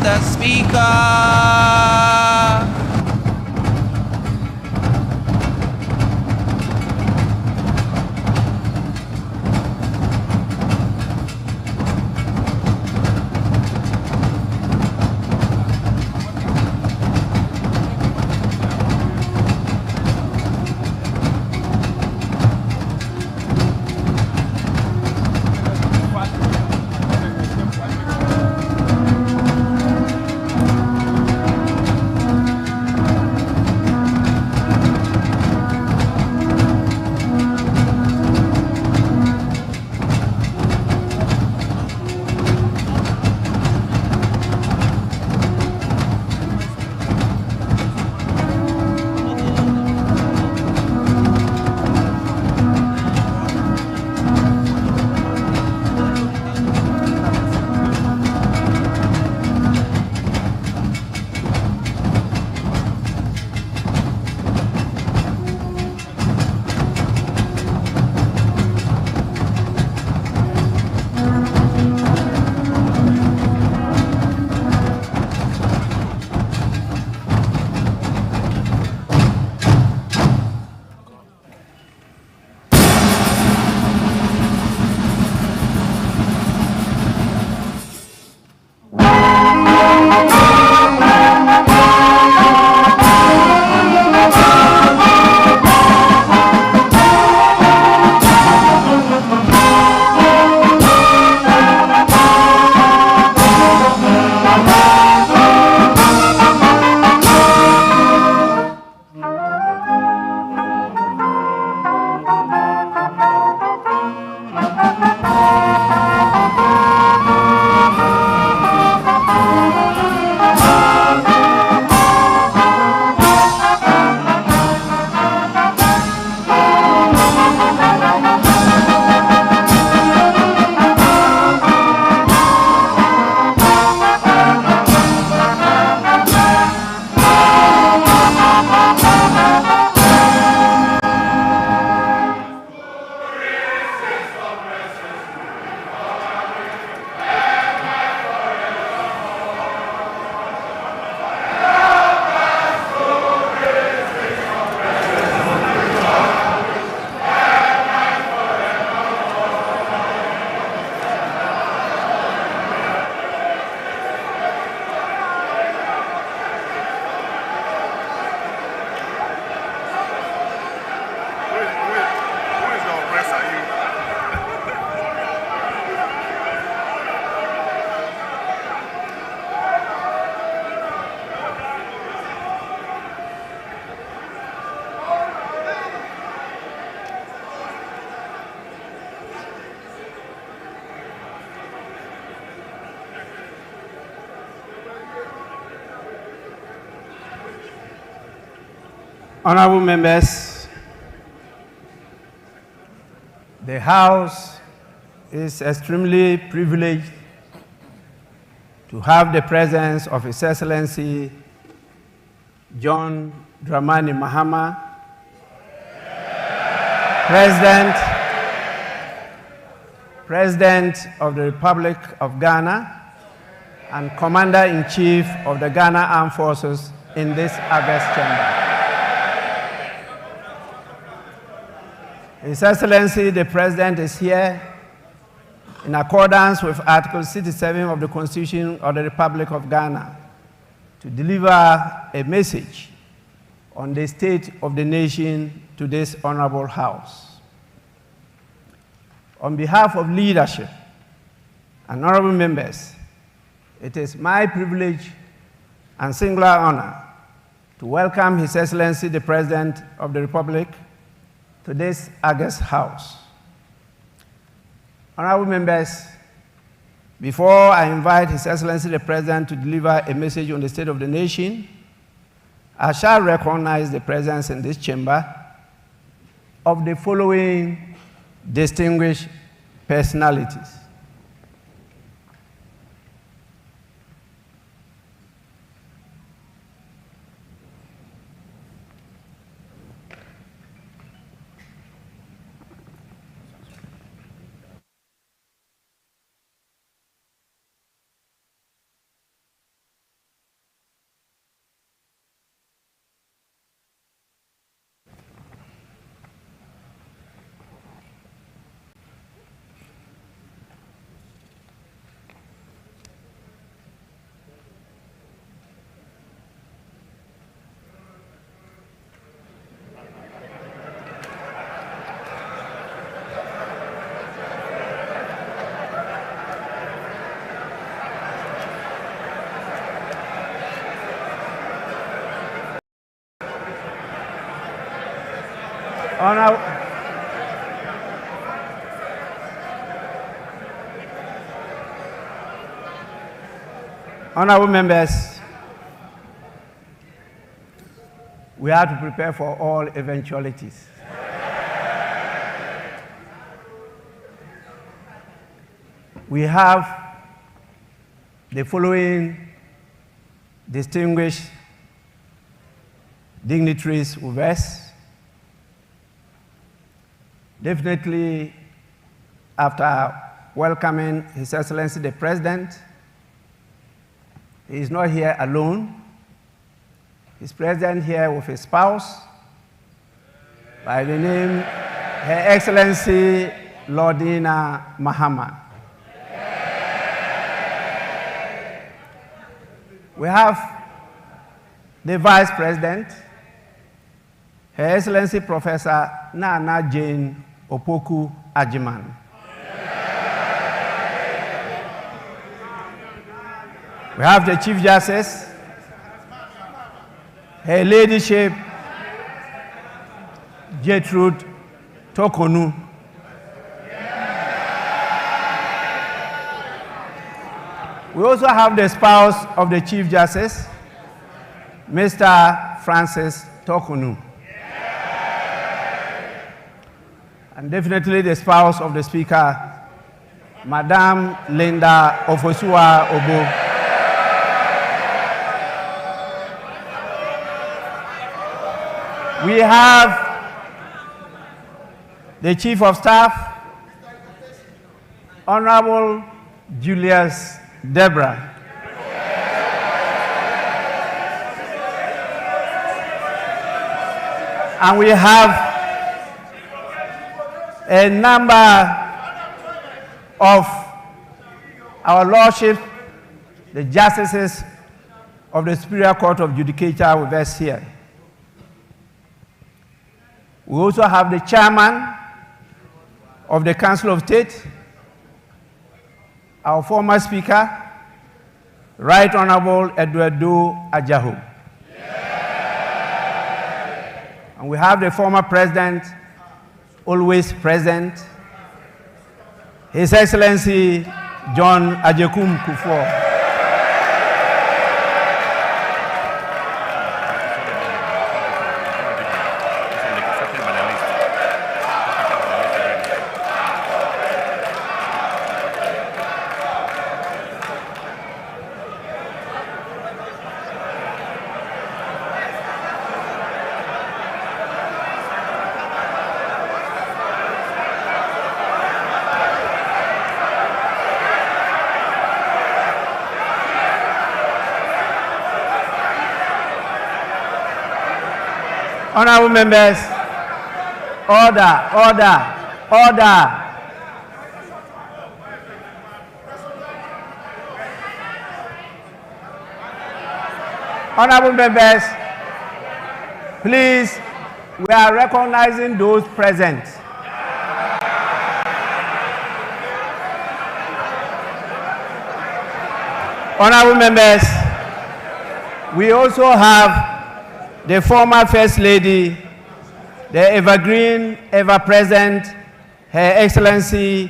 the Speaker. Honorable members, the House is extremely privileged to have the presence of His Excellency John Dramani Mahama, President of the Republic of Ghana and Commander-in-Chief of the Ghana Armed Forces in this August chamber. His Excellency, the President is here in accordance with Article 67 of the Constitution of the Republic of Ghana to deliver a message on the state of the nation to this honorable House. On behalf of leadership and honorable members, it is my privilege and singular honor to welcome His Excellency, the President of the Republic, to this August House. Honorable members, before I invite His Excellency the President to deliver a message on the state of the nation, I shall recognize the presence in this chamber of the following distinguished personalities. Honorable members, we have to prepare for all eventualities. We have the following distinguished dignitaries with us. Definitely, after welcoming His Excellency the President, he is not here alone. He's present here with his spouse by the name Her Excellency Lordina Mahama. We have the Vice President, Her Excellency Professor Nana Jane Opoku Ajiman. We have the Chief Justice, Her Ladyship Gertrude Tokonu. We also have the spouse of the Chief Justice, Mr. Francis Tokonu. And definitely the spouse of the Speaker, Madame Linda Ofosua Obo. We have the Chief of Staff, Honorable Julius Debra. And we have a number of our Lordship, the Justices of the Superior Court of Judicature with us here. We also have the Chairman of the Council of State, our former Speaker, Right Honorable Eduardo Ajahu. And we have the former President, always present, His Excellency John Ajekum Kufuor. Honorable members, order, order, order. Honorable members, please, we are recognizing those present. Honorable members, we also have the former First Lady, the evergreen, ever-present, Her Excellency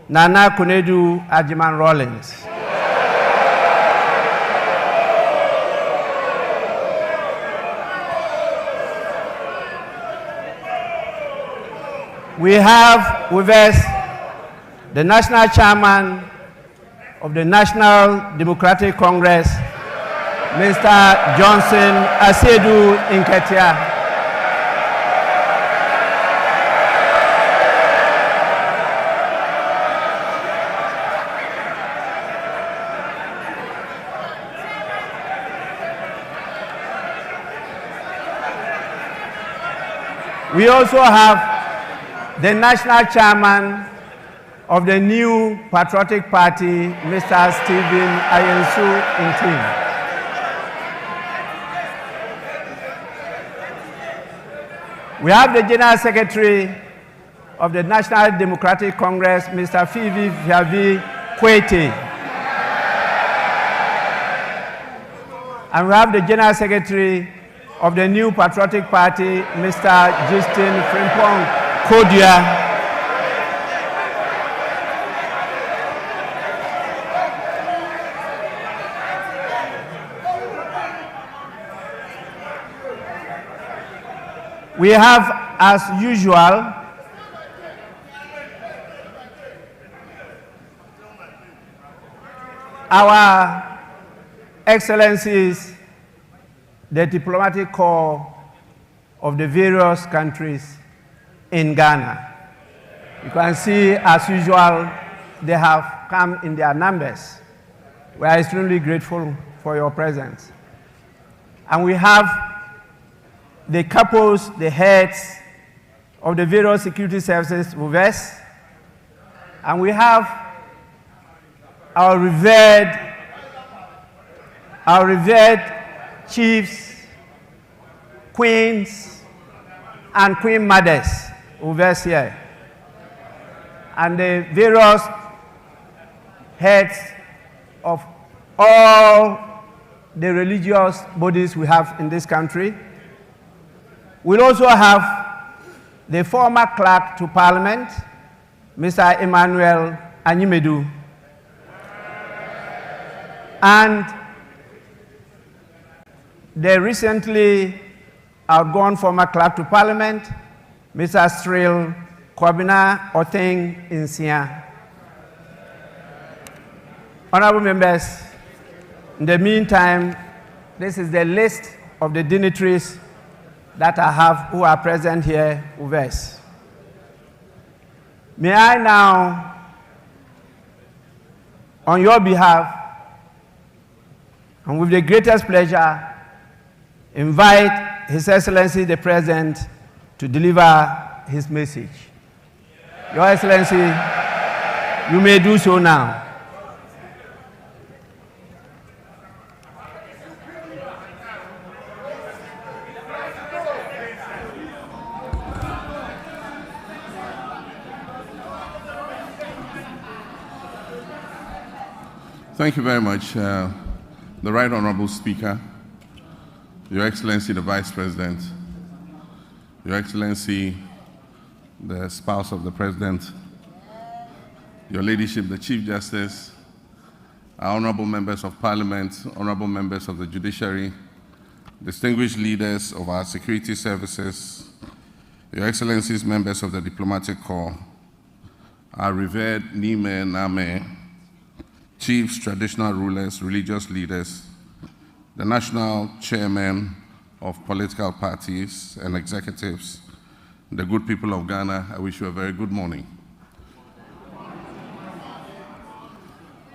Nana Konadu Agyemang-Rawlings. We have with us the National Chairman of the National Democratic Congress, Mr. Johnson Asiedu Nketia. We also have the National Chairman of the New Patriotic Party, Mr. Stephen Ayensu Ntim. We have the General Secretary of the National Democratic Congress, Mr. Fivi Fiavi Kwete. And we have the General Secretary of the New Patriotic Party, Mr. Justin Frimpong Kodia. We have, as usual, our Excellencies, the diplomatic corps of the various countries in Ghana. You can see, as usual, they have come in their numbers. We are extremely grateful for your presence. And we have the couples, the heads of the various security services with us. And we have our revered chiefs, queens, and queen mothers with us here. And the various heads of all the religious bodies we have in this country. We'll also have the former clerk to Parliament, Mr. Emmanuel Anyimedu, and the recently outgone former clerk to Parliament, Mr. Cyril Kwabena Oteng Insia. Honorable members, in the meantime, this is the list of the dignitaries that I have who are present here with us. May I now, on your behalf, and with the greatest pleasure, invite His Excellency the President to deliver his message. Your Excellency, you may do so now. Thank you very much, the Right Honorable Speaker, Your Excellency the Vice President, Your Excellency the spouse of the President, Your Ladyship the Chief Justice, our honorable members of Parliament, honorable members of the Judiciary, distinguished leaders of our security services, Your Excellencies members of the Diplomatic Corps, our revered Nime Name, chiefs, traditional rulers, religious leaders, the national chairmen of political parties and executives, the good people of Ghana, I wish you a very good morning.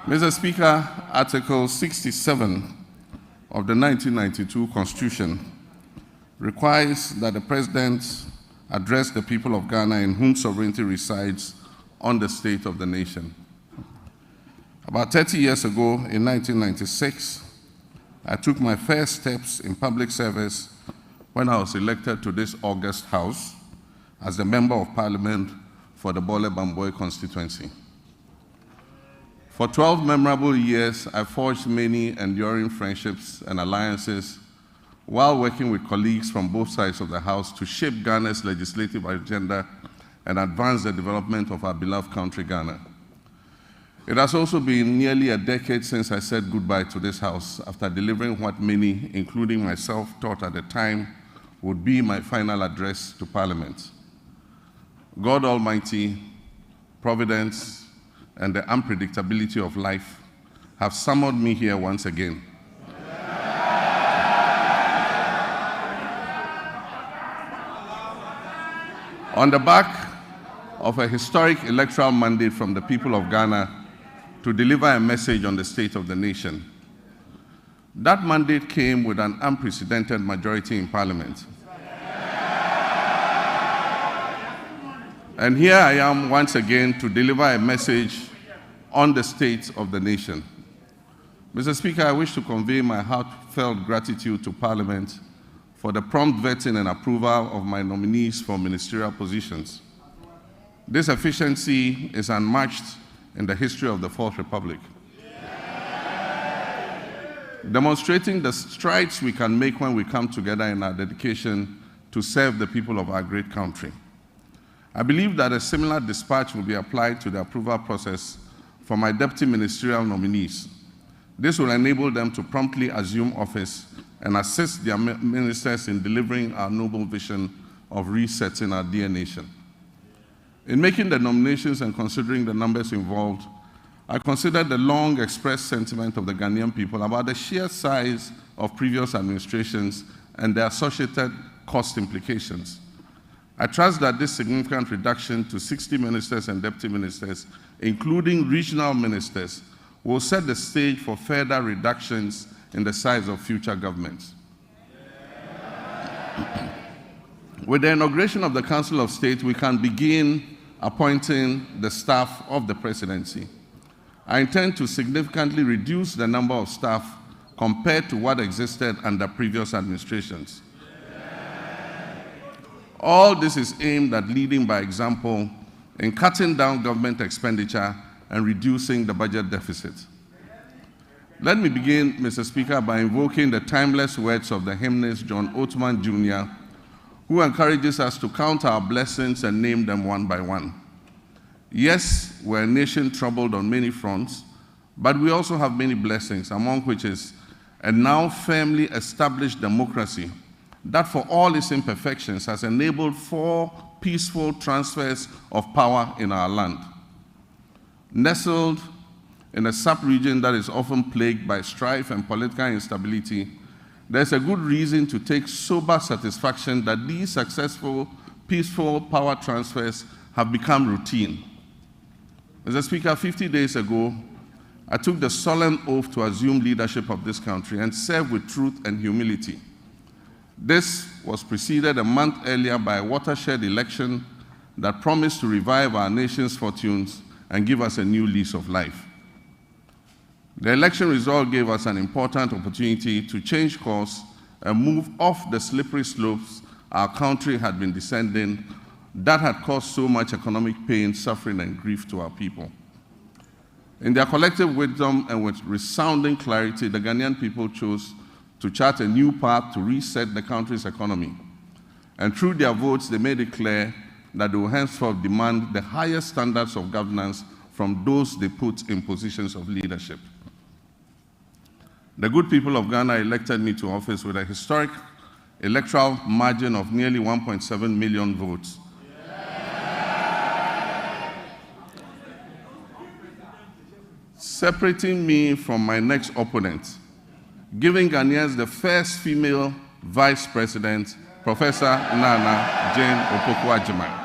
Mr. Speaker, Article 67 of the 1992 Constitution requires that the President address the people of Ghana in whom sovereignty resides on the state of the nation. About 30 years ago, in 1996, I took my first steps in public service when I was elected to this august House as the Member of Parliament for the Bole Bamboi constituency. For 12 memorable years, I forged many enduring friendships and alliances while working with colleagues from both sides of the House to shape Ghana's legislative agenda and advance the development of our beloved country, Ghana. It has also been nearly a decade since I said goodbye to this House after delivering what many, including myself, thought at the time would be my final address to Parliament. God Almighty, Providence, and the unpredictability of life have summoned me here once again. On the back of a historic electoral mandate from the people of Ghana to deliver a message on the state of the nation. That mandate came with an unprecedented majority in Parliament. And here I am once again to deliver a message on the state of the nation. Mr. Speaker, I wish to convey my heartfelt gratitude to Parliament for the prompt vetting and approval of my nominees for ministerial positions. This efficiency is unmatched in the history of the Fourth Republic. demonstrating the strides we can make when we come together in our dedication to serve the people of our great country. I believe that a similar dispatch will be applied to the approval process for my deputy ministerial nominees. This will enable them to promptly assume office and assist their ministers in delivering our noble vision of resetting our dear nation. In making the nominations and considering the numbers involved, I considered the long expressed sentiment of the Ghanaian people about the sheer size of previous administrations and their associated cost implications. I trust that this significant reduction to 60 ministers and deputy ministers, including regional ministers, will set the stage for further reductions in the size of future governments. With the inauguration of the Council of State, we can begin appointing the staff of the presidency. I intend to significantly reduce the number of staff compared to what existed under previous administrations. All this is aimed at leading by example in cutting down government expenditure and reducing the budget deficit. Let me begin, Mr. Speaker, by invoking the timeless words of the hymnist John Othman Jr., who encourages us to count our blessings and name them one by one. Yes, we're a nation troubled on many fronts, but we also have many blessings, among which is a now firmly established democracy that, for all its imperfections, has enabled 4 peaceful transfers of power in our land. Nestled in a sub-region that is often plagued by strife and political instability, there's a good reason to take sober satisfaction that these successful, peaceful power transfers have become routine. Mr. Speaker, 50 days ago, I took the solemn oath to assume leadership of this country and serve with truth and humility. This was preceded a month earlier by a watershed election that promised to revive our nation's fortunes and give us a new lease of life. The election result gave us an important opportunity to change course and move off the slippery slopes our country had been descending that had caused so much economic pain, suffering, and grief to our people. In their collective wisdom and with resounding clarity, the Ghanaian people chose to chart a new path to reset the country's economy. And through their votes, they made it clear that they will henceforth demand the highest standards of governance from those they put in positions of leadership. The good people of Ghana elected me to office with a historic electoral margin of nearly 1.7 million votes. Separating me from my next opponent, giving Ghanaians the first female vice president, Professor Nana Jane Opoku-Agyeman.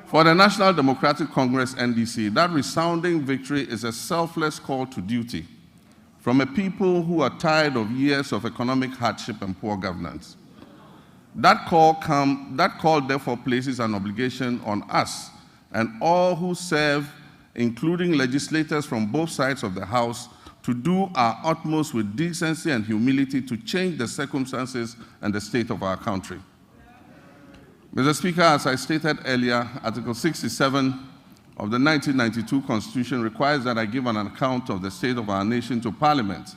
For the National Democratic Congress, NDC, that resounding victory is a selfless call to duty from a people who are tired of years of economic hardship and poor governance. That call therefore places an obligation on us and all who serve, including legislators from both sides of the House, to do our utmost with decency and humility to change the circumstances and the state of our country. Mr. Speaker, as I stated earlier, Article 67 of the 1992 Constitution requires that I give an account of the state of our nation to Parliament.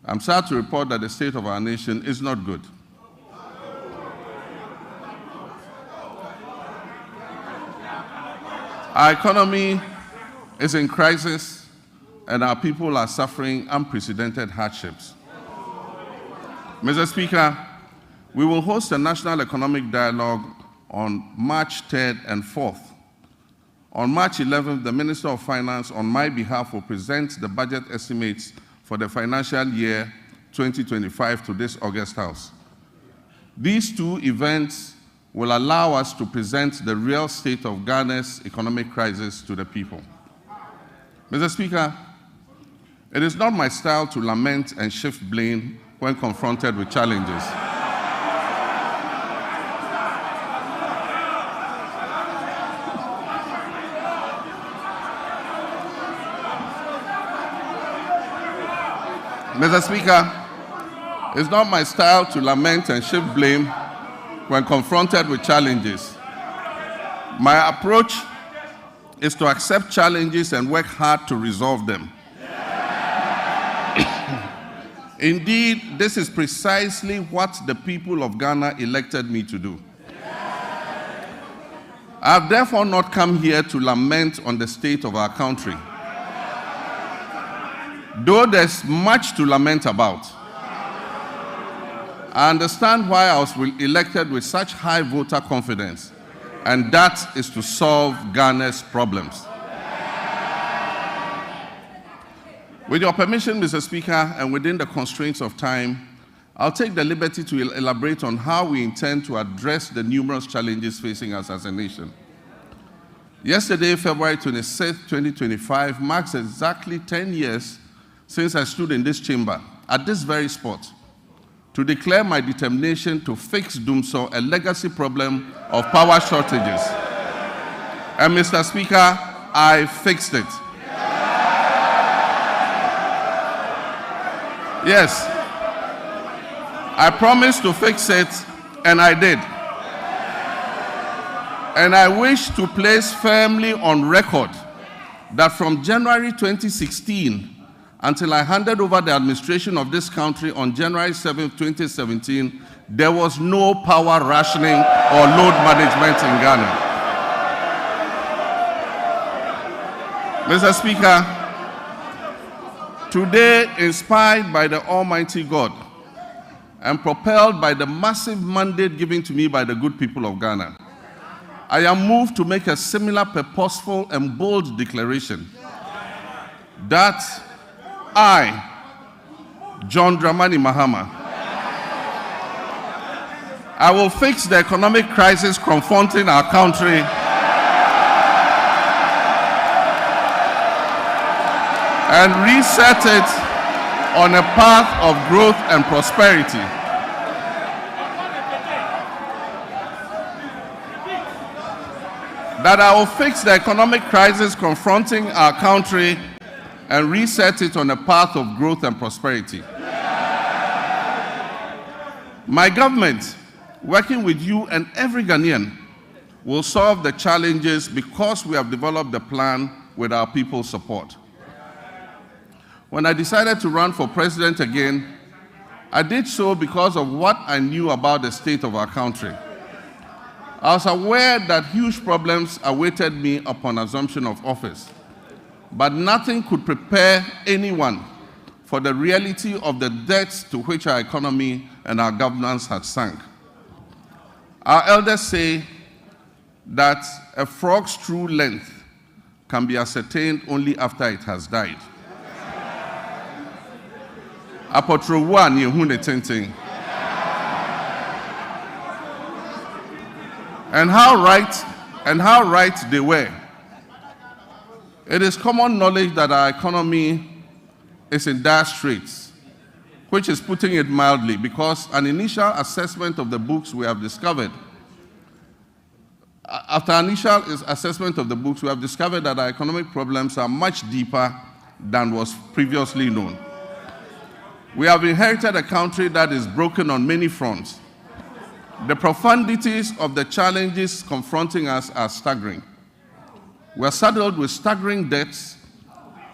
I'm sad to report that the state of our nation is not good. Our economy is in crisis, and our people are suffering unprecedented hardships. Mr. Speaker, we will host a national economic dialogue on March 3rd and 4th. On March 11th, the Minister of Finance, on my behalf, will present the budget estimates for the financial year 2025 to this August House. These 2 events will allow us to present the real state of Ghana's economic crisis to the people. Mr. Speaker, it is not my style to lament and shift blame when confronted with challenges. Mr. Speaker, it's not my style to lament and shift blame when confronted with challenges. My approach is to accept challenges and work hard to resolve them. Indeed, this is precisely what the people of Ghana elected me to do. I have therefore not come here to lament on the state of our country, though there's much to lament about. I understand why I was elected with such high voter confidence, and that is to solve Ghana's problems. With your permission, Mr. Speaker, and within the constraints of time, I'll take the liberty to elaborate on how we intend to address the numerous challenges facing us as a nation. Yesterday, February 26, 2025, marks exactly 10 years since I stood in this chamber, at this very spot, to declare my determination to fix Dumsor, a legacy problem of power shortages. And Mr. Speaker, I fixed it. Yes, I promised to fix it, and I did. And I wish to place firmly on record that from January 2016 until I handed over the administration of this country on January 7, 2017, there was no power rationing or load management in Ghana. Mr. Speaker, today, inspired by the Almighty God and propelled by the massive mandate given to me by the good people of Ghana, I am moved to make a similar purposeful and bold declaration that I, John Dramani Mahama, I will fix the economic crisis confronting our country and reset it on a path of growth and prosperity. That I will fix the economic crisis confronting our country and reset it on a path of growth and prosperity. My government, working with you and every Ghanaian, will solve the challenges because we have developed the plan with our people's support. When I decided to run for president again, I did so because of what I knew about the state of our country. I was aware that huge problems awaited me upon assumption of office, but nothing could prepare anyone for the reality of the depths to which our economy and our governance had sunk. Our elders say that a frog's true length can be ascertained only after it has died. Apotrowa ni ehun ne tenten. And how right they were. It is common knowledge that our economy is in dire straits, which is putting it mildly, because an initial assessment of the books we have discovered, after initial assessment of the books, we have discovered that our economic problems are much deeper than was previously known. We have inherited a country that is broken on many fronts. The profundities of the challenges confronting us are staggering. We are saddled with staggering debts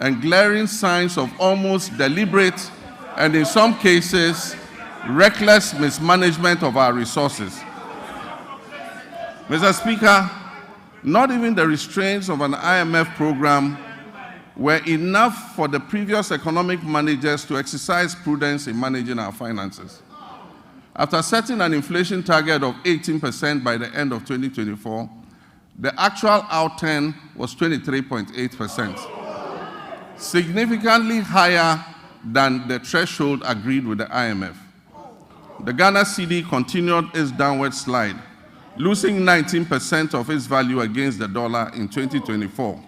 and glaring signs of almost deliberate and, in some cases, reckless mismanagement of our resources. Mr. Speaker, not even the restraints of an IMF program were enough for the previous economic managers to exercise prudence in managing our finances. After setting an inflation target of 18% by the end of 2024, the actual outturn was 23.8%, significantly higher than the threshold agreed with the IMF. The Ghana cedi continued its downward slide, losing 19% of its value against the dollar in 2024.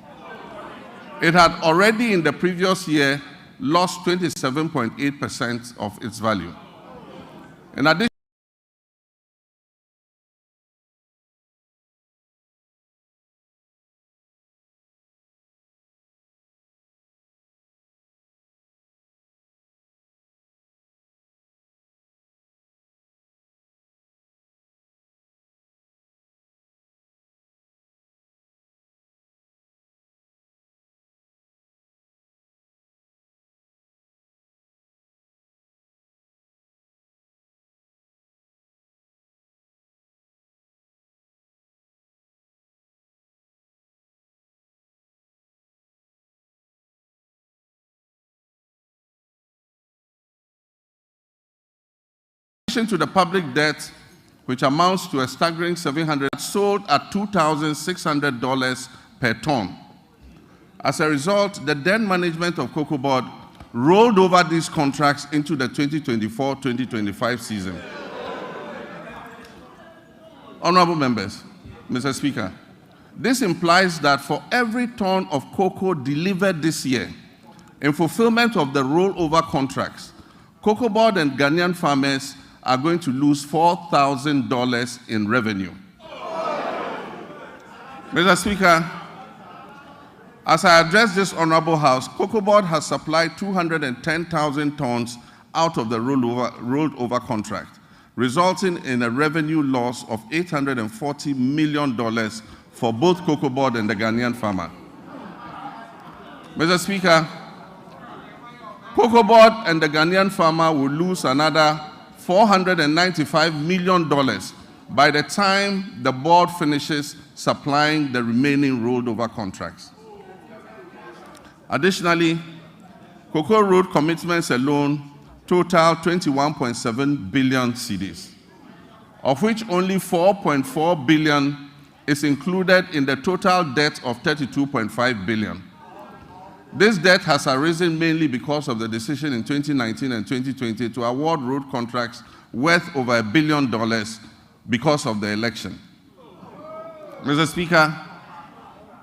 It had already in the previous year lost 27.8% of its value. In addition, addition to the public debt, which amounts to a staggering $700, sold at $2,600 per ton. As a result, the then management of Cocoa Board rolled over these contracts into the 2024-2025 season. Honorable members, Mr. Speaker, this implies that for every ton of cocoa delivered this year, in fulfillment of the rollover contracts, Cocoa Board and Ghanaian farmers are going to lose $4,000 in revenue. Mr. Speaker, as I address this Honorable House, Cocoa Board has supplied 210,000 tons out of the rolled over contract, resulting in a revenue loss of $840 million for both Cocoa Board and the Ghanaian farmer. Mr. Speaker, Cocoa Board and the Ghanaian farmer will lose another $495 million by the time the board finishes supplying the remaining rolled over contracts. Additionally, Cocoa Road commitments alone total 21.7 billion cedis, of which only 4.4 billion is included in the total debt of 32.5 billion. This debt has arisen mainly because of the decision in 2019 and 2020 to award road contracts worth over $1 billion because of the election. Mr. Speaker,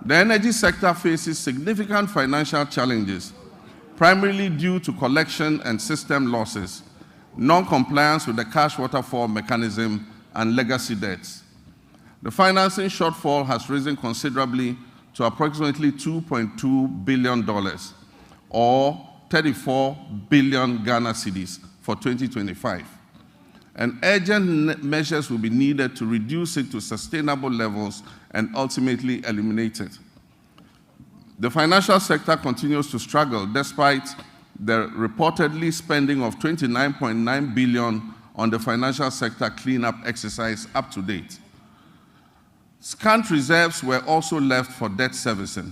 the energy sector faces significant financial challenges, primarily due to collection and system losses, non-compliance with the cash waterfall mechanism, and legacy debts. The financing shortfall has risen considerably to approximately $2.2 billion, or 34 billion Ghana cedis for 2025. And urgent measures will be needed to reduce it to sustainable levels and ultimately eliminate it. The financial sector continues to struggle despite the reportedly spending of $29.9 billion on the financial sector cleanup exercise up to date. Scant reserves were also left for debt servicing,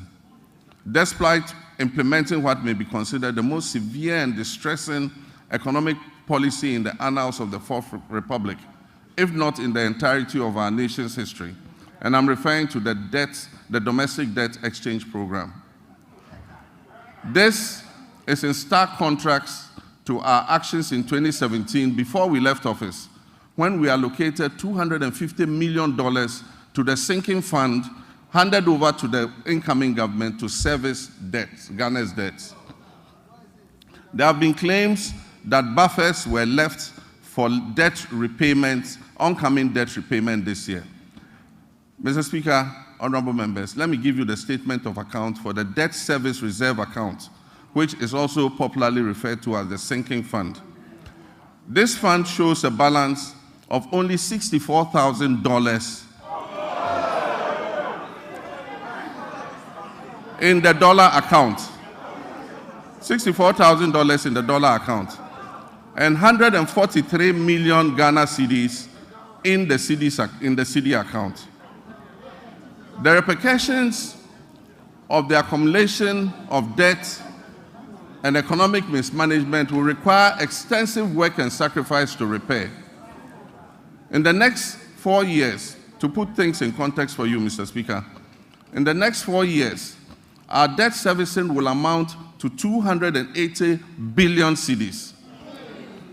despite implementing what may be considered the most severe and distressing economic policy in the annals of the Fourth Republic, if not in the entirety of our nation's history. And I'm referring to the domestic debt exchange program. This is in stark contrast to our actions in 2017 before we left office, when we allocated $250 million to the sinking fund handed over to the incoming government to service debts, Ghana's debts. There have been claims that buffers were left for debt repayment, oncoming debt repayment this year. Mr. Speaker, honorable members, let me give you the statement of account for the debt service reserve account, which is also popularly referred to as the sinking fund. This fund shows a balance of only $64,000 in the dollar account, $64,000 in the dollar account, and 143 million Ghana cedis in the CD account. The repercussions of the accumulation of debt and economic mismanagement will require extensive work and sacrifice to repair. In the next 4 years, to put things in context for you, Mr. Speaker, in the next 4 years, our debt servicing will amount to 280 billion cedis.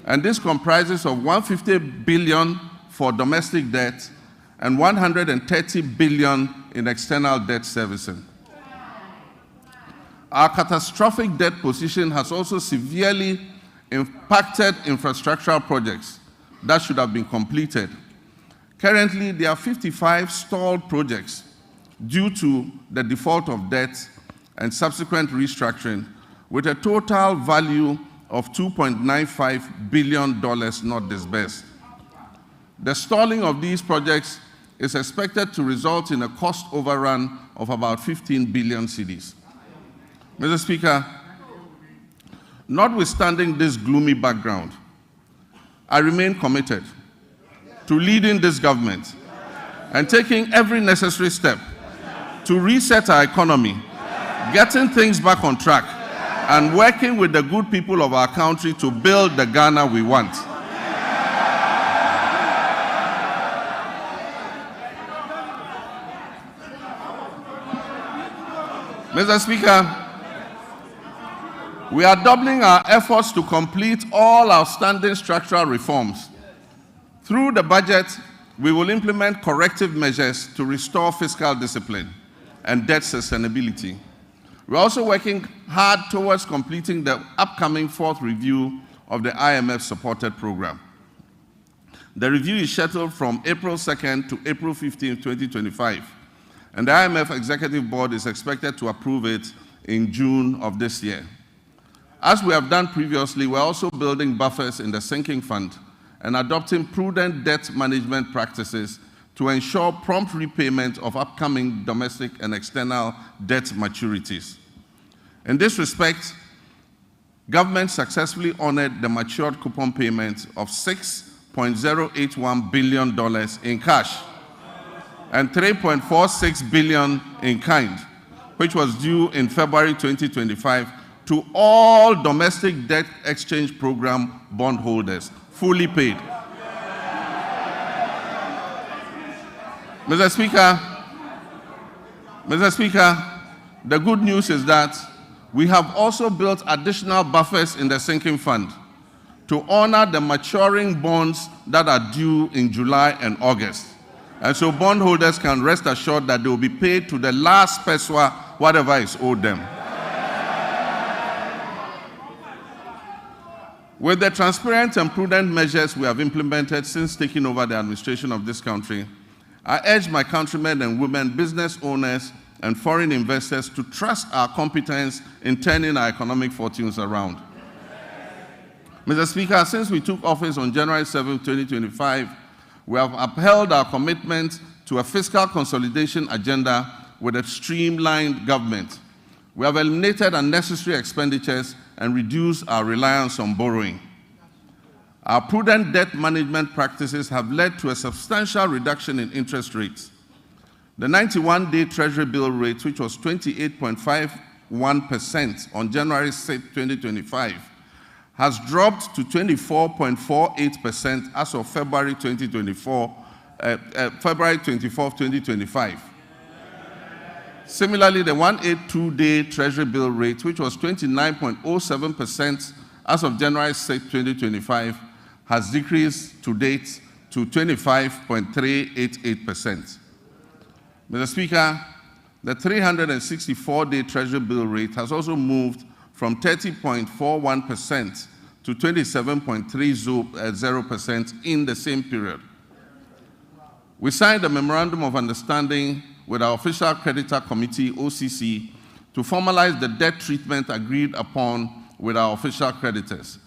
And this comprises of 150 billion for domestic debt and 130 billion in external debt servicing. Our catastrophic debt position has also severely impacted infrastructural projects that should have been completed. Currently, there are 55 stalled projects due to the default of debt and subsequent restructuring, with a total value of $2.95 billion not disbursed. The stalling of these projects is expected to result in a cost overrun of about 15 billion cedis. Mr. Speaker, notwithstanding this gloomy background, I remain committed to leading this government and taking every necessary step to reset our economy, getting things back on track, and working with the good people of our country to build the Ghana we want. Mr. Speaker, we are doubling our efforts to complete all outstanding structural reforms. Through the budget, we will implement corrective measures to restore fiscal discipline and debt sustainability. We're also working hard towards completing the upcoming fourth review of the IMF-supported program. The review is scheduled from April 2nd to April 15th, 2025, and the IMF Executive Board is expected to approve it in June of this year. As we have done previously, we're also building buffers in the sinking fund and adopting prudent debt management practices to ensure prompt repayment of upcoming domestic and external debt maturities. In this respect, government successfully honored the matured coupon payment of $6.081 billion in cash and $3.46 billion in kind, which was due in February 2025 to all domestic debt exchange program bondholders, fully paid. Mr. Speaker, the good news is that we have also built additional buffers in the sinking fund to honor the maturing bonds that are due in July and August. And so bondholders can rest assured that they will be paid to the last pesewa, whatever is owed them. With the transparent and prudent measures we have implemented since taking over the administration of this country, I urge my countrymen and women, business owners, and foreign investors to trust our competence in turning our economic fortunes around. Mr. Speaker, since we took office on January 7, 2025, we have upheld our commitment to a fiscal consolidation agenda with a streamlined government. We have eliminated unnecessary expenditures and reduced our reliance on borrowing. Our prudent debt management practices have led to a substantial reduction in interest rates. The 91-day Treasury bill rate, which was 28.51% on January 6, 2025, has dropped to 24.48% as of February 24, 2025. Similarly, the 182-day Treasury bill rate, which was 29.07% as of January 6, 2025, has decreased to date to 25.388%. Mr. Speaker, the 364-day Treasury bill rate has also moved from 30.41% to 27.30% in the same period. We signed a Memorandum of Understanding with our Official Creditor Committee, OCC, to formalize the debt treatment agreed upon with our official creditors.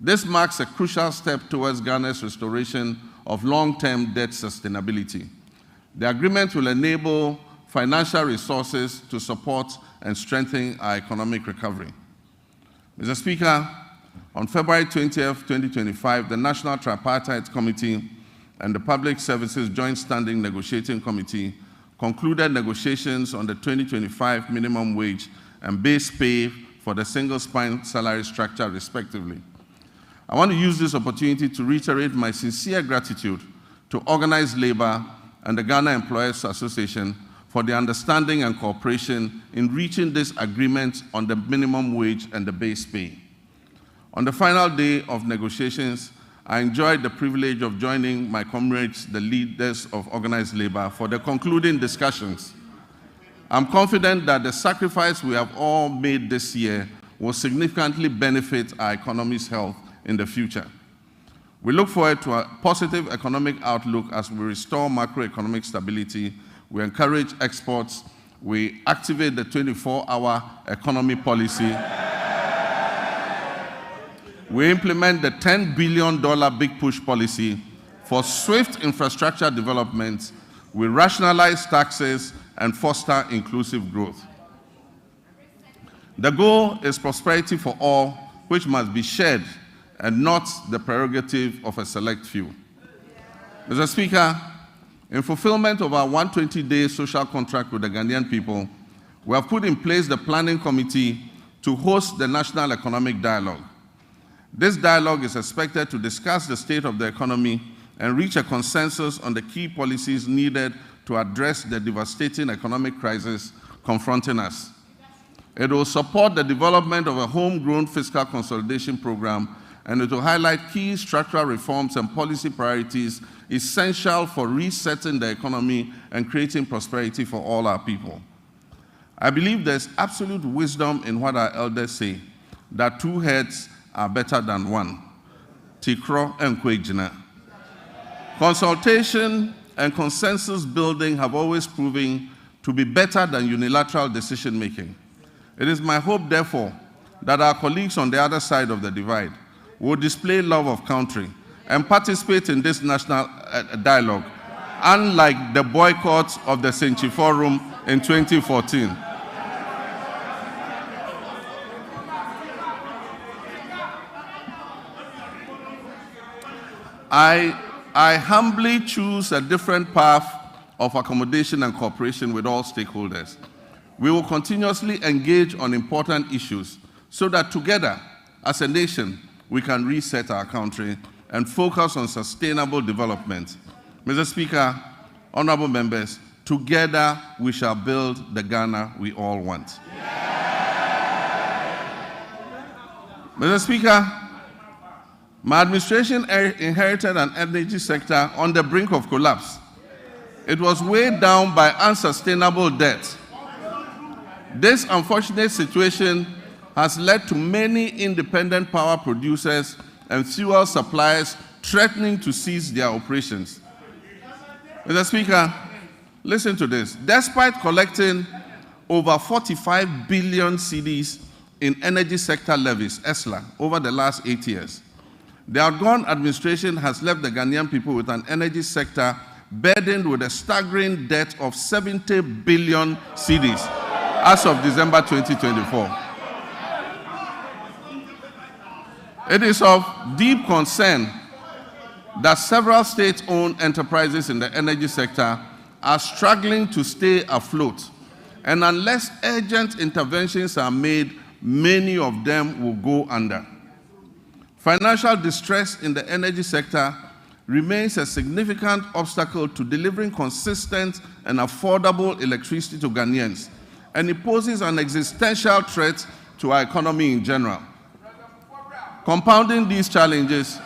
This marks a crucial step towards Ghana's restoration of long-term debt sustainability. The agreement will enable financial resources to support and strengthen our economic recovery. Mr. Speaker, on February 20th, 2025, the National Tripartite Committee and the Public Services Joint Standing Negotiating Committee concluded negotiations on the 2025 minimum wage and base pay for the single-spine salary structure, respectively. I want to use this opportunity to reiterate my sincere gratitude to organized labor and the Ghana Employers Association for the understanding and cooperation in reaching this agreement on the minimum wage and the base pay. On the final day of negotiations, I enjoyed the privilege of joining my comrades, the leaders of organized labor, for the concluding discussions. I'm confident that the sacrifice we have all made this year will significantly benefit our economy's health in the future. We look forward to a positive economic outlook as we restore macroeconomic stability, we encourage exports, we activate the 24-hour economy policy, we implement the $10 billion Big Push policy for swift infrastructure development, we rationalize taxes and foster inclusive growth. The goal is prosperity for all, which must be shared and not the prerogative of a select few. Mr. Speaker, in fulfillment of our 120-day social contract with the Ghanaian people, we have put in place the Planning Committee to host the National Economic Dialogue. This dialogue is expected to discuss the state of the economy and reach a consensus on the key policies needed to address the devastating economic crisis confronting us. It will support the development of a homegrown fiscal consolidation program, and it will highlight key structural reforms and policy priorities essential for resetting the economy and creating prosperity for all our people. I believe there's absolute wisdom in what our elders say, that two heads are better than one. Tikro and Kwejina. Consultation and consensus building have always proven to be better than unilateral decision-making. It is my hope, therefore, that our colleagues on the other side of the divide will display love of country and participate in this national dialogue, unlike the boycott of the Senchi Forum in 2014. I humbly choose a different path of accommodation and cooperation with all stakeholders. We will continuously engage on important issues so that together, as a nation, we can reset our country and focus on sustainable development. Mr. Speaker, honorable members, together we shall build the Ghana we all want. Mr. Speaker, my administration inherited an energy sector on the brink of collapse. It was weighed down by unsustainable debt. This unfortunate situation has led to many independent power producers and fuel suppliers threatening to cease their operations. Mr. Speaker, listen to this. Despite collecting over 45 billion cedis in energy sector levies, ESLA, over the last 8 years, the outgone administration has left the Ghanaian people with an energy sector burdened with a staggering debt of 70 billion cedis as of December 2024. It is of deep concern that several state-owned enterprises in the energy sector are struggling to stay afloat, and unless urgent interventions are made, many of them will go under. Financial distress in the energy sector remains a significant obstacle to delivering consistent and affordable electricity to Ghanaians, and it poses an existential threat to our economy in general. Compounding these challenges,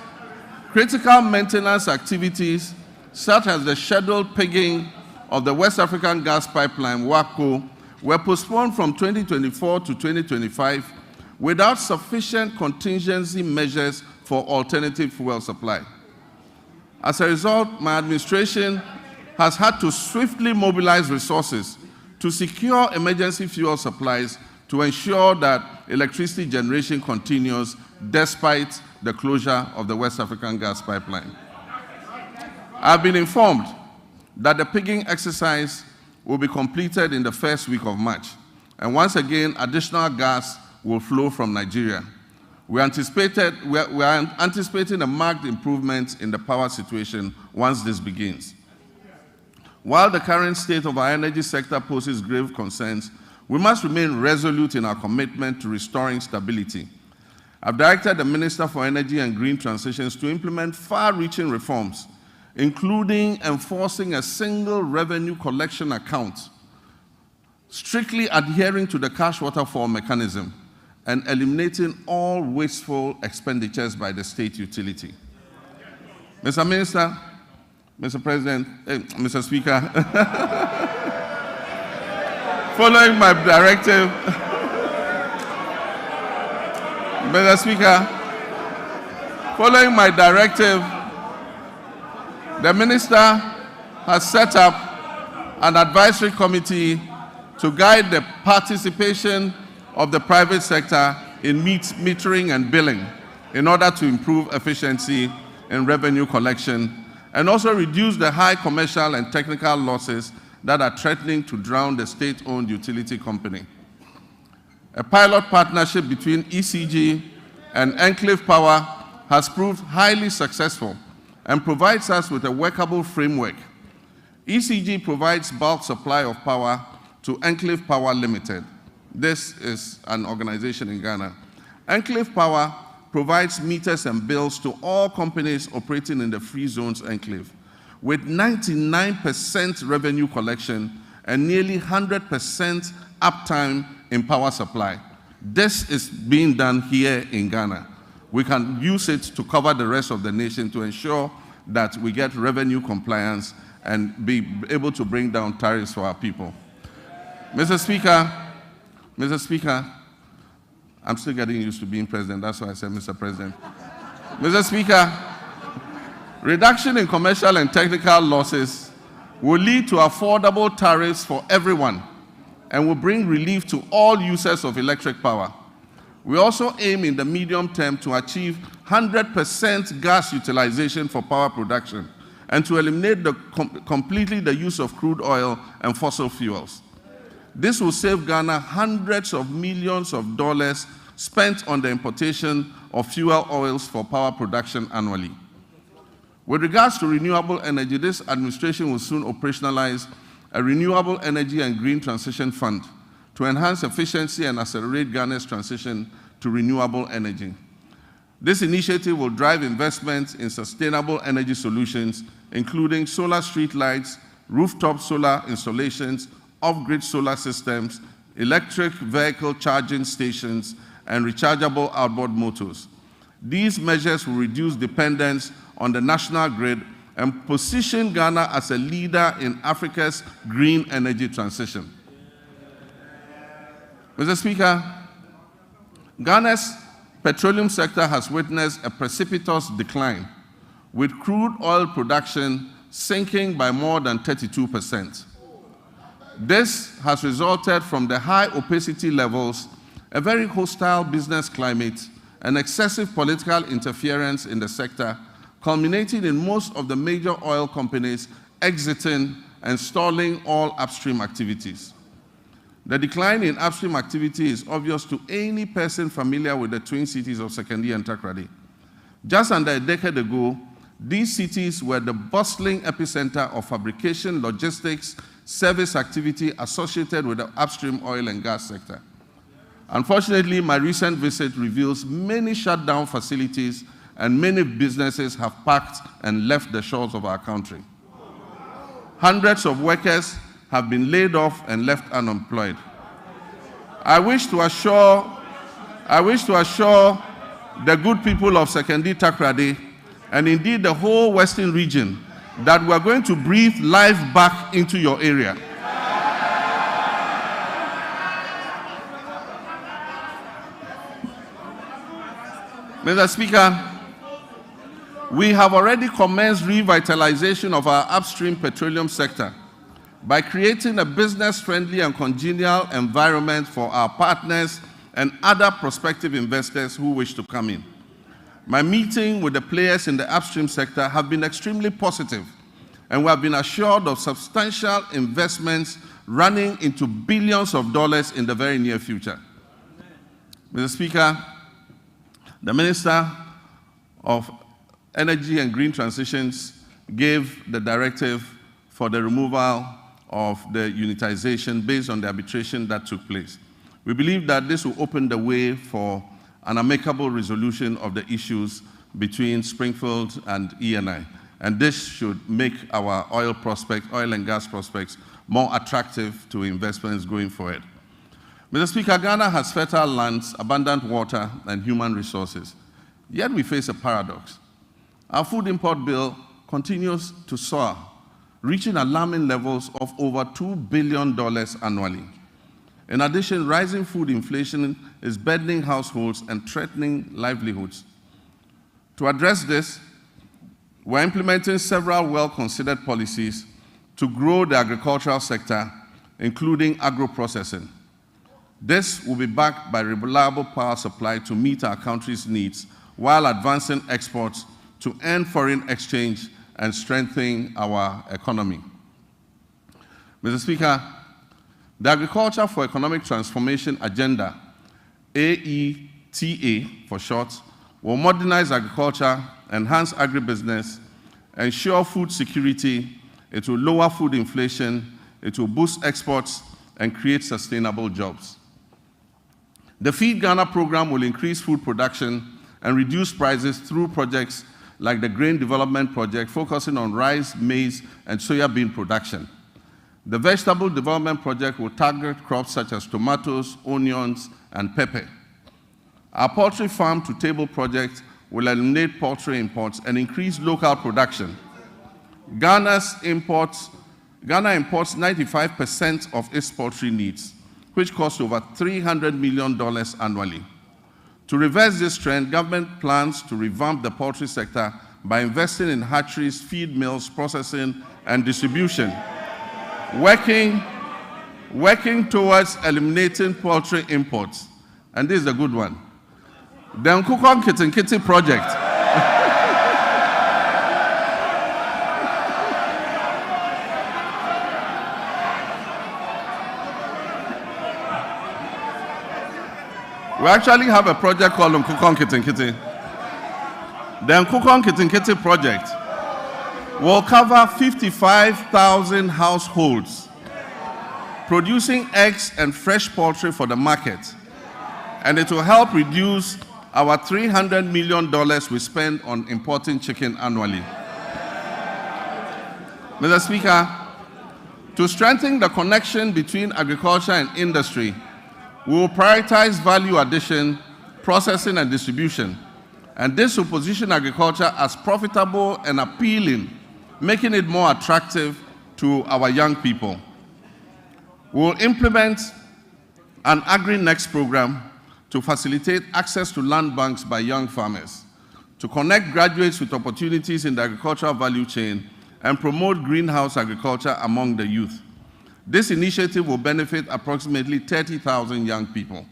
critical maintenance activities such as the scheduled pigging of the West African Gas Pipeline, WAPCO, were postponed from 2024 to 2025 without sufficient contingency measures for alternative fuel supply. As a result, my administration has had to swiftly mobilize resources to secure emergency fuel supplies to ensure that electricity generation continues despite the closure of the West African Gas Pipeline. I've been informed that the pigging exercise will be completed in the first week of March, and once again, additional gas will flow from Nigeria. We are anticipating a marked improvement in the power situation once this begins. While the current state of our energy sector poses grave concerns, we must remain resolute in our commitment to restoring stability. I've directed the Minister for Energy and Green Transitions to implement far-reaching reforms, including enforcing a single revenue collection account, strictly adhering to the cash waterfall mechanism, and eliminating all wasteful expenditures by the state utility. Mr. Minister, Mr. President, Mr. Speaker, following my directive, Mr. Speaker, following my directive, the Minister has set up an advisory committee to guide the participation of the private sector in metering and billing in order to improve efficiency in revenue collection and also reduce the high commercial and technical losses that are threatening to drown the state-owned utility company. A pilot partnership between ECG and Enclave Power has proved highly successful and provides us with a workable framework. ECG provides bulk supply of power to Enclave Power Limited. This is an organization in Ghana. Enclave Power provides meters and bills to all companies operating in the free zones enclave, with 99% revenue collection and nearly 100% uptime in power supply. This is being done here in Ghana. We can use it to cover the rest of the nation to ensure that we get revenue compliance and be able to bring down tariffs for our people. Mr. Speaker, I'm still getting used to being president, that's why I said Mr. President. Mr. Speaker, reduction in commercial and technical losses will lead to affordable tariffs for everyone and will bring relief to all users of electric power. We also aim in the medium term to achieve 100% gas utilization for power production and to eliminate completely the use of crude oil and fossil fuels. This will save Ghana hundreds of millions of dollars spent on the importation of fuel oils for power production annually. With regards to renewable energy, this administration will soon operationalize a renewable energy and green transition fund to enhance efficiency and accelerate Ghana's transition to renewable energy. This initiative will drive investments in sustainable energy solutions, including solar street lights, rooftop solar installations, off-grid solar systems, electric vehicle charging stations, and rechargeable outboard motors. These measures will reduce dependence on the national grid and position Ghana as a leader in Africa's green energy transition. Mr. Speaker, Ghana's petroleum sector has witnessed a precipitous decline, with crude oil production sinking by more than 32%. This has resulted from the high opacity levels, a very hostile business climate, and excessive political interference in the sector, culminating in most of the major oil companies exiting and stalling all upstream activities. The decline in upstream activity is obvious to any person familiar with the twin cities of Sekondi and Takoradi. Just under a decade ago, these cities were the bustling epicenter of fabrication, logistics, service activity associated with the upstream oil and gas sector. Unfortunately, my recent visit reveals many shut down facilities and many businesses have packed and left the shores of our country. Hundreds of workers have been laid off and left unemployed. I wish to assure the good people of Sekondi Takoradi and indeed the whole Western region that we are going to breathe life back into your area. Mr. Speaker, we have already commenced revitalization of our upstream petroleum sector by creating a business-friendly and congenial environment for our partners and other prospective investors who wish to come in. My meeting with the players in the upstream sector have been extremely positive, and we have been assured of substantial investments running into billions of dollars in the very near future. Mr. Speaker, the Minister of Energy and Green Transitions gave the directive for the removal of the unitization based on the arbitration that took place. We believe that this will open the way for an amicable resolution of the issues between Springfield and ENI. And this should make our oil and gas prospects more attractive to investments going forward. Mr. Speaker, Ghana has fertile lands, abundant water, and human resources. Yet we face a paradox. Our food import bill continues to soar, reaching alarming levels of over $2 billion annually. In addition, rising food inflation is burdening households and threatening livelihoods. To address this, we're implementing several well-considered policies to grow the agricultural sector, including agro-processing. This will be backed by reliable power supply to meet our country's needs while advancing exports to earn foreign exchange and strengthen our economy. Mr. Speaker, the Agriculture for Economic Transformation Agenda, AETA for short, will modernize agriculture, enhance agribusiness, ensure food security, it will lower food inflation, it will boost exports, and create sustainable jobs. The Feed Ghana program will increase food production and reduce prices through projects like the Grain Development Project, focusing on rice, maize, and soya bean production. The Vegetable Development Project will target crops such as tomatoes, onions, and pepper. Our Poultry Farm to Table project will eliminate poultry imports and increase local production. Ghana imports 95% of its poultry needs, which costs over $300 million annually. To reverse this trend, government plans to revamp the poultry sector by investing in hatcheries, feed mills, processing, and distribution, working towards eliminating poultry imports. And this is a good one. The Nkukon Kitinkiti project. We actually have a project called Nkukon Kitinkiti. The Nkukon Kitinkiti project will cover 55,000 households producing eggs and fresh poultry for the market. And it will help reduce our $300 million we spend on importing chicken annually. Mr. Speaker, to strengthen the connection between agriculture and industry, we will prioritize value addition, processing, and distribution. And this will position agriculture as profitable and appealing, making it more attractive to our young people. We will implement an Agri-Next program to facilitate access to land banks by young farmers, to connect graduates with opportunities in the agricultural value chain, and promote greenhouse agriculture among the youth. This initiative will benefit approximately 30,000 young people.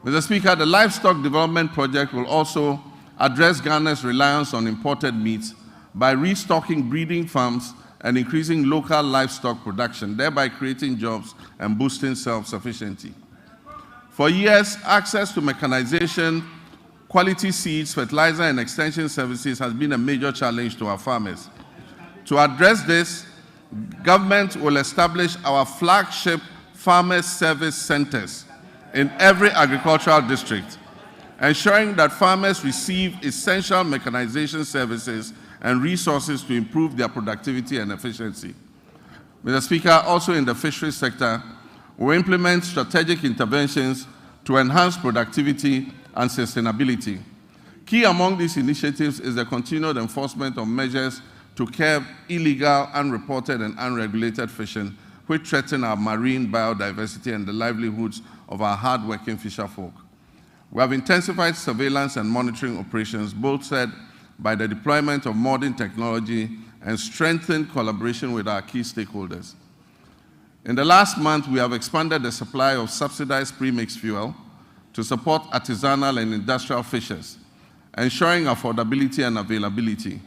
Mr. Speaker, the Livestock Development Project will also address Ghana's reliance on imported meats by restocking breeding farms and increasing local livestock production, thereby creating jobs and boosting self-sufficiency. For years, access to mechanization, quality seeds, fertilizer, and extension services has been a major challenge to our farmers. To address this, government will establish our flagship farmers' service centers in every agricultural district, ensuring that farmers receive essential mechanization services and resources to improve their productivity and efficiency. Mr. Speaker, also in the fisheries sector, we implement strategic interventions to enhance productivity and sustainability. Key among these initiatives is the continued enforcement of measures to curb illegal, unreported, and unregulated fishing, which threaten our marine biodiversity and the livelihoods of our hard-working fisherfolk. We have intensified surveillance and monitoring operations, bolstered by the deployment of modern technology and strengthened collaboration with our key stakeholders. In the last month, we have expanded the supply of subsidized premixed fuel to support artisanal and industrial fishers, ensuring affordability and availability.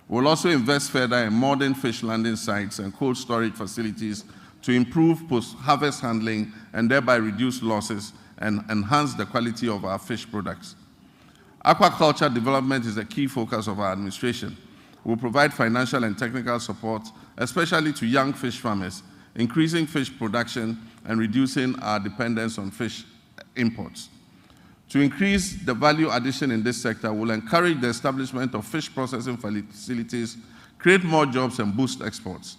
We'll also invest further in modern fish landing sites and cold storage facilities to improve post-harvest handling and thereby reduce losses and enhance the quality of our fish products. Aquaculture development is a key focus of our administration. We'll provide financial and technical support, especially to young fish farmers, increasing fish production and reducing our dependence on fish imports. To increase the value addition in this sector, we'll encourage the establishment of fish processing facilities, create more jobs, and boost exports.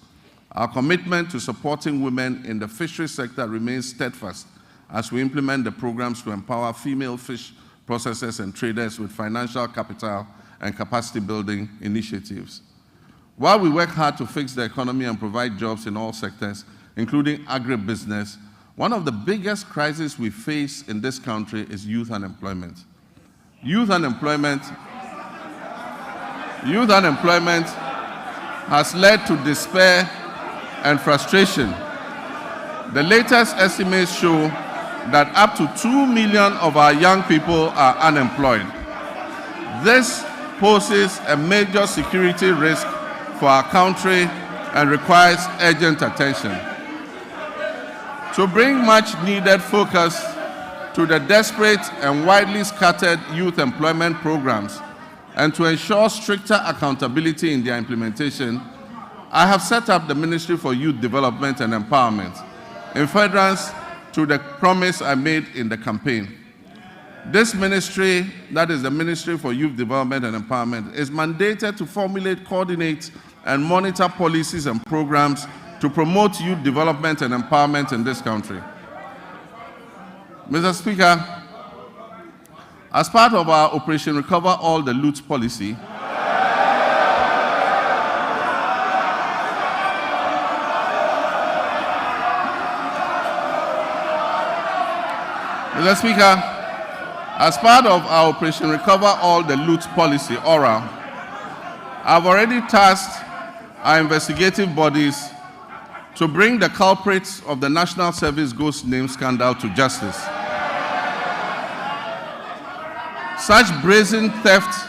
Our commitment to supporting women in the fisheries sector remains steadfast as we implement the programs to empower female fish processors and traders with financial capital and capacity building initiatives. While we work hard to fix the economy and provide jobs in all sectors, including agribusiness, one of the biggest crises we face in this country is youth unemployment. Youth unemployment has led to despair and frustration. The latest estimates show that up to 2 million of our young people are unemployed. This poses a major security risk for our country and requires urgent attention. To bring much needed focus to the desperate and widely scattered youth employment programs and to ensure stricter accountability in their implementation, I have set up the Ministry for Youth Development and Empowerment in furtherance to the promise I made in the campaign. This ministry, that is the Ministry for Youth Development and Empowerment, is mandated to formulate, coordinate, and monitor policies and programs to promote youth development and empowerment in this country. Mr. Speaker, as part of our Operation Recover All the Loot policy, Mr. Speaker, as part of our Operation Recover All the Loot policy, ORA, I've already tasked our investigative bodies to bring the culprits of the National Service ghost name scandal to justice. Such brazen theft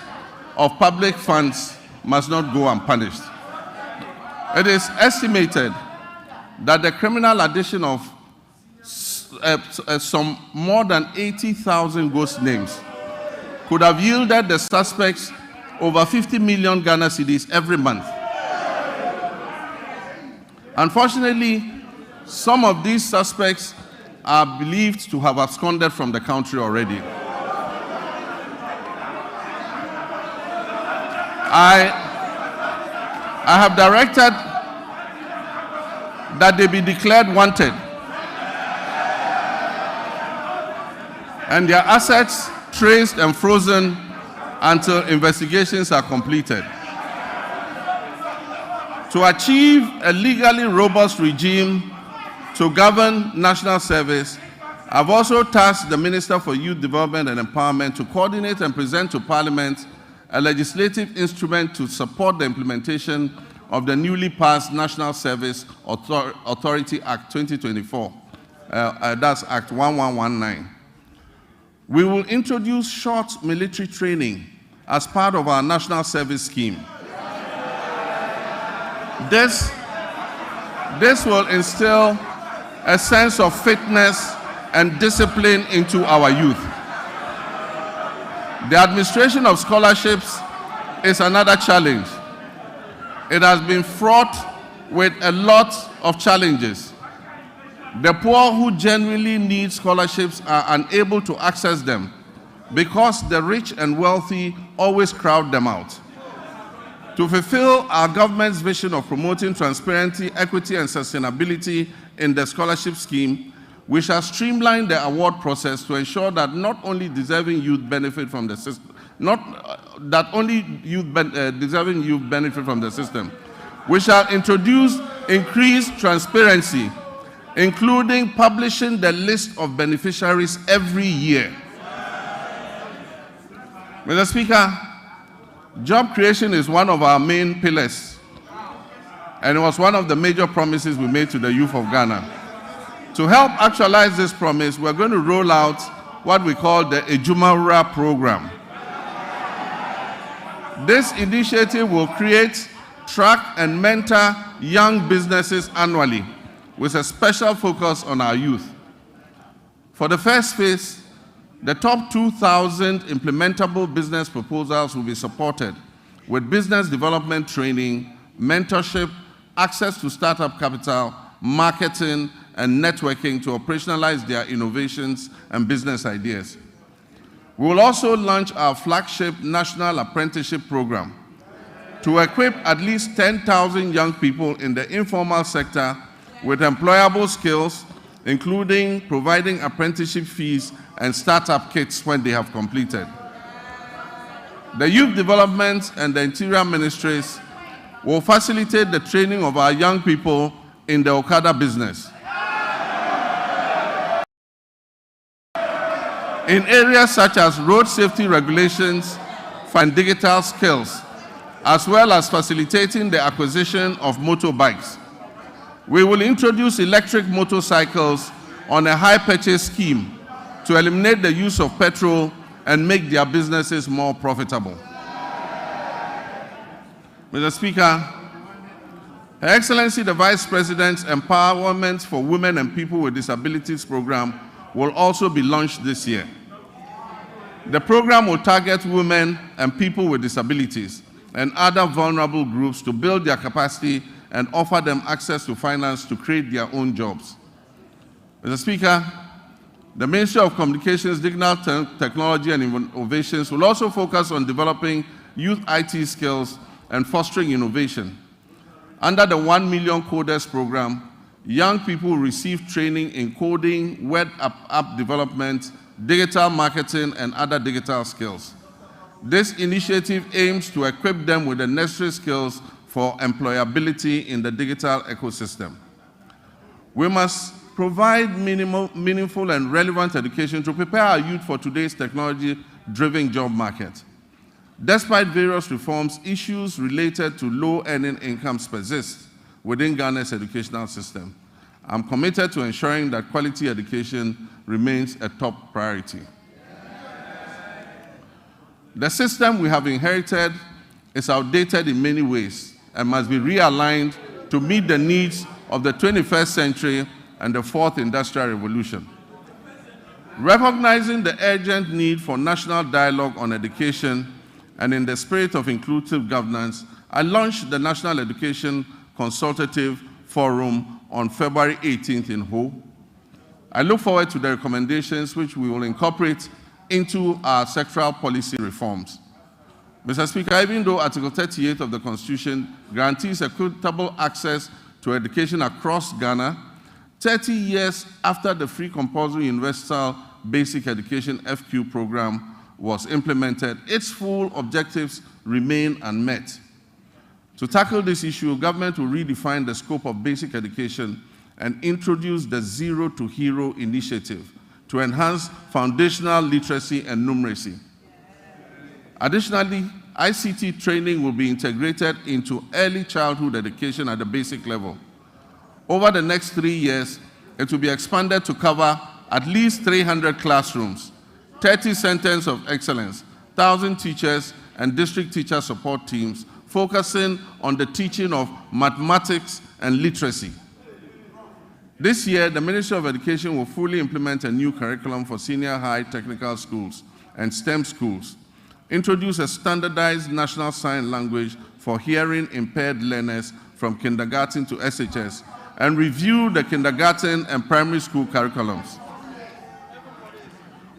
of public funds must not go unpunished. It is estimated that the criminal addition of some more than 80,000 ghost names could have yielded the suspects over 50 million Ghana cedis every month. Unfortunately, some of these suspects are believed to have absconded from the country already. I have directed that they be declared wanted and their assets traced and frozen until investigations are completed. To achieve a legally robust regime to govern national service, I've also tasked the Minister for Youth Development and Empowerment to coordinate and present to Parliament a legislative instrument to support the implementation of the newly passed National Service Authority Act 2024. That's Act 1119. We will introduce short military training as part of our national service scheme. This will instill a sense of fitness and discipline into our youth. The administration of scholarships is another challenge. It has been fraught with a lot of challenges. The poor who genuinely need scholarships are unable to access them because the rich and wealthy always crowd them out. To fulfill our government's vision of promoting transparency, equity, and sustainability in the scholarship scheme, we shall streamline the award process to ensure that not only deserving youth benefit from the system, deserving youth benefit from the system. We shall introduce increased transparency, including publishing the list of beneficiaries every year. Mr. Speaker, job creation is one of our main pillars, and it was one of the major promises we made to the youth of Ghana. To help actualize this promise, we're going to roll out what we call the Ejumawura program. This initiative will create, track, and mentor young businesses annually with a special focus on our youth. For the first phase, the top 2,000 implementable business proposals will be supported with business development training, mentorship, access to startup capital, marketing, and networking to operationalize their innovations and business ideas. We will also launch our flagship National Apprenticeship Program to equip at least 10,000 young people in the informal sector with employable skills, including providing apprenticeship fees and startup kits when they have completed. The Youth Development and the Interior Ministries will facilitate the training of our young people in the Okada business. In areas such as road safety regulations and digital skills, as well as facilitating the acquisition of motorbikes. We will introduce electric motorcycles on a hire purchase scheme to eliminate the use of petrol and make their businesses more profitable. Mr. Speaker, Her Excellency the Vice President's Empowerment for Women and People with Disabilities program will also be launched this year. The program will target women and people with disabilities and other vulnerable groups to build their capacity and offer them access to finance to create their own jobs. Mr. Speaker, the Ministry of Communications, Digital Technology and Innovations will also focus on developing youth IT skills and fostering innovation. Under the 1 Million Coders program, young people receive training in coding, web app development, digital marketing, and other digital skills. This initiative aims to equip them with the necessary skills for employability in the digital ecosystem. We must provide meaningful and relevant education to prepare our youth for today's technology-driven job market. Despite various reforms, issues related to low-earning incomes persist within Ghana's educational system. I'm committed to ensuring that quality education remains a top priority. The system we have inherited is outdated in many ways and must be realigned to meet the needs of the 21st century and the fourth industrial revolution. Recognizing the urgent need for national dialogue on education and in the spirit of inclusive governance, I launched the National Education Consultative Forum on February 18th in Ho. I look forward to the recommendations which we will incorporate into our sectoral policy reforms. Mr. Speaker, even though Article 38 of the Constitution guarantees equitable access to education across Ghana, 30 years after the Free Compulsory Universal Basic Education FQ program was implemented, its full objectives remain unmet. To tackle this issue, government will redefine the scope of basic education and introduce the Zero to Hero initiative to enhance foundational literacy and numeracy. Additionally, ICT training will be integrated into early childhood education at the basic level. Over the next 3 years, it will be expanded to cover at least 300 classrooms, 30 centers of excellence, 1,000 teachers and district teacher support teams, focusing on the teaching of mathematics and literacy. This year, the Ministry of Education will fully implement a new curriculum for senior high technical schools and STEM schools, introduce a standardized national sign language for hearing impaired learners from kindergarten to SHS, and review the kindergarten and primary school curriculums.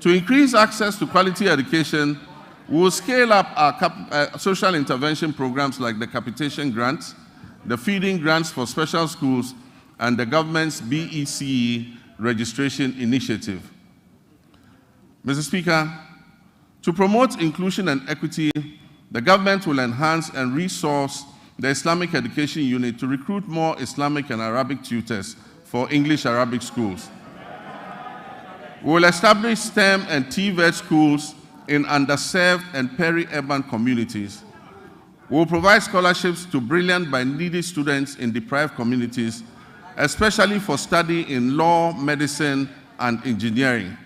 To increase access to quality education, we will scale up our social intervention programs like the capitation grants, the feeding grants for special schools, and the government's BECE registration initiative. Mr. Speaker, to promote inclusion and equity, the government will enhance and resource the Islamic Education Unit to recruit more Islamic and Arabic tutors for English-Arabic schools. We will establish STEM and TVET schools in underserved and peri-urban communities. We will provide scholarships to brilliant but needy students in deprived communities, especially for study in law, medicine, and engineering.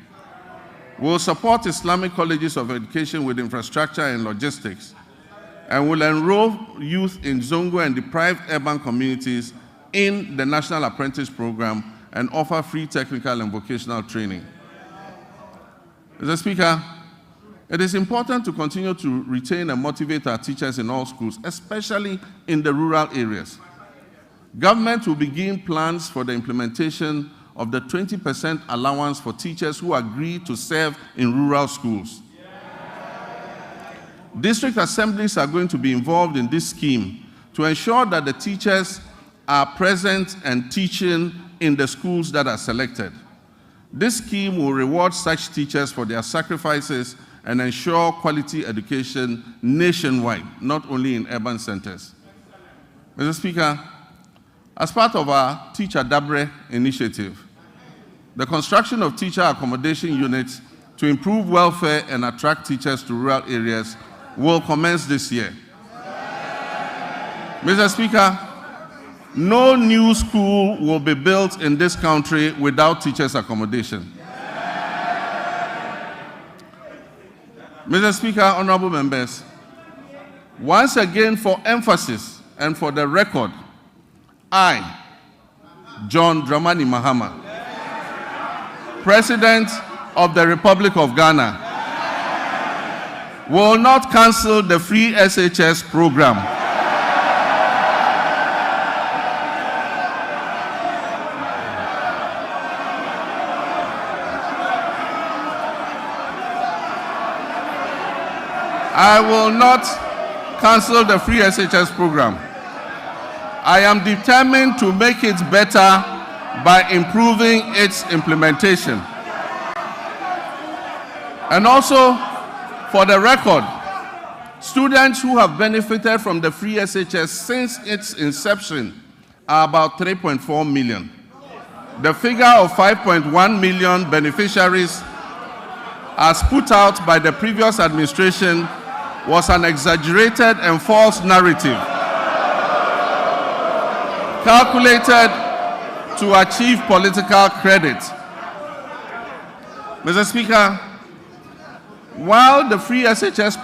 We will support Islamic colleges of education with infrastructure and logistics, and will enroll youth in Zongo and deprived urban communities in the National Apprentice Program and offer free technical and vocational training. Mr. Speaker, it is important to continue to retain and motivate our teachers in all schools, especially in the rural areas. Government will begin plans for the implementation of the 20% allowance for teachers who agree to serve in rural schools. District assemblies are going to be involved in this scheme to ensure that the teachers are present and teaching in the schools that are selected. This scheme will reward such teachers for their sacrifices and ensure quality education nationwide, not only in urban centers. Mr. Speaker, as part of our Teacher Dabre initiative, the construction of teacher accommodation units to improve welfare and attract teachers to rural areas will commence this year. Mr. Speaker, no new school will be built in this country without teachers' accommodation. Mr. Speaker, honorable members, once again for emphasis and for the record, I, John Dramani Mahama, President of the Republic of Ghana, will not cancel the free SHS program. I will not cancel the free SHS program. I am determined to make it better by improving its implementation. And also, for the record, students who have benefited from the free SHS since its inception are about 3.4 million. The figure of 5.1 million beneficiaries, as put out by the previous administration, was an exaggerated and false narrative calculated to achieve political credit. Mr. Speaker, while the free SHS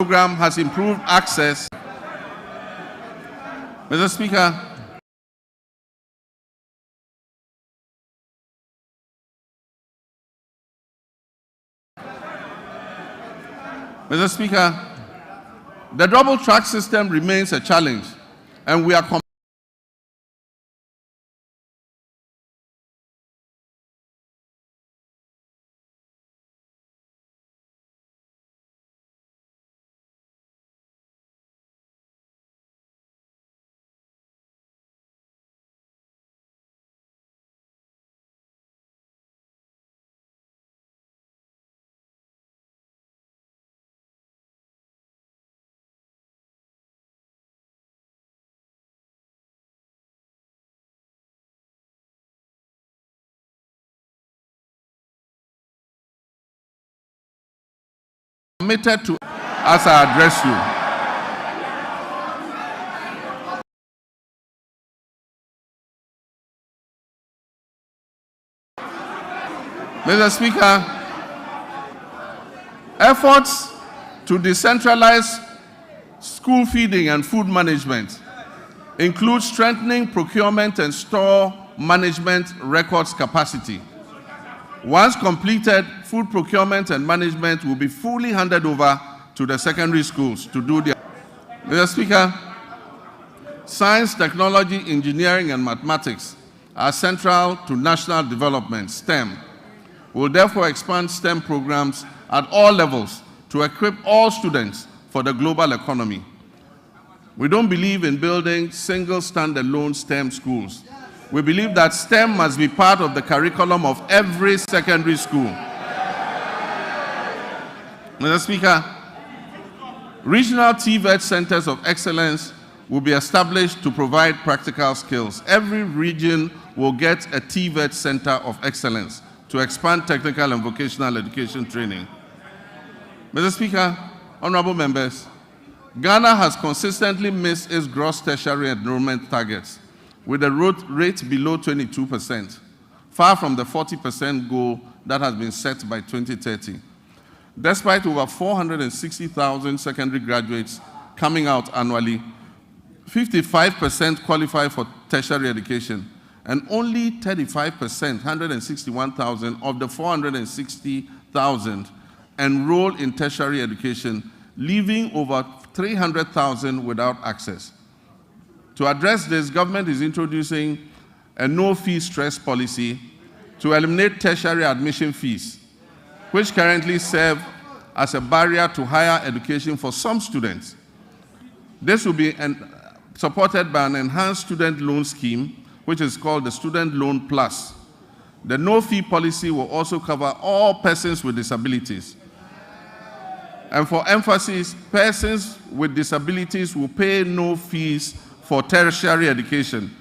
program has improved access. Mr. Speaker, the double track system remains a challenge, and we are committed to as I address you. Mr. Speaker, efforts to decentralize school feeding and food management include strengthening procurement and store management records capacity. Once completed, food procurement and management will be fully handed over to the secondary schools to do their. Mr. Speaker, science, technology, engineering, and mathematics are central to national development, STEM. We will therefore expand STEM programs at all levels to equip all students for the global economy. We don't believe in building single standalone STEM schools. We believe that STEM must be part of the curriculum of every secondary school. Mr. Speaker, regional TVET centers of excellence will be established to provide practical skills. Every region will get a TVET center of excellence to expand technical and vocational education training. Mr. Speaker, honorable members, Ghana has consistently missed its gross tertiary enrollment targets, with a rate below 22%, far from the 40% goal that has been set by 2030. Despite over 460,000 secondary graduates coming out annually, 55% qualify for tertiary education, and only 35%, 161,000 of the 460,000 enroll in tertiary education, leaving over 300,000 without access. To address this, government is introducing a no-fee stress policy to eliminate tertiary admission fees, which currently serve as a barrier to higher education for some students. This will be supported by an enhanced student loan scheme, which is called the Student Loan Plus. The no-fee policy will also cover all persons with disabilities. And for emphasis, persons with disabilities will pay no fees for tertiary education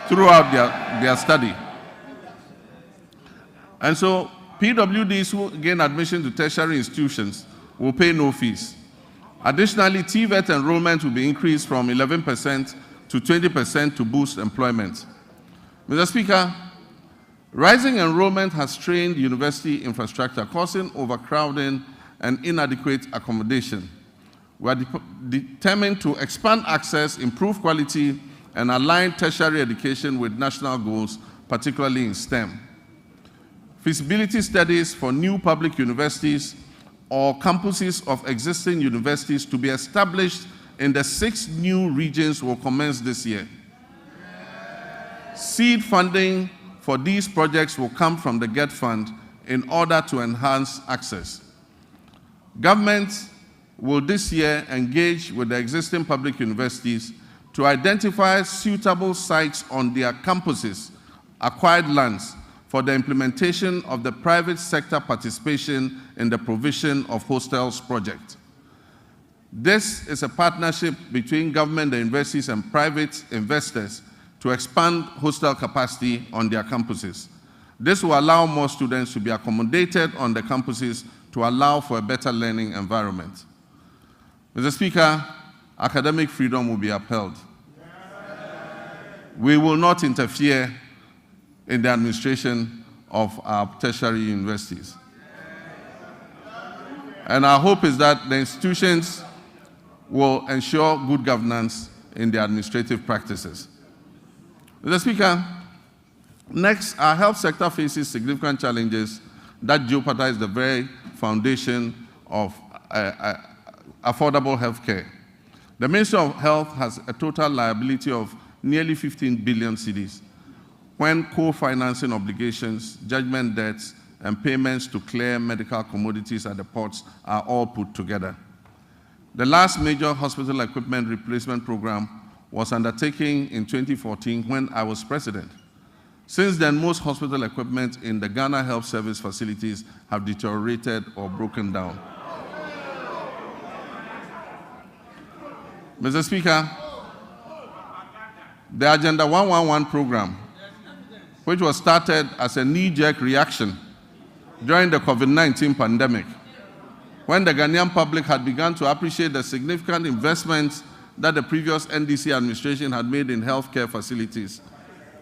throughout their study. And so PWDs who gain admission to tertiary institutions will pay no fees. Additionally, TVET enrollment will be increased from 11% to 20% to boost employment. Mr. Speaker, Rising enrollment has strained university infrastructure, causing overcrowding and inadequate accommodation. We are determined to expand access, improve quality, and align tertiary education with national goals, particularly in STEM. Feasibility studies for new public universities or campuses of existing universities to be established in the 6 new regions will commence this year. Seed funding for these projects will come from the GET Fund in order to enhance access. Government will this year engage with the existing public universities to identify suitable sites on their campuses, acquired lands, for the implementation of the private sector participation in the provision of hostels project. This is a partnership between government, the universities, and private investors to expand hostel capacity on their campuses. This will allow more students to be accommodated on the campuses to allow for a better learning environment. Mr. Speaker, academic freedom will be upheld. We will not interfere in the administration of our tertiary universities. And our hope is that the institutions will ensure good governance in their administrative practices. Mr. Speaker, next, our health sector faces significant challenges that jeopardize the very foundation of affordable health care. The Ministry of Health has a total liability of nearly 15 billion cedis, when co-financing obligations, judgment debts, and payments to clear medical commodities at the ports are all put together. The last major hospital equipment replacement program was undertaken in 2014 when I was president. Since then, most hospital equipment in the Ghana Health Service facilities have deteriorated or broken down. Mr. Speaker, the Agenda 111 program, which was started as a knee-jerk reaction during the COVID-19 pandemic, when the Ghanaian public had begun to appreciate the significant investments that the previous NDC administration had made in healthcare facilities,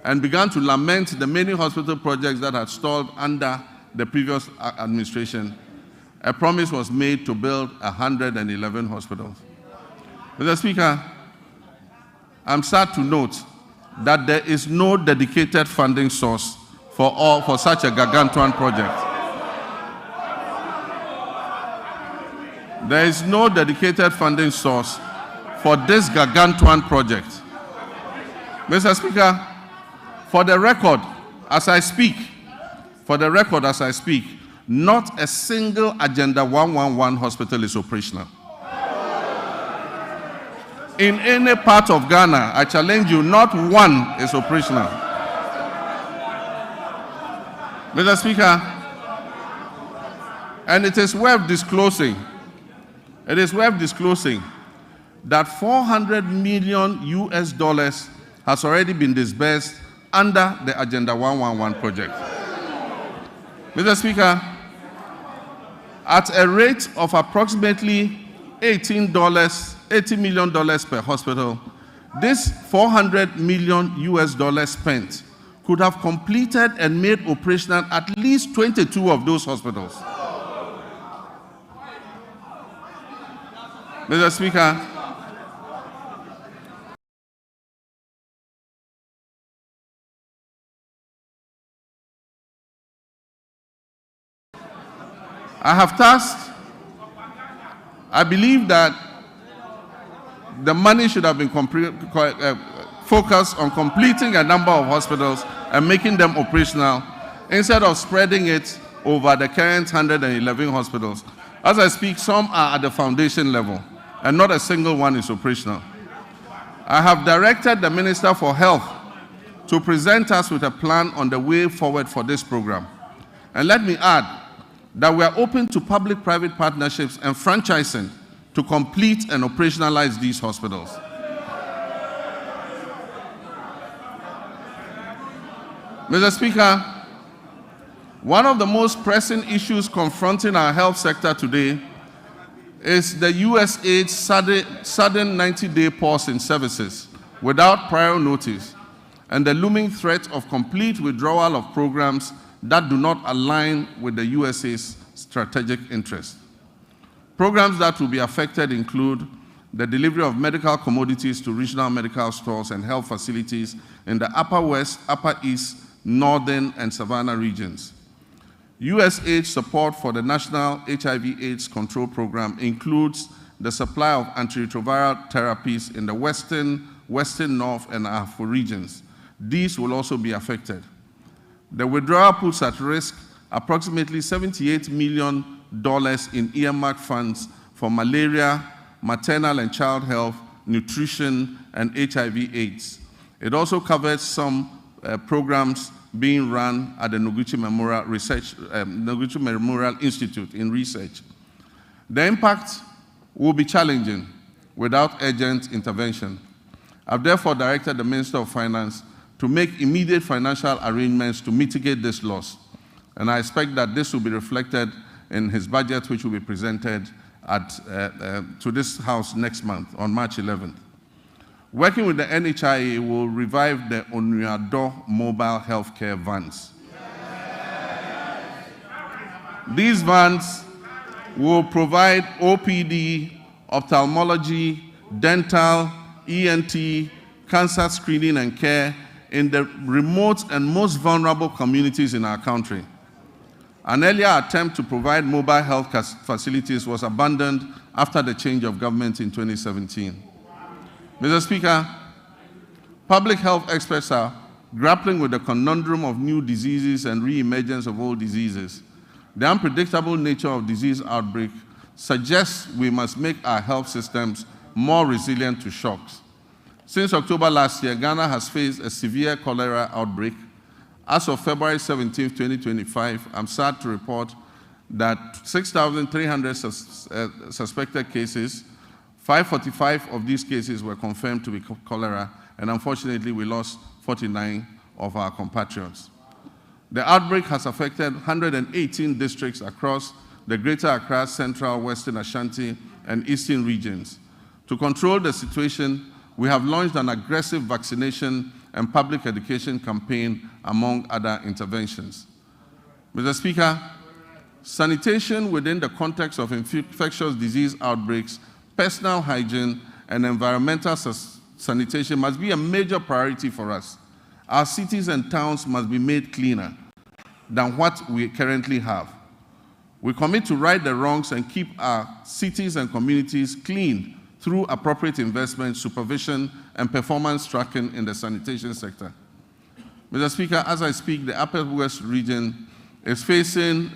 and began to lament the many hospital projects that had stalled under the previous administration, a promise was made to build 111 hospitals. Mr. Speaker, I'm sad to note that there is no dedicated funding source for such a gargantuan project. There is no dedicated funding source for this gargantuan project. Mr. Speaker, for the record, as I speak, not a single Agenda 111 hospital is operational. In any part of Ghana, I challenge you, not one is operational. Mr. Speaker, and it is worth disclosing that $400 million has already been disbursed under the Agenda 111 project. Mr. Speaker, at a rate of approximately $80 million per hospital, this $400 million spent could have completed and made operational at least 22 of those hospitals. Mr. Speaker, I believe that the money should have been focused on completing a number of hospitals and making them operational instead of spreading it over the current 111 hospitals. As I speak, some are at the foundation level and not a single one is operational. I have directed the Minister for Health to present us with a plan on the way forward for this program. And let me add that we are open to public-private partnerships and franchising to complete and operationalize these hospitals. Mr. Speaker, one of the most pressing issues confronting our health sector today is the USAID's sudden 90-day pause in services without prior notice, and the looming threat of complete withdrawal of programs that do not align with the USA's strategic interests. Programs that will be affected include the delivery of medical commodities to regional medical stores and health facilities in the Upper West, Upper East, Northern, and Savannah regions. USAID support for the National HIV/AIDS Control Program includes the supply of antiretroviral therapies in the Western, North, and Afro regions. These will also be affected. The withdrawal puts at risk approximately $78 million in earmarked funds for malaria, maternal and child health, nutrition, and HIV/AIDS. It also covers some programs being run at the Noguchi Memorial Institute in research. The impact will be challenging without urgent intervention. I've therefore directed the Minister of Finance to make immediate financial arrangements to mitigate this loss. And I expect that this will be reflected in his budget, which will be presented to this House next month, on March 11th. Working with the NHIA, will revive the Onuado mobile healthcare vans. These vans will provide OPD, ophthalmology, dental, ENT, cancer screening and care in the remote and most vulnerable communities in our country. An earlier attempt to provide mobile health facilities was abandoned after the change of government in 2017. Mr. Speaker, public health experts are grappling with the conundrum of new diseases and re-emergence of old diseases. The unpredictable nature of disease outbreak suggests we must make our health systems more resilient to shocks. Since October last year, Ghana has faced a severe cholera outbreak. As of February 17, 2025, I'm sad to report that 6,300 suspected cases, 545 of these cases were confirmed to be cholera, and unfortunately, we lost 49 of our compatriots. The outbreak has affected 118 districts across the Greater Accra, Central, Western Ashanti, and Eastern regions. To control the situation, we have launched an aggressive vaccination and public education campaign, among other interventions. Mr. Speaker, sanitation within the context of infectious disease outbreaks, personal hygiene, and environmental sanitation must be a major priority for us. Our cities and towns must be made cleaner than what we currently have. We commit to right the wrongs and keep our cities and communities clean through appropriate investment, supervision, and performance tracking in the sanitation sector. Mr. Speaker, as I speak, the Upper West region is facing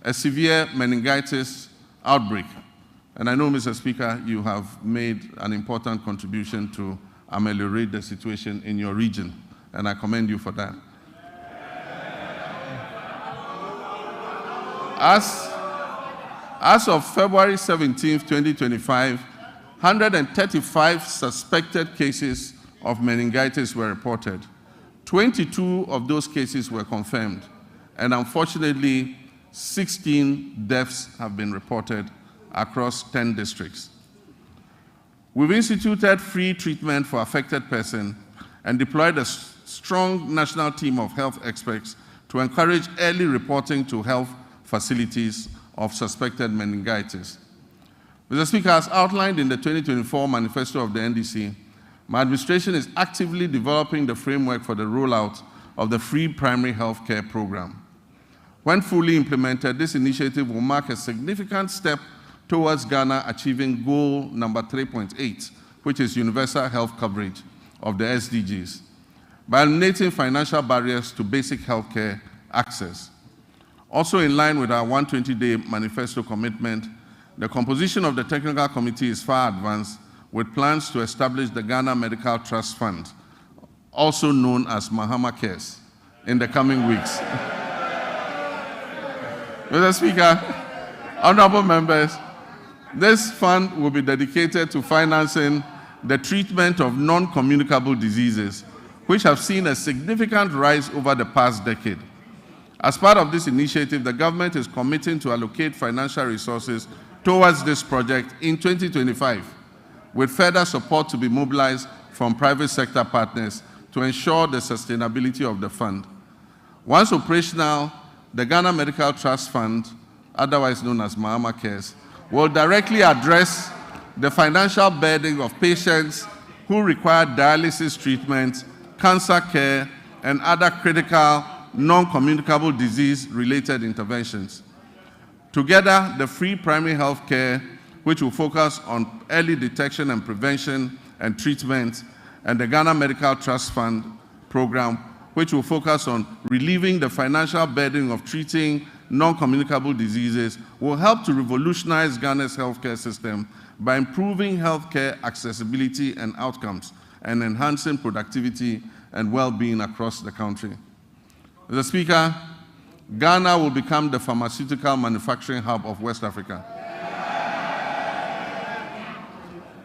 a severe meningitis outbreak. And I know, Mr. Speaker, you have made an important contribution to ameliorate the situation in your region, and I commend you for that. As of February 17, 2025, 135 suspected cases of meningitis were reported. 22 of those cases were confirmed, and unfortunately, 16 deaths have been reported across 10 districts. We've instituted free treatment for affected persons and deployed a strong national team of health experts to encourage early reporting to health facilities of suspected meningitis. Mr. Speaker, as outlined in the 2024 manifesto of the NDC, my administration is actively developing the framework for the rollout of the free primary health care program. When fully implemented, this initiative will mark a significant step towards Ghana achieving goal number 3.8, which is universal health coverage of the SDGs, by eliminating financial barriers to basic health care access. Also in line with our 120-day manifesto commitment, the composition of the technical committee is far advanced, with plans to establish the Ghana Medical Trust Fund, also known as Mahama Cares, in the coming weeks. Mr. Speaker, honorable members, this fund will be dedicated to financing the treatment of non-communicable diseases, which have seen a significant rise over the past decade. As part of this initiative, the government is committing to allocate financial resources towards this project in 2025, with further support to be mobilized from private sector partners to ensure the sustainability of the fund. Once operational, the Ghana Medical Trust Fund, otherwise known as Mahama Cares, will directly address the financial burden of patients who require dialysis treatment, cancer care, and other critical, non-communicable disease-related interventions. Together, the free primary health care, which will focus on early detection and prevention and treatment, and the Ghana Medical Trust Fund program, which will focus on relieving the financial burden of treating non-communicable diseases, will help to revolutionize Ghana's healthcare system by improving healthcare accessibility and outcomes and enhancing productivity and well-being across the country. Mr. Speaker, Ghana will become the pharmaceutical manufacturing hub of West Africa.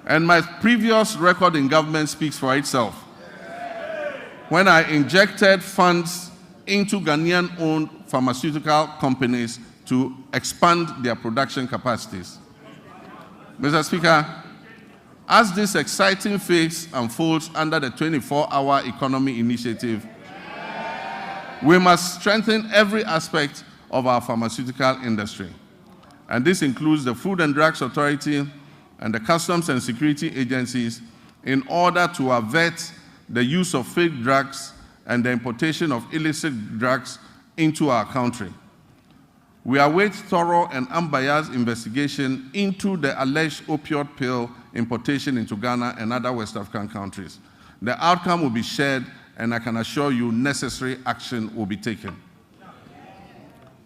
And my previous record in government speaks for itself. When I injected funds into Ghanaian-owned pharmaceutical companies to expand their production capacities. Mr. Speaker, as this exciting phase unfolds under the 24-hour economy initiative, we must strengthen every aspect of our pharmaceutical industry. And this includes the Food and Drugs Authority and the Customs and Security agencies in order to avert the use of fake drugs and the importation of illicit drugs into our country. We await thorough and unbiased investigation into the alleged opioid pill importation into Ghana and other West African countries. The outcome will be shared, and I can assure you necessary action will be taken.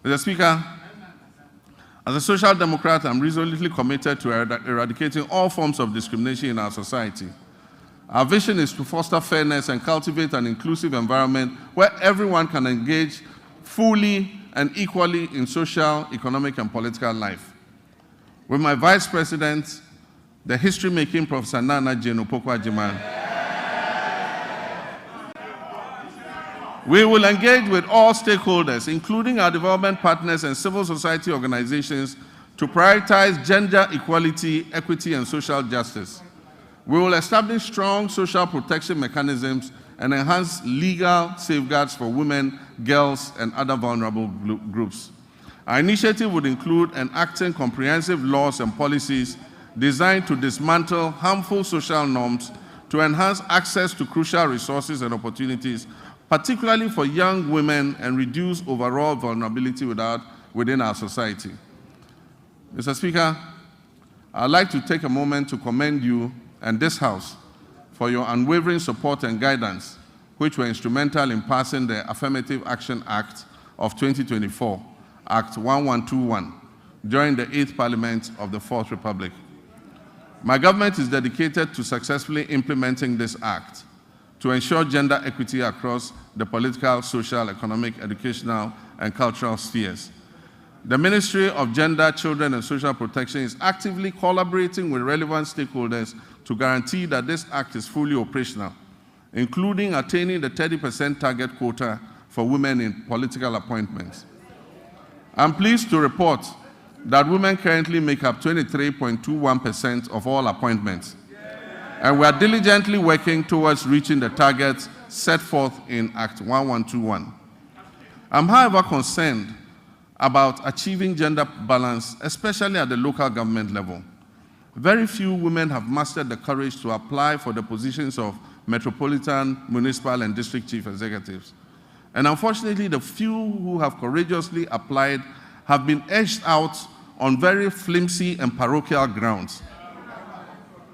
Mr. Speaker, as a Social Democrat, I'm resolutely committed to eradicating all forms of discrimination in our society. Our vision is to foster fairness and cultivate an inclusive environment where everyone can engage fully and equally in social, economic, and political life. With my Vice President, the history-making Professor Nana Jane Opoku-Agyeman, we will engage with all stakeholders, including our development partners and civil society organizations, to prioritize gender equality, equity, and social justice. We will establish strong social protection mechanisms and enhance legal safeguards for women, girls, and other vulnerable groups. Our initiative would include enacting comprehensive laws and policies designed to dismantle harmful social norms, to enhance access to crucial resources and opportunities, particularly for young women, and reduce overall vulnerability within our society. Mr. Speaker, I'd like to take a moment to commend you and this House for your unwavering support and guidance, which were instrumental in passing the Affirmative Action Act of 2024, Act 1121, during the 8th Parliament of the 4th Republic. My government is dedicated to successfully implementing this act to ensure gender equity across the political, social, economic, educational, and cultural spheres. The Ministry of Gender, Children, and Social Protection is actively collaborating with relevant stakeholders to guarantee that this act is fully operational, including attaining the 30% target quota for women in political appointments. I'm pleased to report that women currently make up 23.21% of all appointments, and we are diligently working towards reaching the targets set forth in Act 1121. I'm, however, concerned about achieving gender balance, especially at the local government level. Very few women have mastered the courage to apply for the positions of metropolitan, municipal, and district chief executives. And unfortunately, the few who have courageously applied have been edged out on very flimsy and parochial grounds.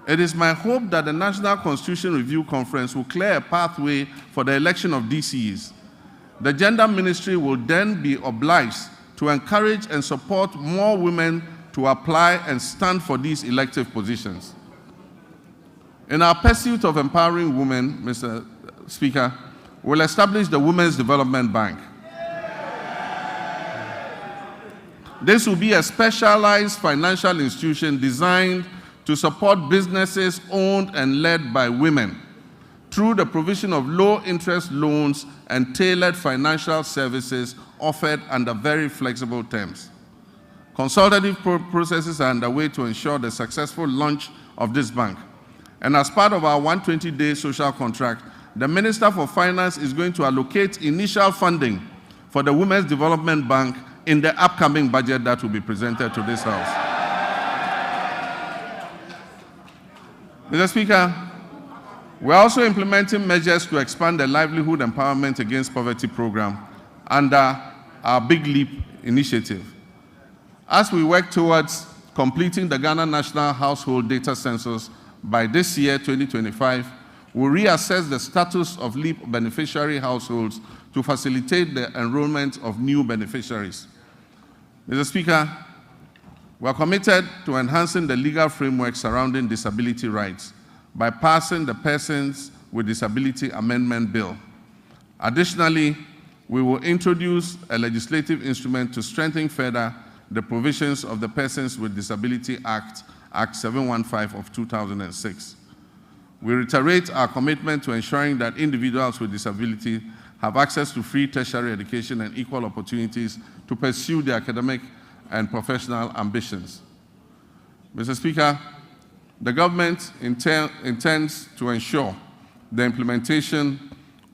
It is my hope that the National Constitution Review Conference will clear a pathway for the election of DCEs. The Gender Ministry will then be obliged to encourage and support more women to apply and stand for these elective positions. In our pursuit of empowering women, Mr. Speaker, we'll establish the Women's Development Bank. This will be a specialized financial institution designed to support businesses owned and led by women through the provision of low-interest loans and tailored financial services offered under very flexible terms. Consultative processes are underway to ensure the successful launch of this bank. And as part of our 120-day social contract, the Minister for Finance is going to allocate initial funding for the Women's Development Bank in the upcoming budget that will be presented to this House. Mr. Speaker, we are also implementing measures to expand the Livelihood Empowerment Against Poverty program under our Big Leap initiative. As we work towards completing the Ghana National Household Data Census by this year, 2025, we'll reassess the status of LEAP beneficiary households to facilitate the enrollment of new beneficiaries. Mr. Speaker, we are committed to enhancing the legal framework surrounding disability rights by passing the Persons with Disability Amendment Bill. Additionally, we will introduce a legislative instrument to strengthen further the provisions of the Persons with Disability Act, Act 715 of 2006. We reiterate our commitment to ensuring that individuals with disability have access to free tertiary education and equal opportunities to pursue their academic and professional ambitions. Mr. Speaker, the government intends to ensure the implementation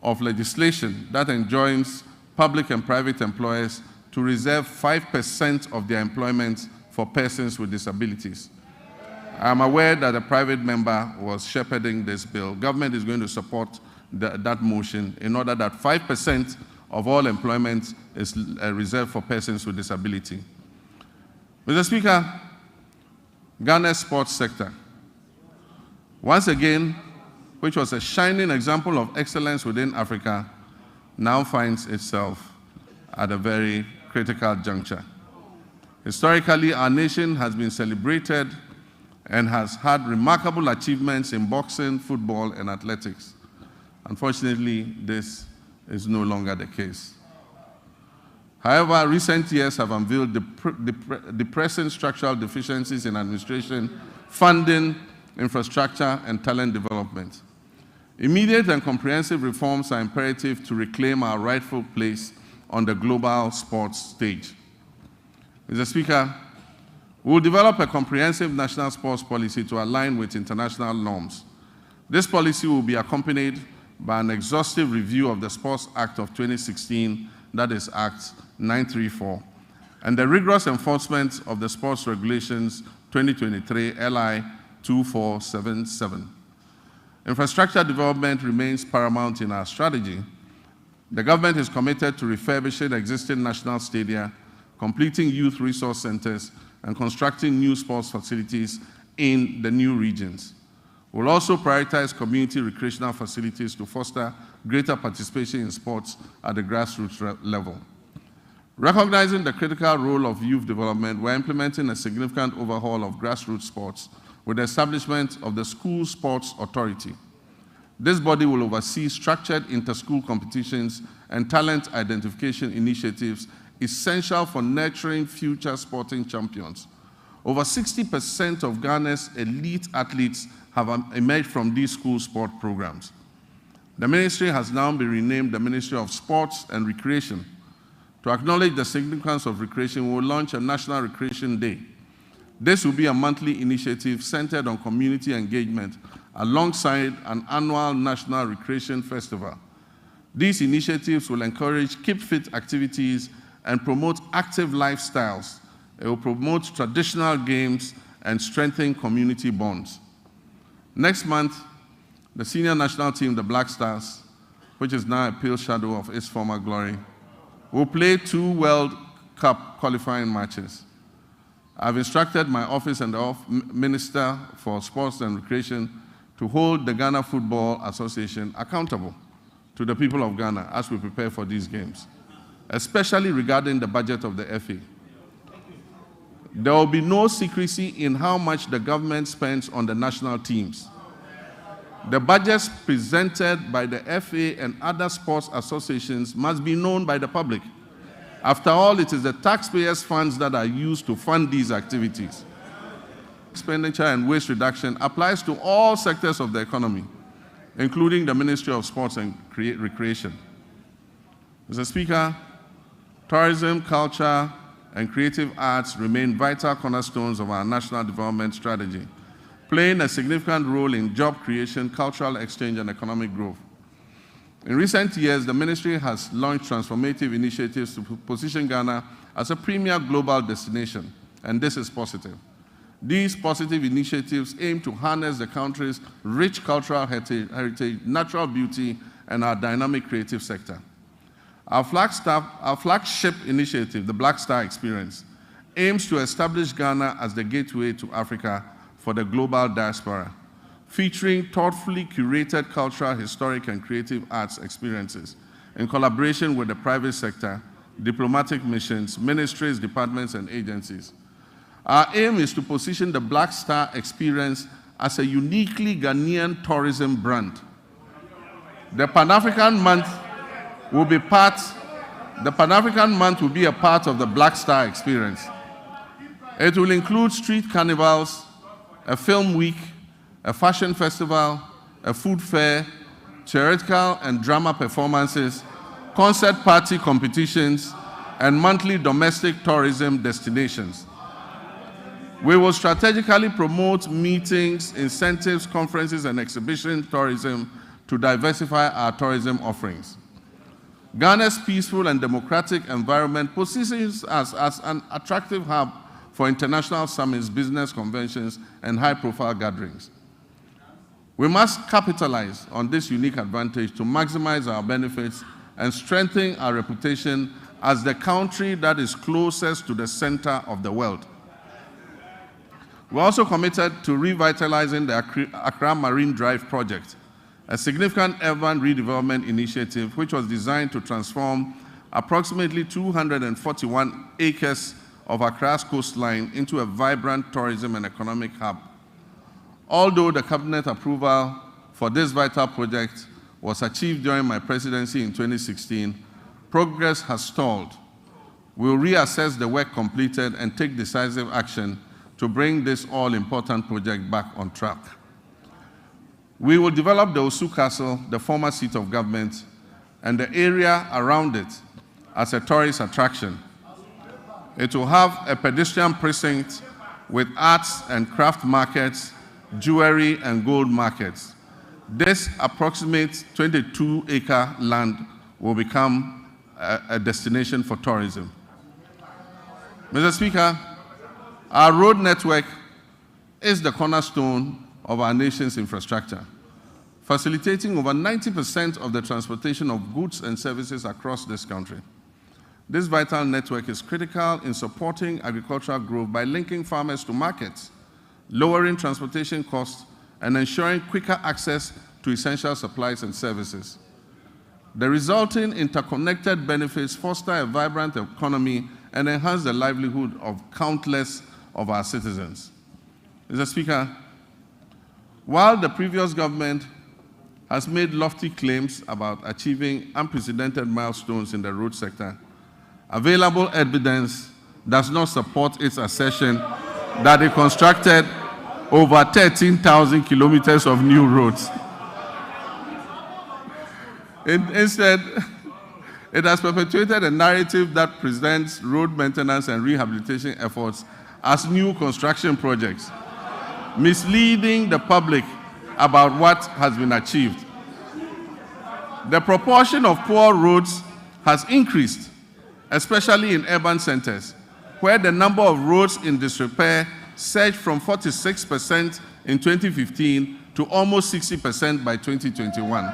of legislation that enjoins public and private employers to reserve 5% of their employment for persons with disabilities. I am aware that a private member was shepherding this bill. Government is going to support that motion in order that 5% of all employment is reserved for persons with disability. Mr. Speaker, Ghana's sports sector, once again, which was a shining example of excellence within Africa, now finds itself at a very critical juncture. Historically, our nation has been celebrated and has had remarkable achievements in boxing, football, and athletics. Unfortunately, this is no longer the case. However, recent years have unveiled depressing structural deficiencies in administration, funding, infrastructure, and talent development. Immediate and comprehensive reforms are imperative to reclaim our rightful place on the global sports stage. Mr. Speaker, we will develop a comprehensive national sports policy to align with international norms. This policy will be accompanied by an exhaustive review of the Sports Act of 2016, that is Act 934, and the rigorous enforcement of the Sports Regulations 2023 LI 2477. Infrastructure development remains paramount in our strategy. The government is committed to refurbishing existing national stadia, completing youth resource centers, and constructing new sports facilities in the new regions. We'll also prioritize community recreational facilities to foster greater participation in sports at the grassroots level. Recognizing the critical role of youth development, we're implementing a significant overhaul of grassroots sports with the establishment of the School Sports Authority. This body will oversee structured inter-school competitions and talent identification initiatives essential for nurturing future sporting champions. Over 60% of Ghana's elite athletes have emerged from these school sport programs. The ministry has now been renamed the Ministry of Sports and Recreation. To acknowledge the significance of recreation, we will launch a National Recreation Day. This will be a monthly initiative centered on community engagement alongside an annual National Recreation Festival. These initiatives will encourage keep fit activities and promote active lifestyles. It will promote traditional games and strengthen community bonds. Next month, the senior national team, the Black Stars, which is now a pale shadow of its former glory, will play 2 World Cup qualifying matches. I've instructed my office and the Minister for Sports and Recreation to hold the Ghana Football Association accountable to the people of Ghana as we prepare for these games, especially regarding the budget of the FA. There will be no secrecy in how much the government spends on the national teams. The budgets presented by the FA and other sports associations must be known by the public. After all, it is the taxpayers' funds that are used to fund these activities. Expenditure and waste reduction applies to all sectors of the economy, including the Ministry of Sports and Recreation. Mr. Speaker, tourism, culture, and creative arts remain vital cornerstones of our national development strategy, playing a significant role in job creation, cultural exchange, and economic growth. In recent years, the ministry has launched transformative initiatives to position Ghana as a premier global destination, and this is positive. These positive initiatives aim to harness the country's rich cultural heritage, natural beauty, and our dynamic creative sector. Our flagship initiative, the Black Star Experience, aims to establish Ghana as the gateway to Africa for the global diaspora, featuring thoughtfully curated cultural, historic, and creative arts experiences in collaboration with the private sector, diplomatic missions, ministries, departments, and agencies. Our aim is to position the Black Star Experience as a uniquely Ghanaian tourism brand. The Pan-African Month will be a part of the Black Star Experience. It will include street carnivals, a film week, a fashion festival, a food fair, theatrical and drama performances, concert party competitions, and monthly domestic tourism destinations. We will strategically promote meetings, incentives, conferences, and exhibition tourism to diversify our tourism offerings. Ghana's peaceful and democratic environment positions us as an attractive hub for international summits, business conventions, and high-profile gatherings. We must capitalize on this unique advantage to maximize our benefits and strengthen our reputation as the country that is closest to the center of the world. We're also committed to revitalizing the Accra Marine Drive project, a significant urban redevelopment initiative which was designed to transform approximately 241 acres of Accra's coastline into a vibrant tourism and economic hub. Although the cabinet approval for this vital project was achieved during my presidency in 2016, progress has stalled. We'll reassess the work completed and take decisive action to bring this all-important project back on track. We will develop the Osu Castle, the former seat of government, and the area around it as a tourist attraction. It will have a pedestrian precinct with arts and craft markets, jewelry, and gold markets. This approximate 22-acre land will become a destination for tourism. Mr. Speaker, our road network is the cornerstone of our nation's infrastructure, facilitating over 90% of the transportation of goods and services across this country. This vital network is critical in supporting agricultural growth by linking farmers to markets, lowering transportation costs, and ensuring quicker access to essential supplies and services. The resulting interconnected benefits foster a vibrant economy and enhance the livelihood of countless of our citizens. Mr. Speaker, while the previous government has made lofty claims about achieving unprecedented milestones in the road sector, available evidence does not support its assertion that it constructed over 13,000 kilometers of new roads. Instead, it has perpetuated a narrative that presents road maintenance and rehabilitation efforts as new construction projects, misleading the public about what has been achieved. The proportion of poor roads has increased, especially in urban centers, where the number of roads in disrepair surged from 46% in 2015 to almost 60% by 2021.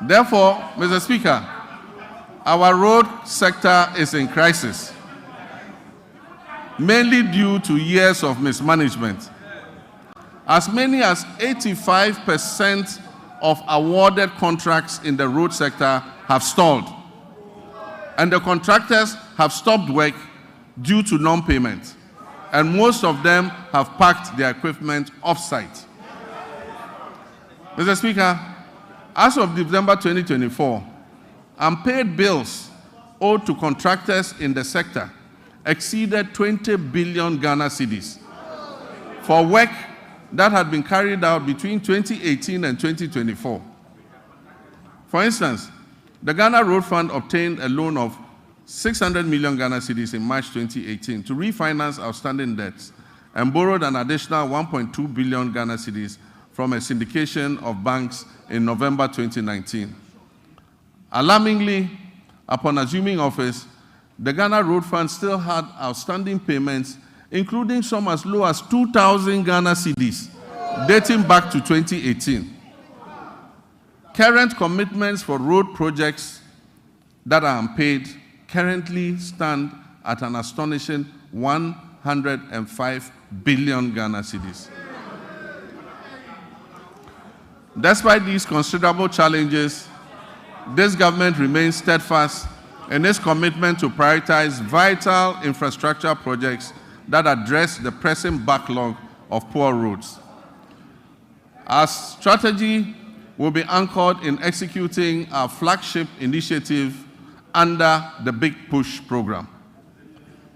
Therefore, Mr. Speaker, our road sector is in crisis, mainly due to years of mismanagement. As many as 85% of awarded contracts in the road sector have stalled, and the contractors have stopped work due to non-payment, and most of them have parked their equipment off-site. Mr. Speaker, as of December 2024, unpaid bills owed to contractors in the sector exceeded 20 billion Ghana cedis for work that had been carried out between 2018 and 2024. For instance, the Ghana Road Fund obtained a loan of 600 million Ghana cedis in March 2018 to refinance outstanding debts and borrowed an additional 1.2 billion Ghana cedis from a syndication of banks in November 2019. Alarmingly, upon assuming office, the Ghana Road Fund still had outstanding payments, including some as low as 2,000 Ghana cedis, dating back to 2018. Current commitments for road projects that are unpaid currently stand at an astonishing 105 billion Ghana cedis. Despite these considerable challenges, this government remains steadfast in its commitment to prioritize vital infrastructure projects that address the pressing backlog of poor roads. Our strategy will be anchored in executing our flagship initiative under the Big Push program.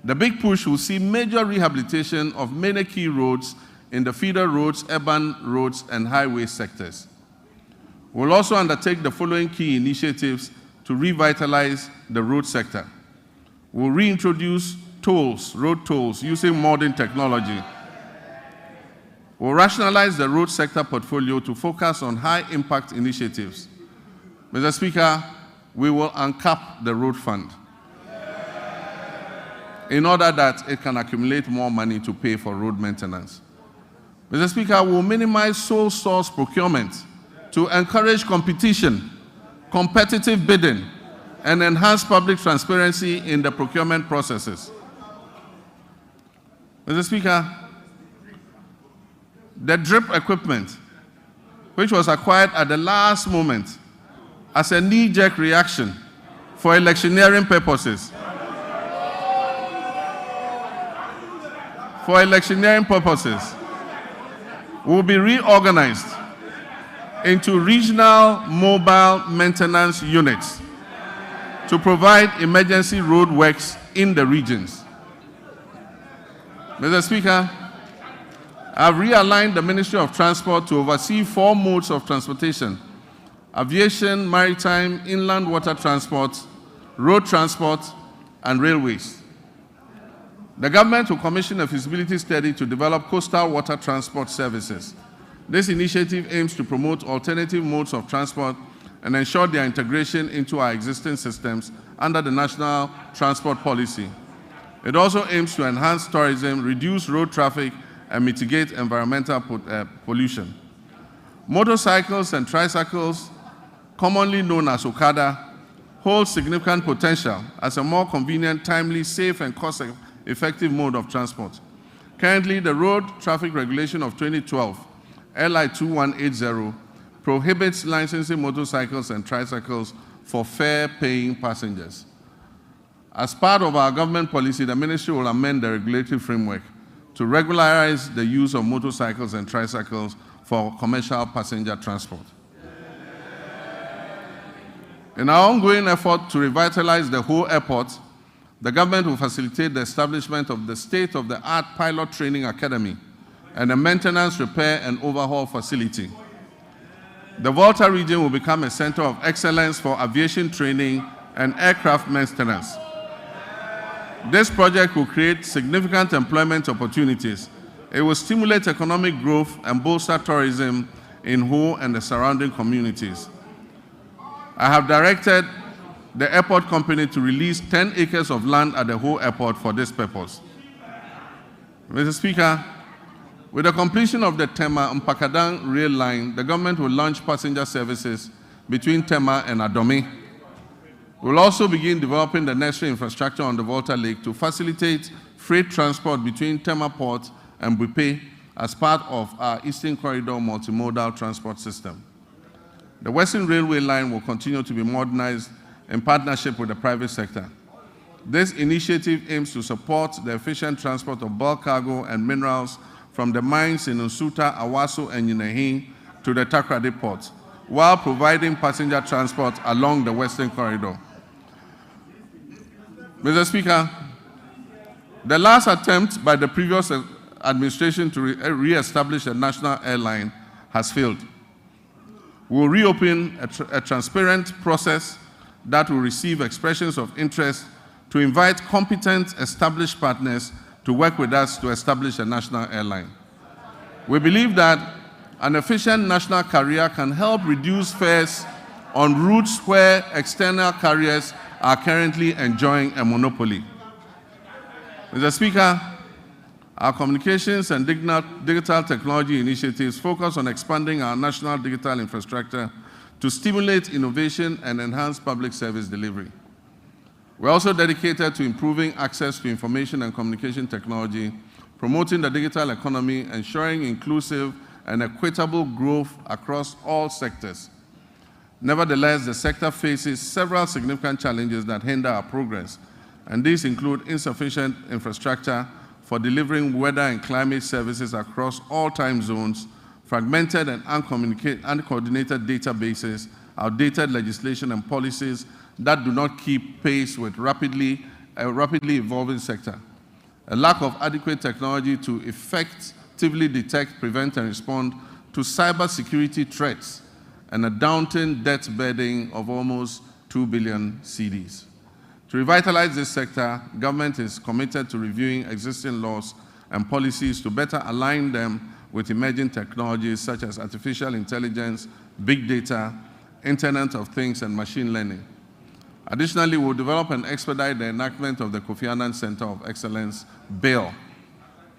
The Big Push will see major rehabilitation of many key roads in the feeder roads, urban roads, and highway sectors. We'll also undertake the following key initiatives to revitalize the road sector. We'll reintroduce tolls, road tolls, using modern technology. We'll rationalize the road sector portfolio to focus on high-impact initiatives. Mr. Speaker, we will uncap the road fund in order that it can accumulate more money to pay for road maintenance. Mr. Speaker, we'll minimize sole source procurement to encourage competition, competitive bidding, and enhance public transparency in the procurement processes. Mr. Speaker, the drip equipment, which was acquired at the last moment as a knee-jerk reaction for electioneering purposes, will be reorganized into regional mobile maintenance units to provide emergency road works in the regions. Mr. Speaker, I've realigned the Ministry of Transport to oversee 4 modes of transportation: aviation, maritime, inland water transport, road transport, and railways. The government will commission a feasibility study to develop coastal water transport services. This initiative aims to promote alternative modes of transport and ensure their integration into our existing systems under the National Transport Policy. It also aims to enhance tourism, reduce road traffic, and mitigate environmental pollution. Motorcycles and tricycles, commonly known as Okada, hold significant potential as a more convenient, timely, safe, and cost-effective mode of transport. Currently, the Road Traffic Regulation of 2012, LI 2180, prohibits licensing motorcycles and tricycles for fare-paying passengers. As part of our government policy, the Ministry will amend the regulatory framework to regularize the use of motorcycles and tricycles for commercial passenger transport. In our ongoing effort to revitalize the whole airport, the government will facilitate the establishment of the state-of-the-art pilot training academy and a maintenance, repair, and overhaul facility. The Volta region will become a center of excellence for aviation training and aircraft maintenance. This project will create significant employment opportunities. It will stimulate economic growth and bolster tourism in Ho and the surrounding communities. I have directed the airport company to release 10 acres of land at the Ho airport for this purpose. Mr. Speaker, with the completion of the Tema-Mpakadan rail line, the government will launch passenger services between Tema and Adome. We will also begin developing the necessary infrastructure on the Volta Lake to facilitate freight transport between Tema Port and Buipe as part of our Eastern Corridor multimodal transport system. The Western Railway line will continue to be modernized in partnership with the private sector. This initiative aims to support the efficient transport of bulk cargo and minerals from the mines in Nsuta, Awaso, and Yinehin to the Takoradi port, while providing passenger transport along the Western Corridor. Mr. Speaker, the last attempt by the previous administration to re-establish a national airline has failed. We will reopen a transparent process that will receive expressions of interest to invite competent established partners to work with us to establish a national airline. We believe that An efficient national carrier can help reduce fares on routes where external carriers are currently enjoying a monopoly. Mr. Speaker, our communications and digital technology initiatives focus on expanding our national digital infrastructure to stimulate innovation and enhance public service delivery. We're also dedicated to improving access to information and communication technology, promoting the digital economy, ensuring inclusive and equitable growth across all sectors. Nevertheless, the sector faces several significant challenges that hinder our progress, and these include insufficient infrastructure for delivering weather and climate services across all time zones, fragmented and uncoordinated databases, outdated legislation and policies that do not keep pace with a rapidly evolving sector, a lack of adequate technology to effectively detect, prevent, and respond to cybersecurity threats, and a daunting debt burden of almost 2 billion cedis. To revitalize this sector, government is committed to reviewing existing laws and policies to better align them with emerging technologies such as artificial intelligence, big data, Internet of Things, and machine learning. Additionally, we'll develop and expedite the enactment of the Kofi Annan Center of Excellence bill.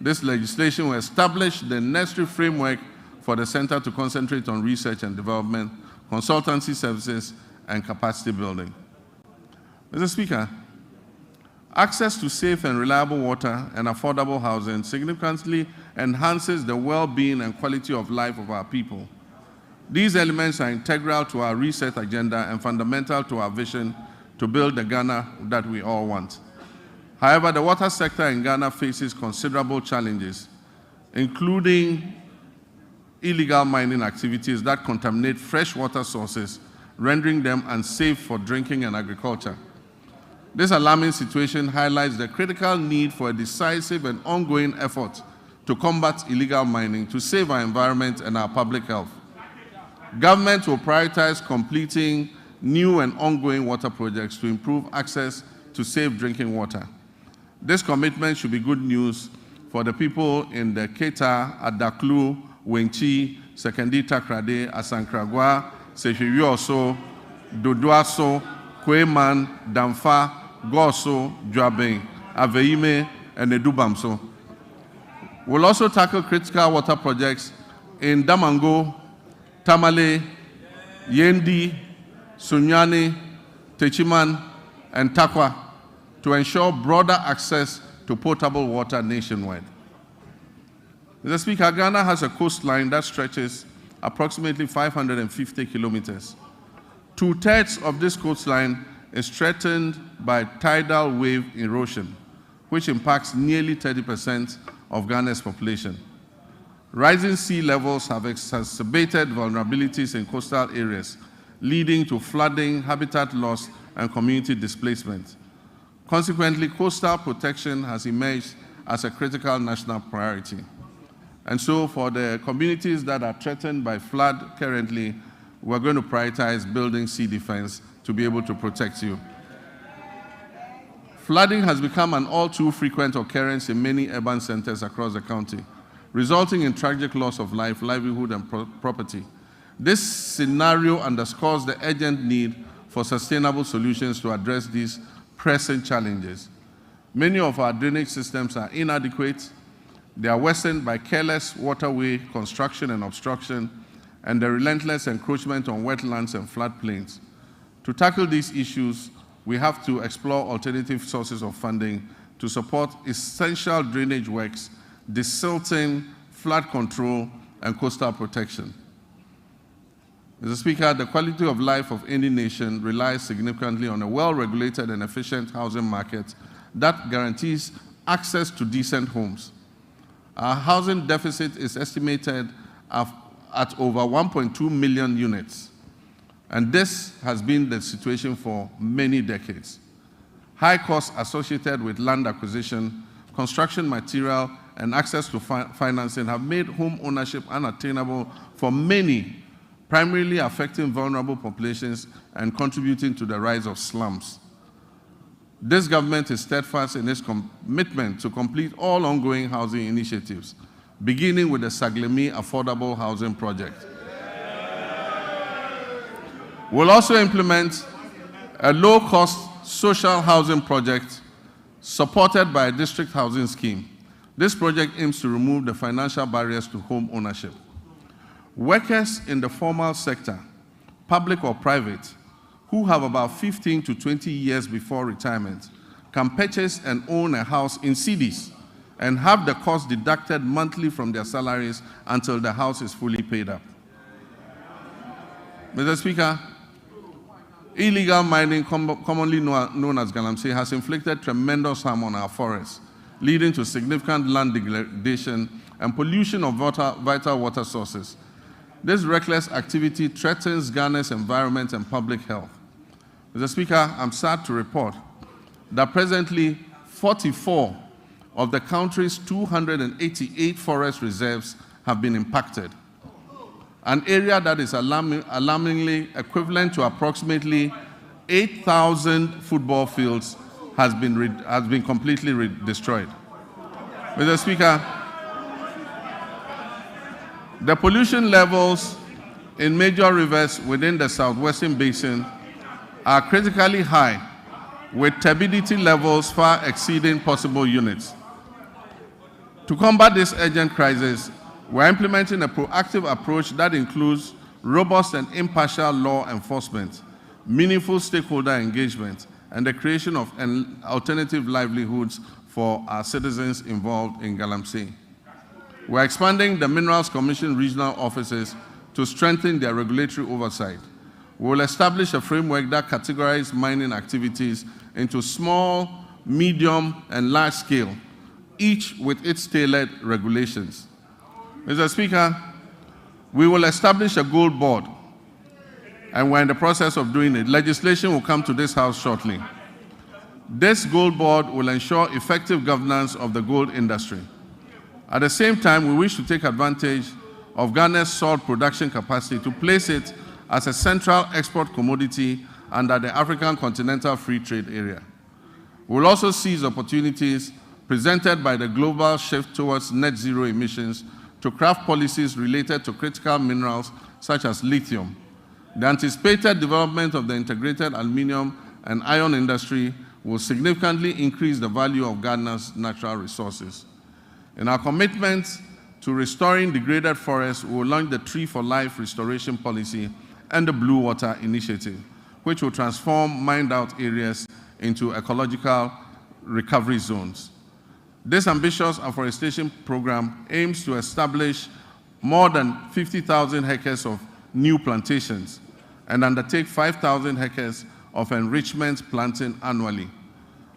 This legislation will establish the necessary framework for the center to concentrate on research and development, consultancy services, and capacity building. Mr. Speaker, access to safe and reliable water and affordable housing significantly enhances the well-being and quality of life of our people. These elements are integral to our reset agenda and fundamental to our vision to build the Ghana that we all want. However, the water sector in Ghana faces considerable challenges, including illegal mining activities that contaminate fresh water sources, rendering them unsafe for drinking and agriculture. This alarming situation highlights the critical need for a decisive and ongoing effort to combat illegal mining, to save our environment and our public health. Government will prioritize completing new and ongoing water projects to improve access to safe drinking water. This commitment should be good news for the people in the Keta, Adaklu, Wenchi, Sekendi Takrade, Asankragwa, Sehwiwioso, Dodoaso, Kweman, Damfa, Goso, Dwabeng, Aveime, and Edubamso. We'll also tackle critical water projects in Damango, Tamale, Yendi, Sunyani, Techiman, and Takwa to ensure broader access to potable water nationwide. Mr. Speaker, Ghana has a coastline that stretches approximately 550 kilometers. 2/3 of this coastline is threatened by tidal wave erosion, which impacts nearly 30% of Ghana's population. Rising sea levels have exacerbated vulnerabilities in coastal areas, leading to flooding, habitat loss, and community displacement. Consequently, coastal protection has emerged as a critical national priority. And so for the communities that are threatened by flood currently, we're going to prioritize building sea defense to be able to protect you. Flooding has become an all too frequent occurrence in many urban centers across the country, resulting in tragic loss of life, livelihood, and property. This scenario underscores the urgent need for sustainable solutions to address these pressing challenges. Many of our drainage systems are inadequate. They are worsened by careless waterway construction and obstruction, and the relentless encroachment on wetlands and floodplains. To tackle these issues, we have to explore alternative sources of funding to support essential drainage works, desilting, flood control, and coastal protection. Mr. Speaker, the quality of life of any nation relies significantly on a well-regulated and efficient housing market that guarantees access to decent homes. Our housing deficit is estimated at over 1.2 million units, and this has been the situation for many decades. High costs associated with land acquisition, construction material, and access to financing have made home ownership unattainable for many, primarily affecting vulnerable populations and contributing to the rise of slums. This government is steadfast in its commitment to complete all ongoing housing initiatives, beginning with the Saglemi Affordable Housing Project. We'll also implement a low-cost social housing project supported by a district housing scheme. This project aims to remove the financial barriers to home ownership. Workers in the formal sector, public or private, who have about 15 to 20 years before retirement, can purchase and own a house in cedis and have the cost deducted monthly from their salaries until the house is fully paid up. Mr. Speaker, illegal mining, commonly known as Galamsey, has inflicted tremendous harm on our forests, leading to significant land degradation and pollution of vital water sources. This reckless activity threatens Ghana's environment and public health. Mr. Speaker, I'm sad to report that presently 44 of the country's 288 forest reserves have been impacted. An area that is alarmingly equivalent to approximately 8,000 football fields has been completely destroyed. Mr. Speaker, the pollution levels in major rivers within the Southwestern Basin are critically high, with turbidity levels far exceeding possible units. To combat this urgent crisis, we're implementing a proactive approach that includes robust and impartial law enforcement, meaningful stakeholder engagement, and the creation of alternative livelihoods for our citizens involved in Galamsey. We're expanding the Minerals Commission regional offices to strengthen their regulatory oversight. We will establish a framework that categorizes mining activities into small, medium, and large scale, each with its tailored regulations. Mr. Speaker, we will establish a gold board, and we're in the process of doing it. Legislation will come to this House shortly. This gold board will ensure effective governance of the gold industry. At the same time, we wish to take advantage of Ghana's salt production capacity to place it as a central export commodity under the African Continental Free Trade Area. We will also seize opportunities presented by the global shift towards net zero emissions to craft policies related to critical minerals such as lithium. The anticipated development of the integrated aluminum and iron industry will significantly increase the value of Ghana's natural resources. In our commitment to restoring degraded forests, we will launch the Tree for Life restoration policy and the Blue Water Initiative, which will transform mined-out areas into ecological recovery zones. This ambitious afforestation program aims to establish more than 50,000 hectares of new plantations and undertake 5,000 hectares of enrichment planting annually.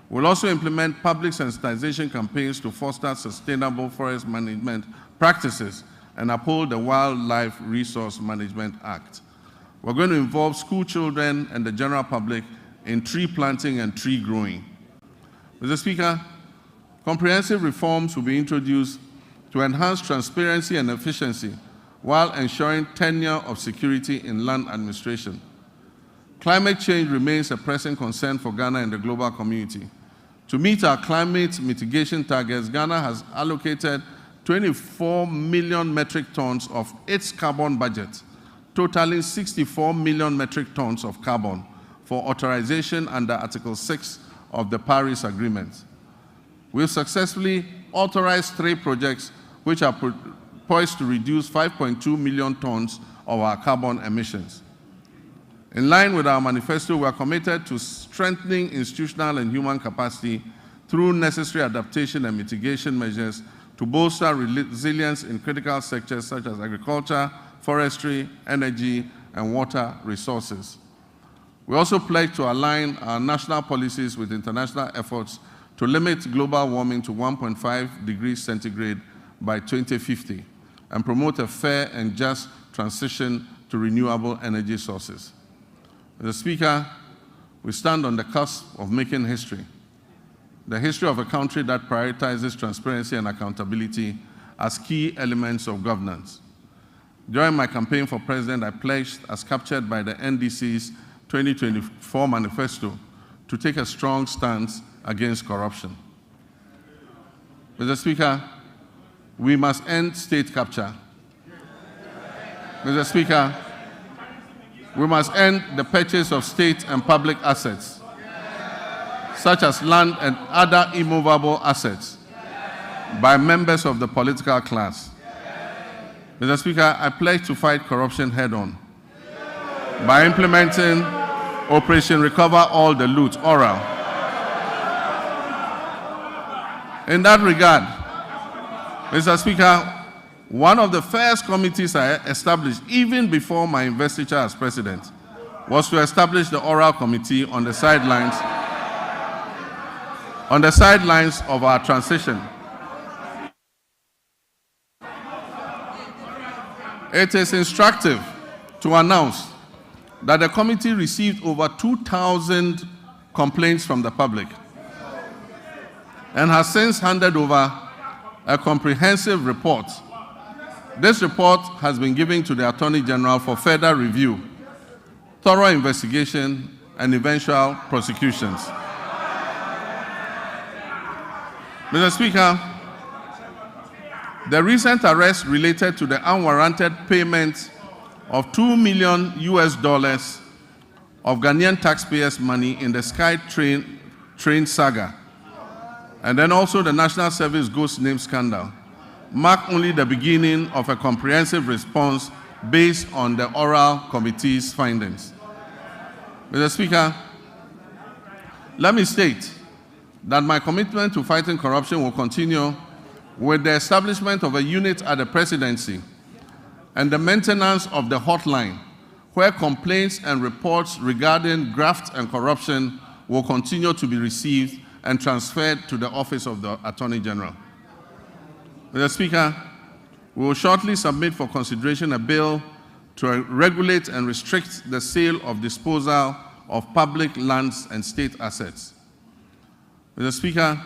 We'll also implement public sensitization campaigns to foster sustainable forest management practices and uphold the Wildlife Resource Management Act. We're going to involve school children and the general public in tree planting and tree growing. Mr. Speaker, comprehensive reforms will be introduced to enhance transparency and efficiency while ensuring tenure of security in land administration. Climate change remains a pressing concern for Ghana and the global community. To meet our climate mitigation targets, Ghana has allocated 24 million metric tons of its carbon budget, totaling 64 million metric tons of carbon for authorization under Article 6 of the Paris Agreement. We've successfully authorized 3 projects which are poised to reduce 5.2 million tons of our carbon emissions. In line with our manifesto, we are committed to strengthening institutional and human capacity through necessary adaptation and mitigation measures to bolster resilience in critical sectors such as agriculture, forestry, energy, and water resources. We also pledge to align our national policies with international efforts to limit global warming to 1.5 degrees centigrade by 2050 and promote a fair and just transition to renewable energy sources. Mr. Speaker, we stand on the cusp of making history, the history of a country that prioritizes transparency and accountability as key elements of governance. During my campaign for president, I pledged, as captured by the NDC's 2024 manifesto, to take a strong stance against corruption. Mr. Speaker, we must end state capture. Mr. Speaker, we must end the purchase of state and public assets, such as land and other immovable assets, by members of the political class. Mr. Speaker, I pledge to fight corruption head-on by implementing Operation Recover All the Loot, ORAL. In that regard, Mr. Speaker, one of the first committees I established, even before my investiture as president, was to establish the ORAL Committee on the sidelines of our transition. It is instructive to announce that the committee received over 2,000 complaints from the public and has since handed over a comprehensive report. This report has been given to the Attorney General for further review, thorough investigation, and eventual prosecutions. Mr. Speaker, the recent arrest related to the unwarranted payment of $2 million of Ghanaian taxpayers' money in the SkyTrain saga, and then also the National Service Ghost Name scandal, mark only the beginning of a comprehensive response based on the ORAL Committee's findings. Mr. Speaker, let me state that my commitment to fighting corruption will continue with the establishment of a unit at the presidency and the maintenance of the hotline, where complaints and reports regarding graft and corruption will continue to be received and transferred to the Office of the Attorney General. Mr. Speaker, we will shortly submit for consideration a bill to regulate and restrict the sale of disposal of public lands and state assets. Mr. Speaker,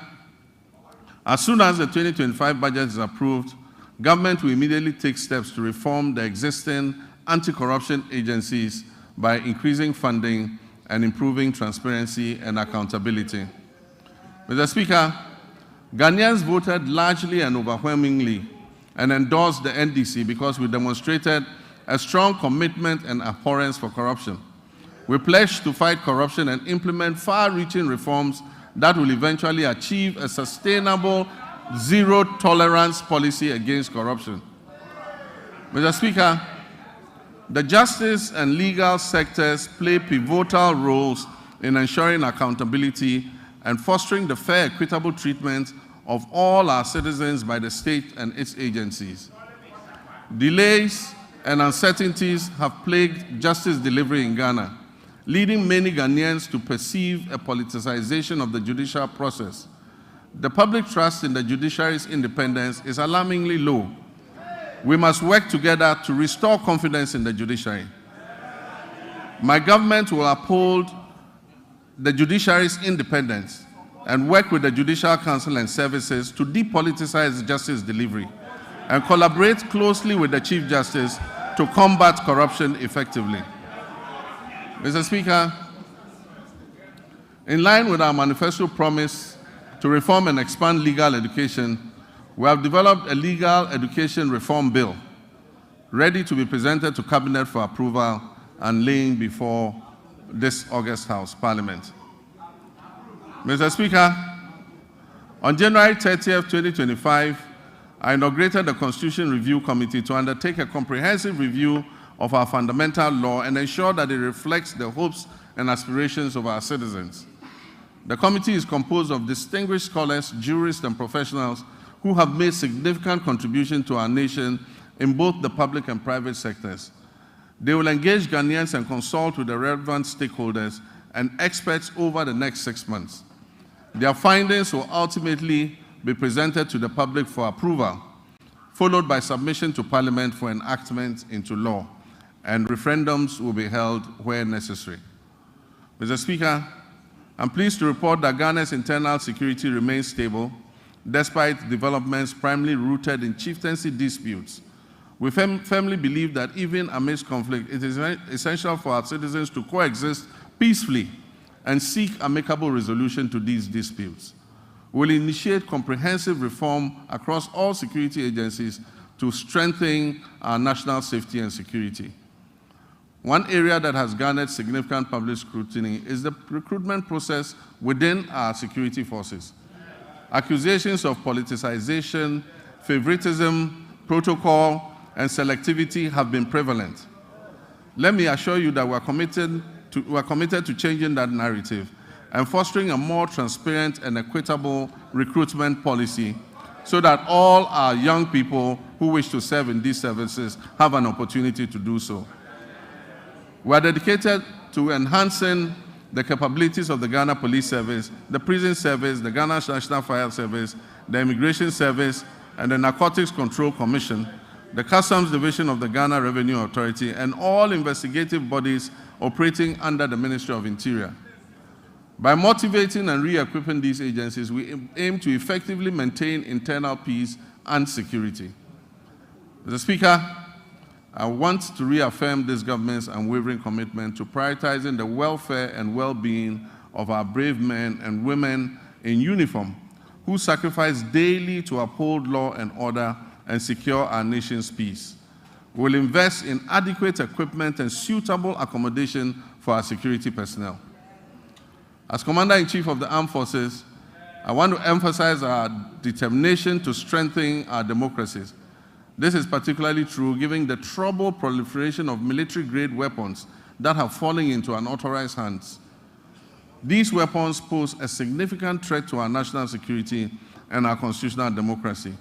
as soon as the 2025 budget is approved, government will immediately take steps to reform the existing anti-corruption agencies by increasing funding and improving transparency and accountability. Mr. Speaker, Ghanaians voted largely and overwhelmingly and endorsed the NDC because we demonstrated a strong commitment and abhorrence for corruption. We pledged to fight corruption and implement far-reaching reforms that will eventually achieve a sustainable zero-tolerance policy against corruption. Mr. Speaker, the justice and legal sectors play pivotal roles in ensuring accountability and fostering the fair, equitable treatment of all our citizens by the state and its agencies. Delays and uncertainties have plagued justice delivery in Ghana, leading many Ghanaians to perceive a politicization of the judicial process. The public trust in the judiciary's independence is alarmingly low. We must work together to restore confidence in the judiciary. My government will uphold the judiciary's independence and work with the Judicial Council and services to depoliticize justice delivery and collaborate closely with the Chief Justice to combat corruption effectively. Mr. Speaker, in line with our manifesto promise to reform and expand legal education, we have developed a legal education reform bill ready to be presented to Cabinet for approval and laying before this August House Parliament. Mr. Speaker, on January 30th, 2025, I inaugurated the Constitution Review Committee to undertake a comprehensive review of our fundamental law and ensure that it reflects the hopes and aspirations of our citizens. The committee is composed of distinguished scholars, jurists, and professionals who have made significant contributions to our nation in both the public and private sectors. They will engage Ghanaians and consult with the relevant stakeholders and experts over the next 6 months. Their findings will ultimately be presented to the public for approval, followed by submission to Parliament for enactment into law, and referendums will be held where necessary. Mr. Speaker, I'm pleased to report that Ghana's internal security remains stable, despite developments primarily rooted in chieftaincy disputes. We firmly believe that even amidst conflict, it is essential for our citizens to coexist peacefully and seek amicable resolution to these disputes. We will initiate comprehensive reform across all security agencies to strengthen our national safety and security. One area that has garnered significant public scrutiny is the recruitment process within our security forces. Accusations of politicization, favoritism, protocol, and selectivity have been prevalent. Let me assure you that we are committed to changing that narrative and fostering a more transparent and equitable recruitment policy so that all our young people who wish to serve in these services have an opportunity to do so. We are dedicated to enhancing the capabilities of the Ghana Police Service, the Prison Service, the Ghana National Fire Service, the Immigration Service, and the Narcotics Control Commission, the Customs Division of the Ghana Revenue Authority, and all investigative bodies operating under the Ministry of Interior. By motivating and re-equipping these agencies, we aim to effectively maintain internal peace and security. Mr. Speaker, I want to reaffirm this government's unwavering commitment to prioritizing the welfare and well-being of our brave men and women in uniform who sacrifice daily to uphold law and order and secure our nation's peace. We will invest in adequate equipment and suitable accommodation for our security personnel. As Commander-in-Chief of the Armed Forces, I want to emphasize our determination to strengthen our democracies. This is particularly true given the troubled proliferation of military-grade weapons that have fallen into unauthorized hands. These weapons pose a significant threat to our national security and our constitutional democracy.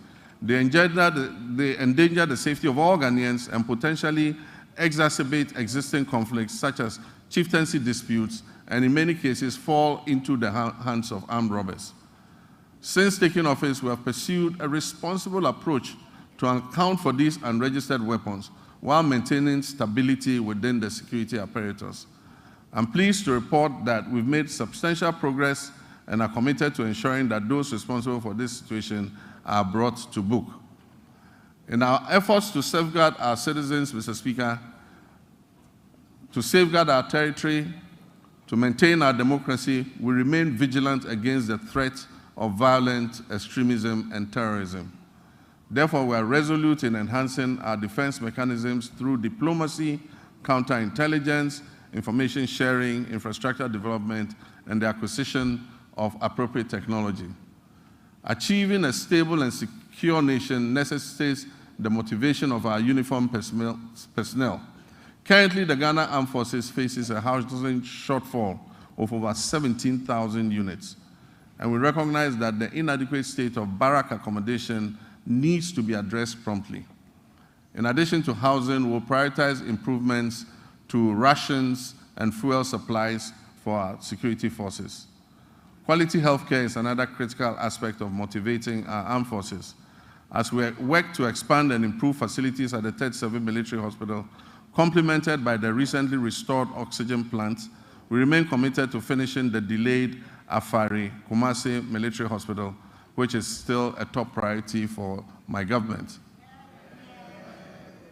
They endanger the safety of all Ghanaians and potentially exacerbate existing conflicts such as chieftaincy disputes, and in many cases fall into the hands of armed robbers. Since taking office, we have pursued a responsible approach to account for these unregistered weapons while maintaining stability within the security apparatus. I'm pleased to report that we've made substantial progress and are committed to ensuring that those responsible for this situation are brought to book. In our efforts to safeguard our citizens, Mr. Speaker, to safeguard our territory, to maintain our democracy, we remain vigilant against the threat of violent extremism and terrorism. Therefore, we are resolute in enhancing our defense mechanisms through diplomacy, counterintelligence, information sharing, infrastructure development, and the acquisition of appropriate technology. Achieving a stable and secure nation necessitates the motivation of our uniformed personnel. Currently, the Ghana Armed Forces faces a housing shortfall of over 17,000 units, and we recognize that the inadequate state of barrack accommodation needs to be addressed promptly. In addition to housing, we'll prioritize improvements to rations and fuel supplies for our security forces. Quality healthcare is another critical aspect of motivating our armed forces. As we work to expand and improve facilities at the 37 Military Hospital, complemented by the recently restored oxygen plant, we remain committed to finishing the delayed Afari Kumasi Military Hospital, which is still a top priority for my government.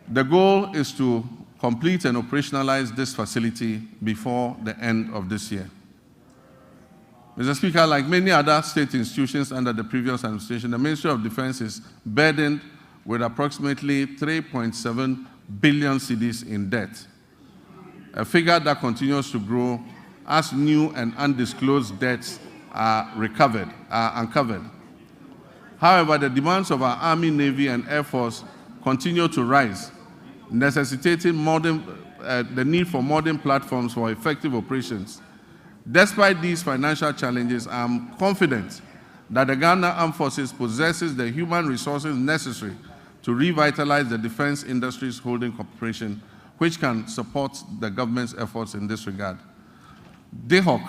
The goal is to complete and operationalize this facility before the end of this year. Mr. Speaker, like many other state institutions under the previous administration, the Ministry of Defense is burdened with approximately 3.7 billion cedis in debt, a figure that continues to grow as new and undisclosed debts are uncovered. However, the demands of our Army, Navy, and Air Force continue to rise, necessitating the need for modern platforms for effective operations. Despite these financial challenges, I am confident that the Ghana Armed Forces possesses the human resources necessary to revitalize the defense industry's holding corporation, which can support the government's efforts in this regard. DHOC,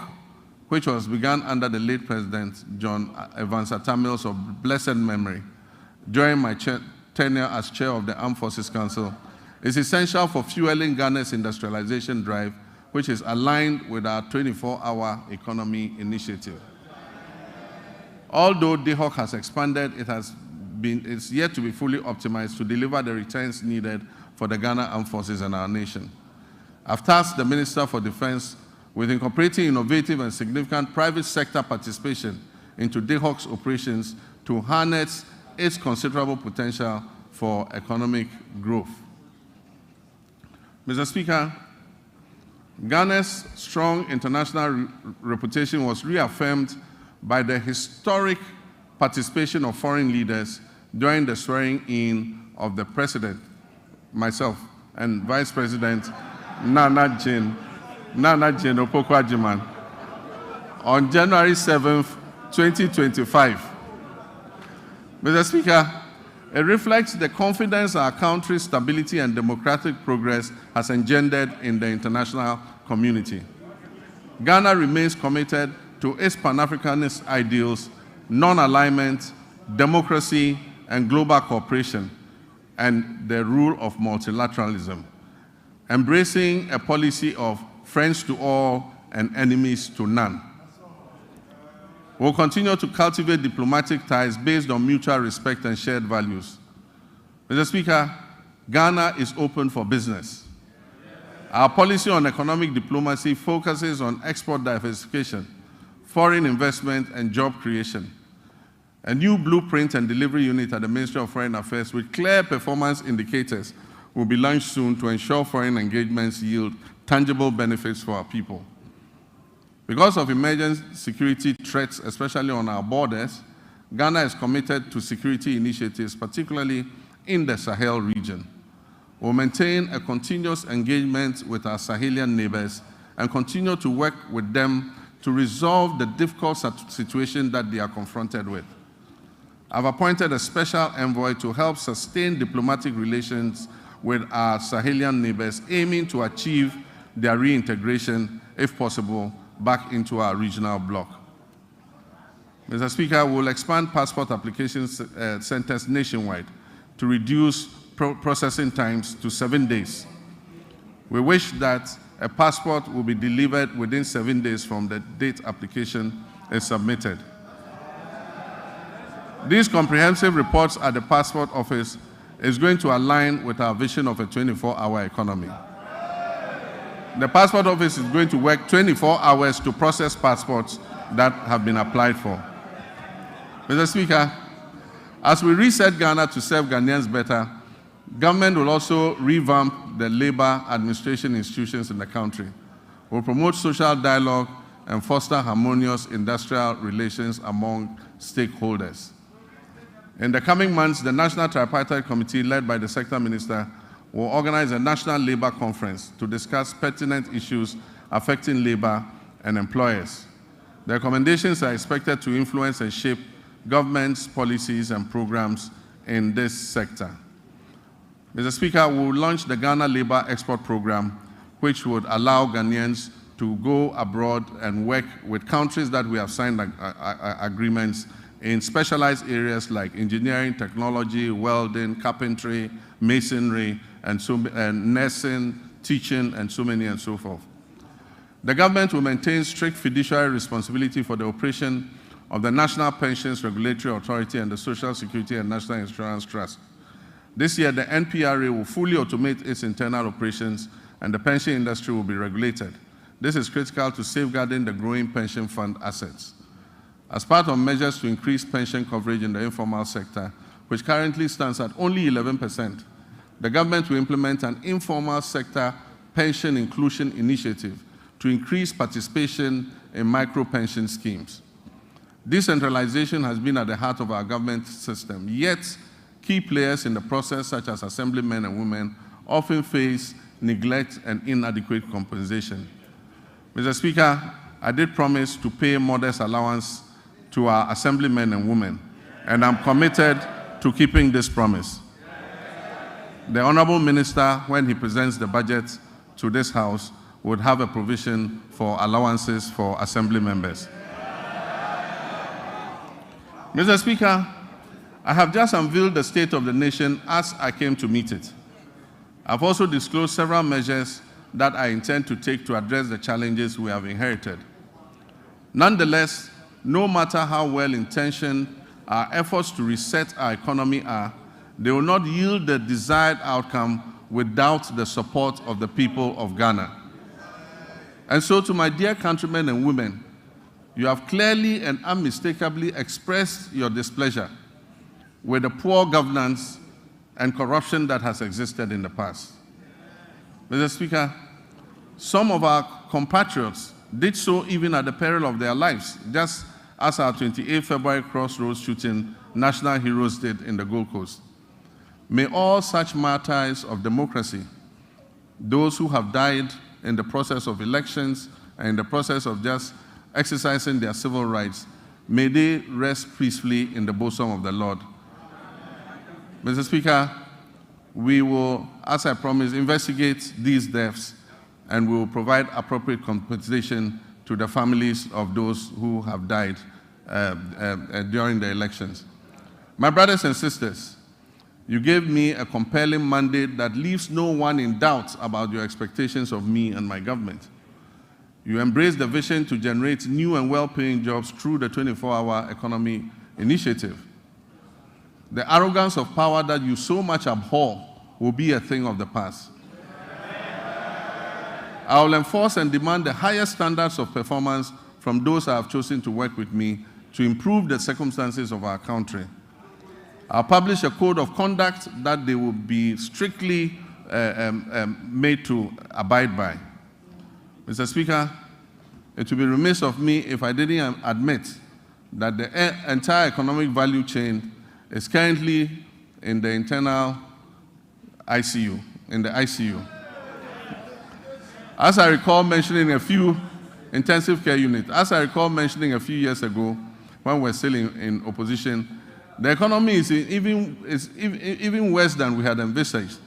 which was begun under the late President John Evans Atta Mills of blessed memory during my tenure as chair of the Armed Forces Council, is essential for fueling Ghana's industrialization drive, which is aligned with our 24-hour economy initiative. Although DHOC has expanded, it's yet to be fully optimized to deliver the returns needed for the Ghana Armed Forces and our nation. I've tasked the Minister for Defense with incorporating innovative and significant private sector participation into DAHOC's operations to harness its considerable potential for economic growth. Mr. Speaker, Ghana's strong international reputation was reaffirmed by the historic participation of foreign leaders during the swearing-in of the President, myself, and Vice President Nana Jane Opoku-Agyeman on January 7th, 2025. Mr. Speaker, it reflects the confidence our country's stability and democratic progress has engendered in the international community. Ghana remains committed to its Pan-Africanist ideals, non-alignment, democracy, and global cooperation, and the rule of multilateralism, embracing a policy of friends to all and enemies to none. We'll continue to cultivate diplomatic ties based on mutual respect and shared values. Mr. Speaker, Ghana is open for business. Our policy on economic diplomacy focuses on export diversification, foreign investment, and job creation. A new blueprint and delivery unit at the Ministry of Foreign Affairs with clear performance indicators will be launched soon to ensure foreign engagements yield tangible benefits for our people. Because of emerging security threats, especially on our borders, Ghana is committed to security initiatives, particularly in the Sahel region. We'll maintain a continuous engagement with our Sahelian neighbors and continue to work with them to resolve the difficult situation that they are confronted with. I've appointed a special envoy to help sustain diplomatic relations with our Sahelian neighbors, aiming to achieve their reintegration, if possible, back into our regional bloc. Mr. Speaker, we'll expand passport application centers nationwide to reduce processing times to 7 days. We wish that a passport will be delivered within 7 days from the date application is submitted. These comprehensive reports at the Passport Office is going to align with our vision of a 24-hour economy. The Passport Office is going to work 24 hours to process passports that have been applied for. Mr. Speaker, as we reset Ghana to serve Ghanaians better, government will also revamp the labor administration institutions in the country. We'll promote social dialogue and foster harmonious industrial relations among stakeholders. In the coming months, the National Tripartite Committee, led by the Sector Minister, will organize a national labor conference to discuss pertinent issues affecting labor and employers. The recommendations are expected to influence and shape government's policies and programs in this sector. Mr. Speaker, we will launch the Ghana Labor Export Program, which would allow Ghanaians to go abroad and work with countries that we have signed agreements in specialized areas like engineering, technology, welding, carpentry, masonry, and nursing, teaching, and so many and so forth. The government will maintain strict fiduciary responsibility for the operation of the National Pensions Regulatory Authority and the Social Security and National Insurance Trust. This year, the NPRA will fully automate its internal operations and the pension industry will be regulated. This is critical to safeguarding the growing pension fund assets. As part of measures to increase pension coverage in the informal sector, which currently stands at only 11%, the government will implement an informal sector pension inclusion initiative to increase participation in micro-pension schemes. Decentralization has been at the heart of our government system, yet key players in the process, such as assemblymen and women, often face neglect and inadequate compensation. Mr. Speaker, I did promise to pay modest allowance to our assemblymen and women, and I'm committed to keeping this promise. The Honorable Minister, when he presents the budget to this House, would have a provision for allowances for assembly members. Mr. Speaker, I have just unveiled the state of the nation as I came to meet it. I've also disclosed several measures that I intend to take to address the challenges we have inherited. Nonetheless, no matter how well-intentioned our efforts to reset our economy are, they will not yield the desired outcome without the support of the people of Ghana. And so to my dear countrymen and women, you have clearly and unmistakably expressed your displeasure with the poor governance and corruption that has existed in the past. Mr. Speaker, some of our compatriots did so even at the peril of their lives, just as our 28 February Crossroads shooting national heroes did in the Gold Coast. May all such martyrs of democracy, those who have died in the process of elections and in the process of just exercising their civil rights, may they rest peacefully in the bosom of the Lord. Mr. Speaker, we will, as I promised, investigate these deaths and we will provide appropriate compensation to the families of those who have died during the elections. My brothers and sisters, you gave me a compelling mandate that leaves no one in doubt about your expectations of me and my government. You embraced the vision to generate new and well-paying jobs through the 24-hour economy initiative. The arrogance of power that you so much abhor will be a thing of the past. I will enforce and demand the highest standards of performance from those I have chosen to work with me to improve the circumstances of our country. I'll publish a code of conduct that they will be strictly made to abide by. Mr. Speaker, it would be remiss of me if I didn't admit that the entire economic value chain is currently in the internal ICU, in the ICU. As I recall mentioning a few intensive care units, as I recall mentioning a few years ago when we were still in opposition, the economy is even worse than we had envisaged.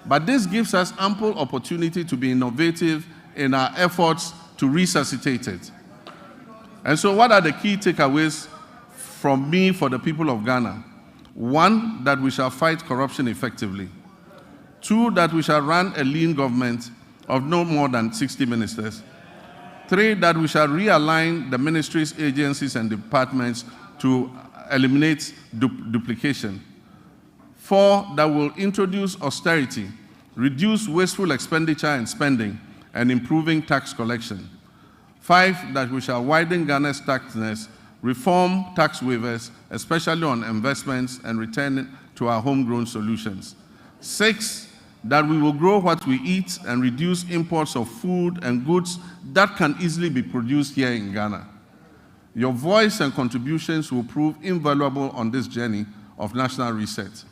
But this gives us ample opportunity to be innovative in our efforts to resuscitate it. And so what are the key takeaways from me for the people of Ghana? 1, that we shall fight corruption effectively. 2, that we shall run a lean government of no more than 60 ministers. 3, that we shall realign the ministries, agencies, and departments to eliminate duplication. 4, that will introduce austerity, reduce wasteful expenditure and spending, and improving tax collection. 5, that we shall widen Ghana's taxness, reform tax waivers, especially on investments, and return to our homegrown solutions. 6, that we will grow what we eat and reduce imports of food and goods that can easily be produced here in Ghana. Your voice and contributions will prove invaluable on this journey of national reset,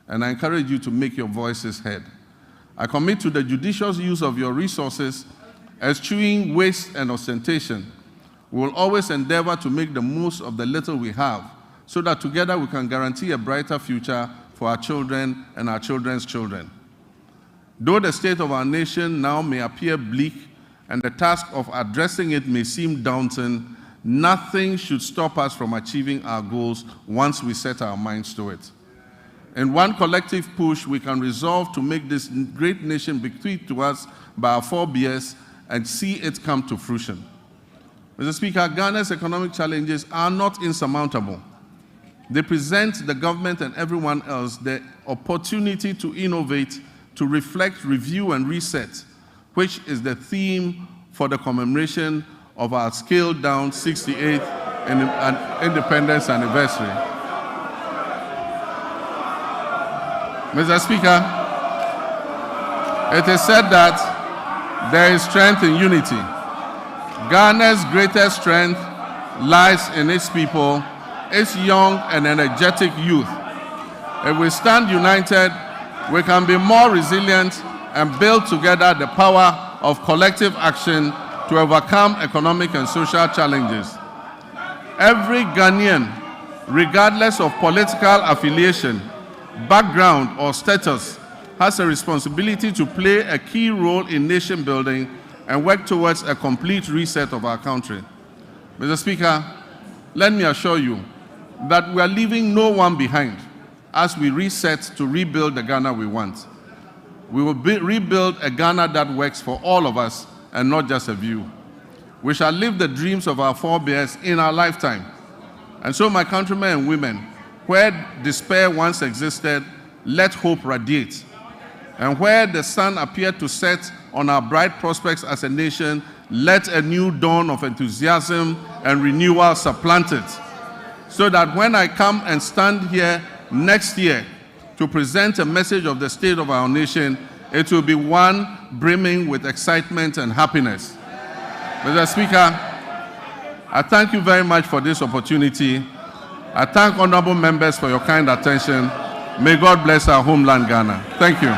and I encourage you to make your voices heard. I commit to the judicious use of your resources, eschewing waste and ostentation. We will always endeavor to make the most of the little we have, so that together we can guarantee a brighter future for our children and our children's children. Though the state of our nation now may appear bleak and the task of addressing it may seem daunting, nothing should stop us from achieving our goals once we set our minds to it. In one collective push, we can resolve to make this great nation bequeathed to us by our forebears and see it come to fruition. Mr. Speaker, Ghana's economic challenges are not insurmountable. They present the government and everyone else the opportunity to innovate, to reflect, review, and reset, which is the theme for the commemoration of our scaled-down 68th independence anniversary. Mr. Speaker, it is said that there is strength in unity. Ghana's greatest strength lies in its people, its young and energetic youth. If we stand united, we can be more resilient and build together the power of collective action to overcome economic and social challenges. Every Ghanaian, regardless of political affiliation, background, or status, has a responsibility to play a key role in nation building and work towards a complete reset of our country. Mr. Speaker, let me assure you that we are leaving no one behind as we reset to rebuild the Ghana we want. We will rebuild a Ghana that works for all of us and not just a few. We shall live the dreams of our forebears in our lifetime. And so, my countrymen and women, where despair once existed, let hope radiate. And where the sun appeared to set on our bright prospects as a nation, let a new dawn of enthusiasm and renewal supplant it, so that when I come and stand here next year to present a message of the state of our nation, it will be one brimming with excitement and happiness. Mr. Speaker, I thank you very much for this opportunity. I thank honorable members for your kind attention. May God bless our homeland, Ghana. Thank you.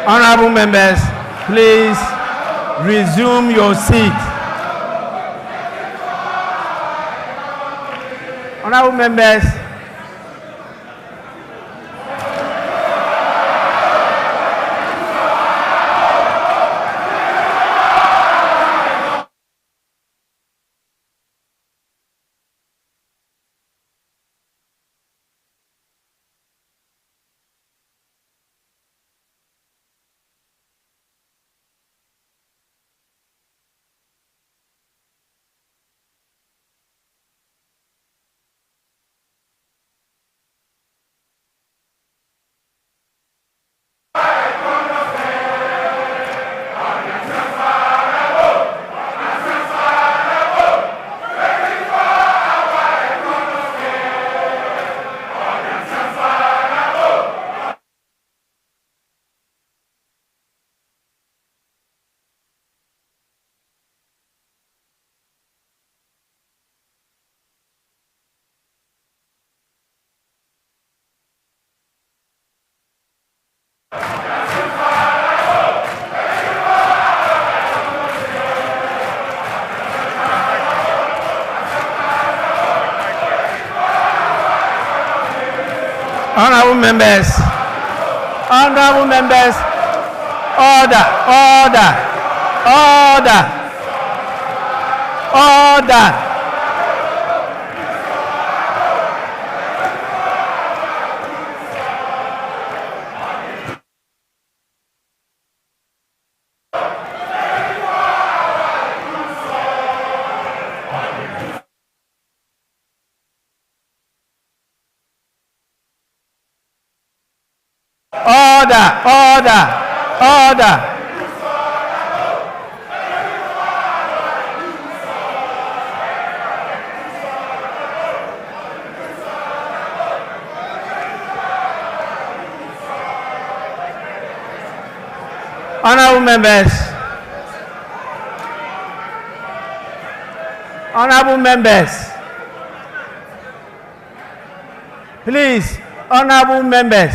Honorable members, please resume your seat. Honorable members, honorable members, order. Honorable members, please, honorable members,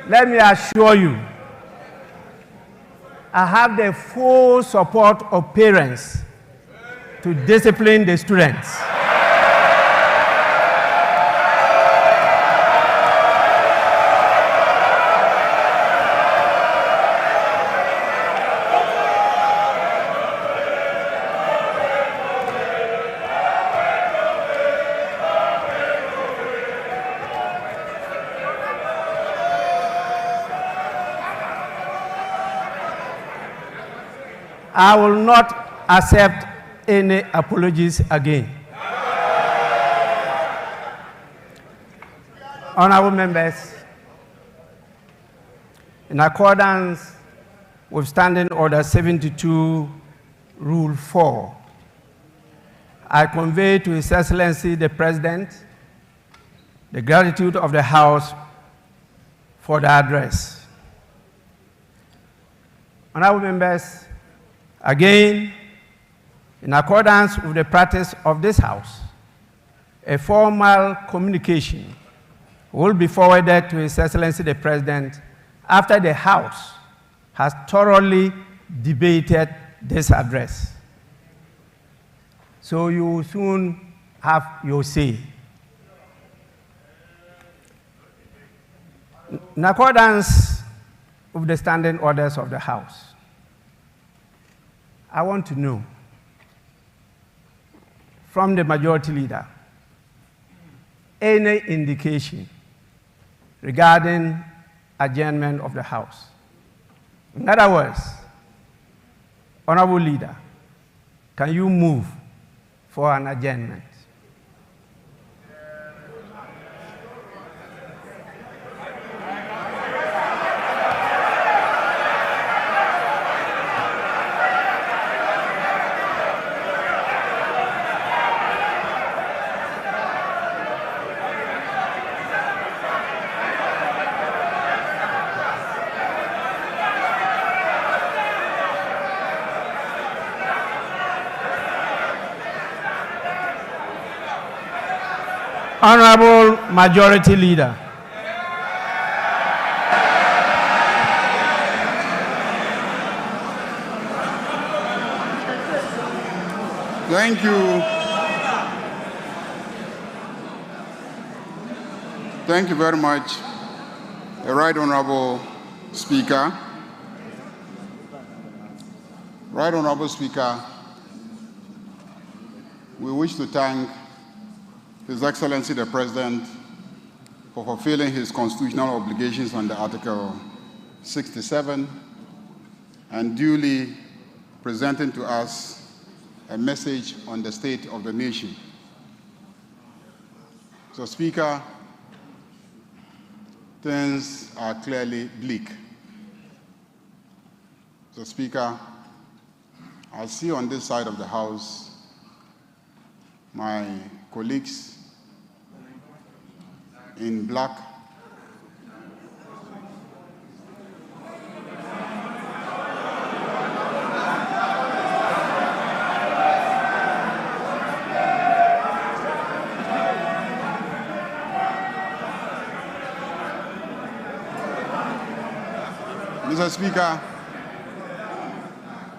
let me assure you, I have the full support of parents to discipline the students. I will not accept any apologies again. Honorable members, in accordance with Standing Order 72, Rule 4, I convey to His Excellency the President the gratitude of the House for the address. Honorable members, again, in accordance with the practice of this House, a formal communication will be forwarded to His Excellency the President after the House has thoroughly debated this address. So you will soon have your say. In accordance with the standing orders of the House, I want to know from the Majority Leader any indication regarding adjournment of the House. In other words, Honorable Leader, can you move for an adjournment? Honorable Majority Leader. Thank you. Thank you very much, the Right Honorable Speaker. Right Honorable Speaker, we wish to thank His Excellency the President for fulfilling his constitutional obligations under Article 67 and duly presenting to us a message on the state of the nation. So, Speaker, things are clearly bleak. So, Speaker, I see on this side of the House my colleagues in black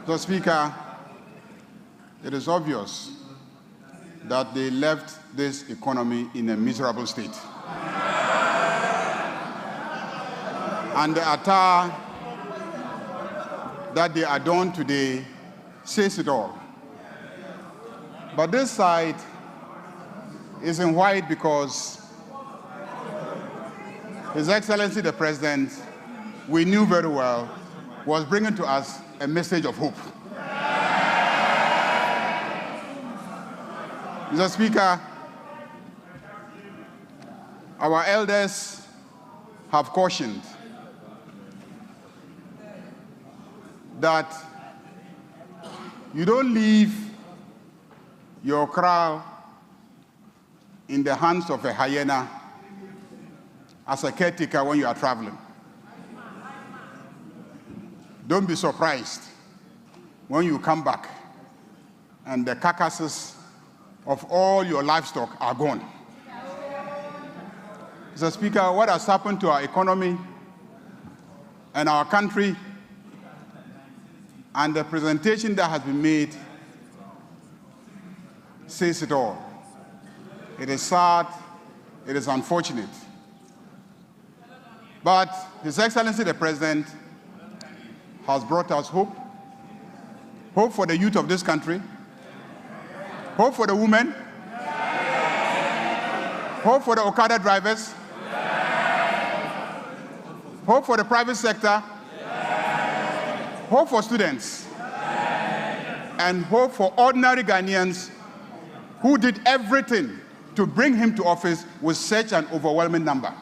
Mr. Speaker, it is obvious that they left this economy in a miserable state. And the attire that they adorn today says it all. But this side is in white because His Excellency the President, we knew very well, was bringing to us a message of hope. Mr. Speaker, our elders have cautioned that you don't leave your kraal in the hands of a hyena as a caretaker when you are traveling. Don't be surprised when you come back and the carcasses of all your livestock are gone. Mr. Speaker, what has happened to our economy and our country and the presentation that has been made says it all. It is sad, it is unfortunate. But His Excellency the President has brought us hope. Hope for the youth of this country. Hope for the women. Hope for the Okada drivers. Hope for the private sector. Hope for students. and hope for ordinary Ghanaians who did everything to bring him to office with such an overwhelming number.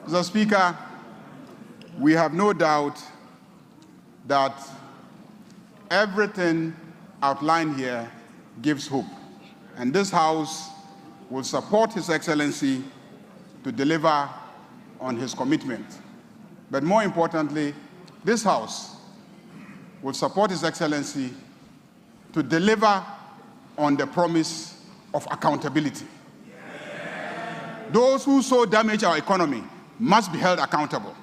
Mr. Speaker, we have no doubt that everything outlined here gives hope, and this House will support His Excellency to deliver on his commitment. But more importantly, this House will support His Excellency to deliver on the promise of accountability. Those who so damage our economy must be held accountable.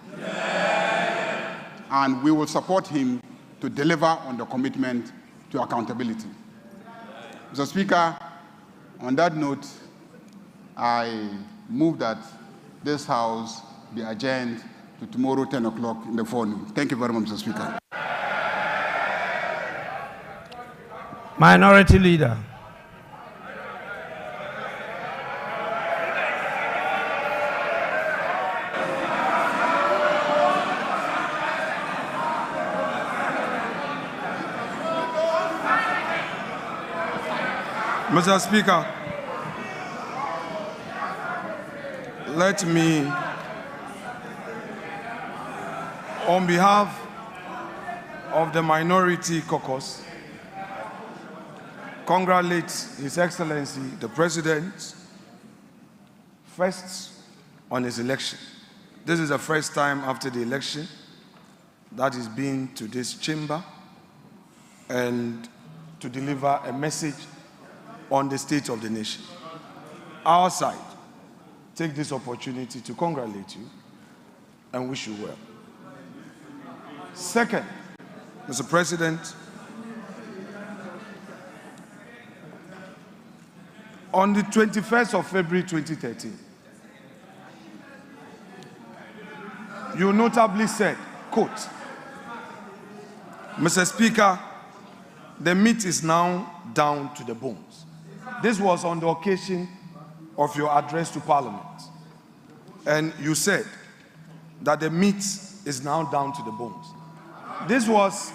And we will support him to deliver on the commitment to accountability. Mr. Speaker, on that note, I move that this House be adjourned to tomorrow 10 o'clock in the forenoon. Thank you very much, Mr. Speaker. Minority Leader. Mr. Speaker, let me, on behalf of the Minority Caucus, congratulate His Excellency, the President, first on his election. This is the first time after the election that he's been to this chamber and to deliver a message on the state of the nation. Our side take this opportunity to congratulate you and wish you well. Second, Mr. President, on the 21st of February 2013, you notably said, quote, Mr. Speaker, the meat is now down to the bones. This was on the occasion of your address to Parliament. And you said that the meat is now down to the bones. This was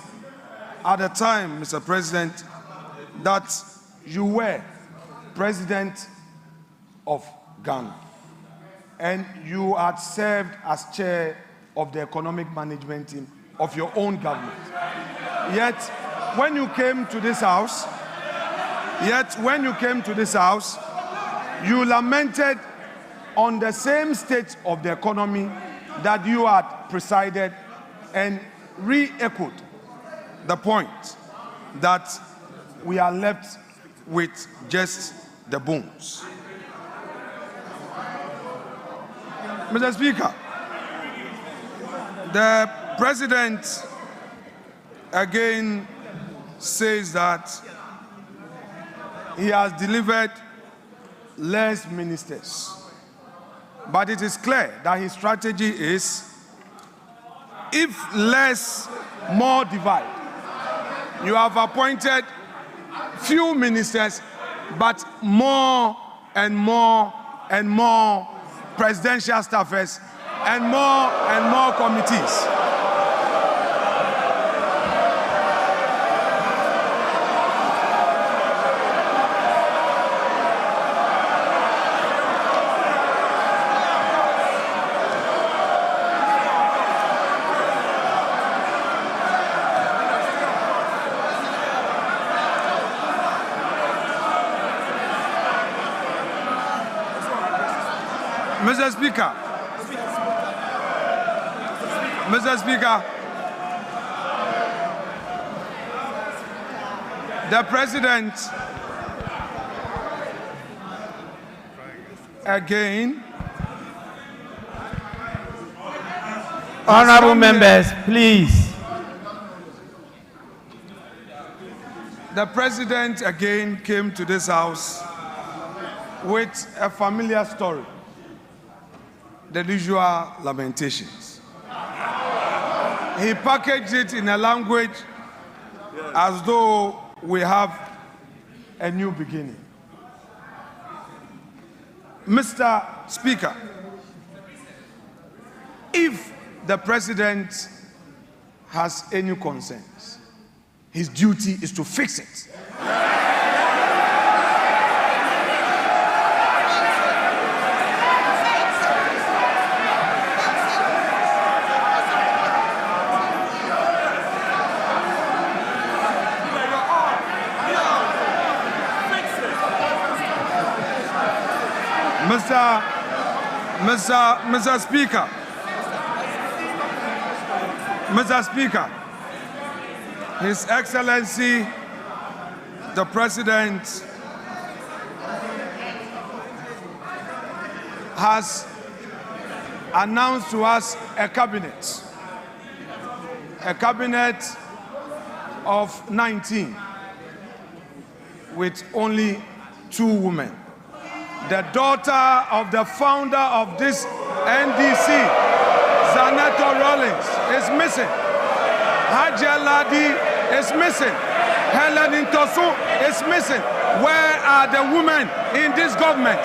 at the time, Mr. President, that you were President of Ghana, and you had served as chair of the economic management team of your own government. Yet, when you came to this House, you lamented on the same state of the economy that you had presided and re-echoed the point that we are left with just the bones. Mr. Speaker, the President again says that he has delivered less ministers. But it is clear that his strategy is, if less, more divide. You have appointed few ministers, but more and more and more presidential staffers and more committees. Mr. Speaker, the President again. Honorable members, please. The President again came to this House with a familiar story, the usual lamentations. He packaged it in a language as though we have a new beginning. Mr. Speaker, if the President has any concerns, his duty is to fix it. Mr. Speaker, His Excellency, the President, has announced to us a cabinet of 19 with only 2 women. The daughter of the founder of this NDC, Zaneto Rawlings, is missing. Hajia Ladi is missing. Helen Ntosu is missing. Where are the women in this government?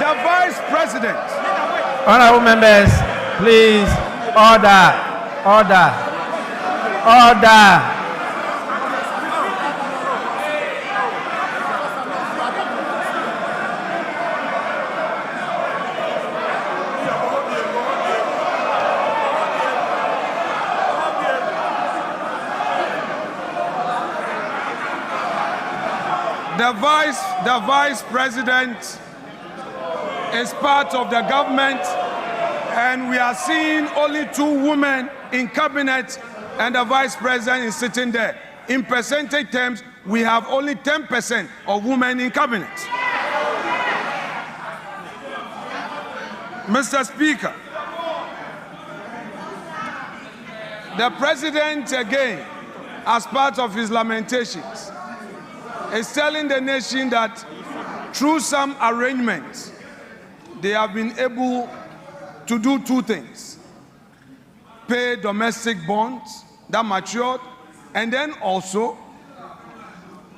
The Vice President. Honorable members, please, order, order, order. The Vice President is part of the government, and we are seeing only 2 women in cabinet, and the Vice President is sitting there. In percentage terms, we have only 10% of women in cabinet. Mr. Speaker, the President again, as part of his lamentations, is telling the nation that through some arrangements, they have been able to do 2 things. Pay domestic bonds that matured, and then also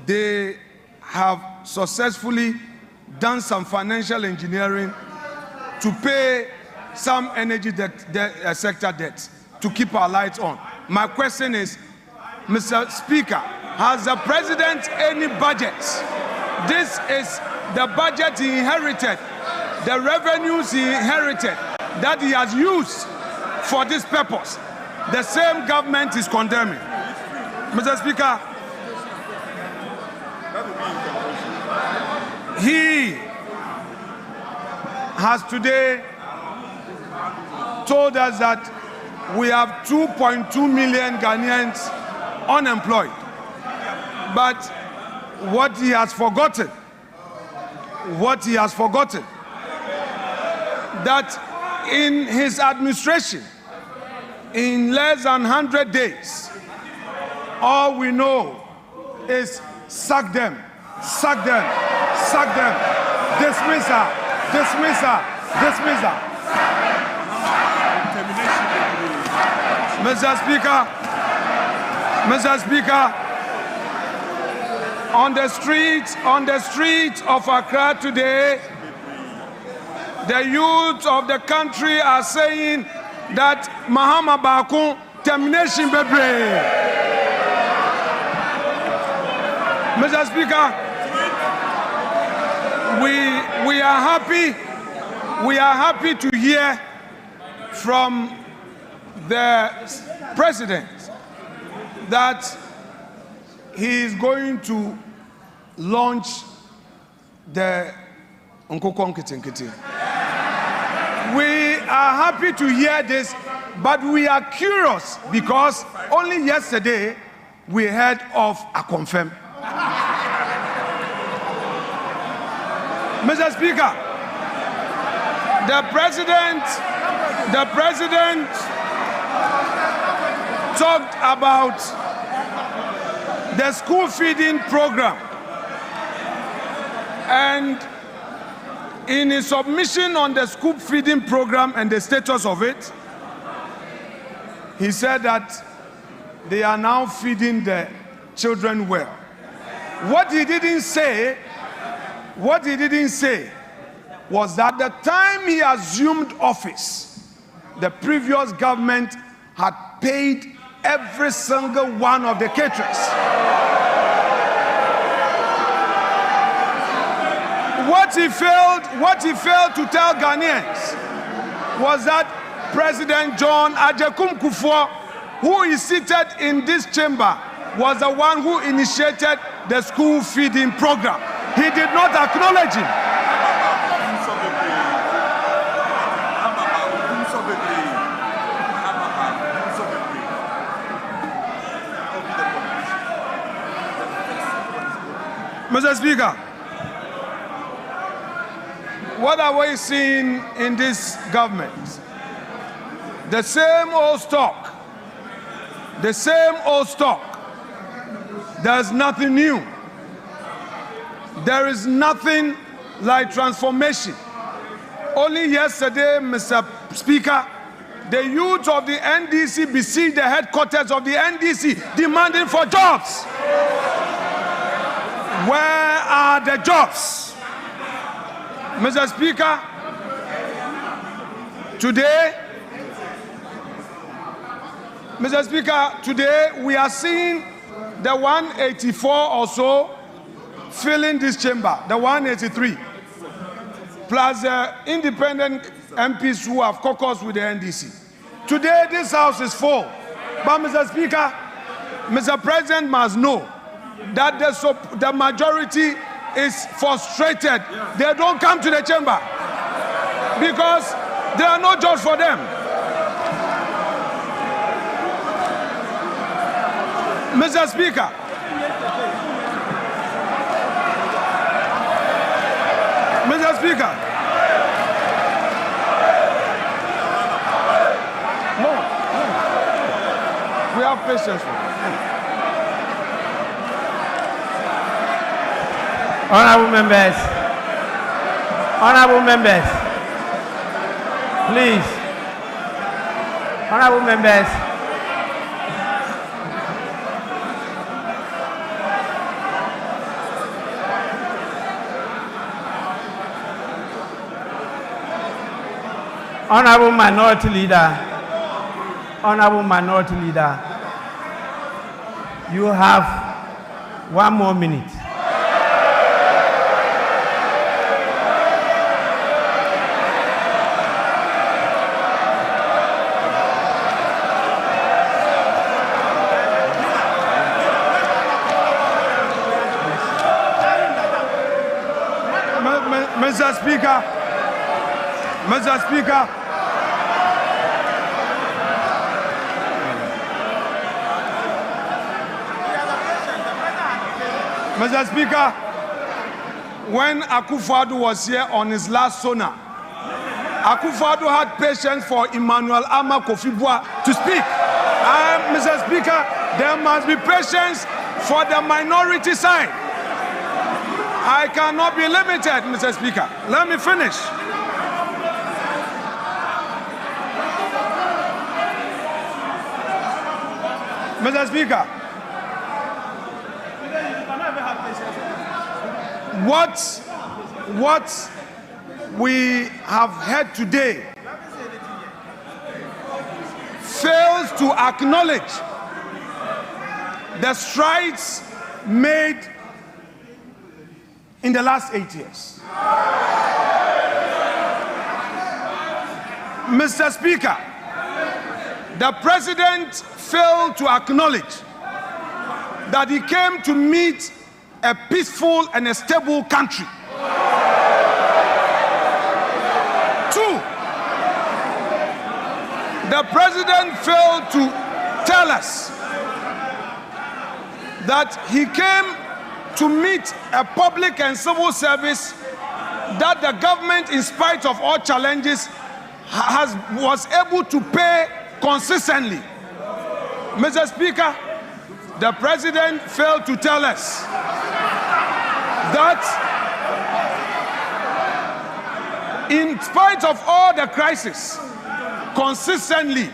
they have successfully done some financial engineering to pay some energy sector debts to keep our lights on. My question is, Mr. Speaker, has the President any budget? This is the budget he inherited, the revenues he inherited that he has used for this purpose. The same government is condemning. Mr. Speaker, he has today told us that we have 2.2 million Ghanaians unemployed. But what he has forgotten, that in his administration, in less than 100 days, all we know is sack them, sack them, sack them, dismiss her, dismiss her, dismiss her. Mr. Speaker, on the streets of Accra today, the youth of the country are saying that Mahama Bakun termination bebre. Mr. Speaker, we are happy to hear from the President that he is going to launch the Nkokon Kitinkiti. We are happy to hear this, but we are curious because only yesterday we heard of a confirm. Mr. Speaker, the President talked about the school feeding program, and in his submission on the school feeding program and the status of it, he said that they are now feeding the children well. What he didn't say was that the time he assumed office, the previous government had paid every single one of the caterers. What he failed to tell Ghanaians was that President John Agyekum Kufuor, who is seated in this chamber, was the one who initiated the school feeding program. He did not acknowledge him. Mr. Speaker, what are we seeing in this government? The same old stock. The same old stock. There's nothing new. There is nothing like transformation. Only yesterday, Mr. Speaker, the youth of the NDC besieged the headquarters of the NDC demanding for jobs. Where are the jobs? Mr. Speaker, today we are seeing the 184 or so filling this chamber, the 183, plus the independent MPs who have caucused with the NDC. Today this house is full, but Mr. Speaker, Mr. President must know that the majority is frustrated. They don't come to the chamber because there are no jobs for them. Mr. Speaker, no. We have patience. Honorable members, please. Honorable members, Honorable Minority Leader, you have 1 more minute. Mr. Speaker, when Akufo-Addo was here on his last sonar, Akufo-Addo had patience for Emmanuel Ama Kofi-Boa to speak. Mr. Speaker, there must be patience for the minority side. I cannot be limited, Mr. Speaker. Let me finish. Mr. Speaker, what we have heard today fails to acknowledge the strides made in the last 8 years. Mr. Speaker, the president failed to acknowledge that he came to meet a peaceful and a stable country. 2, the president failed to tell us that he came to meet a public and civil service that the government, in spite of all challenges, was able to pay consistently. Mr. Speaker, the president failed to tell us that in spite of all the crisis, consistently,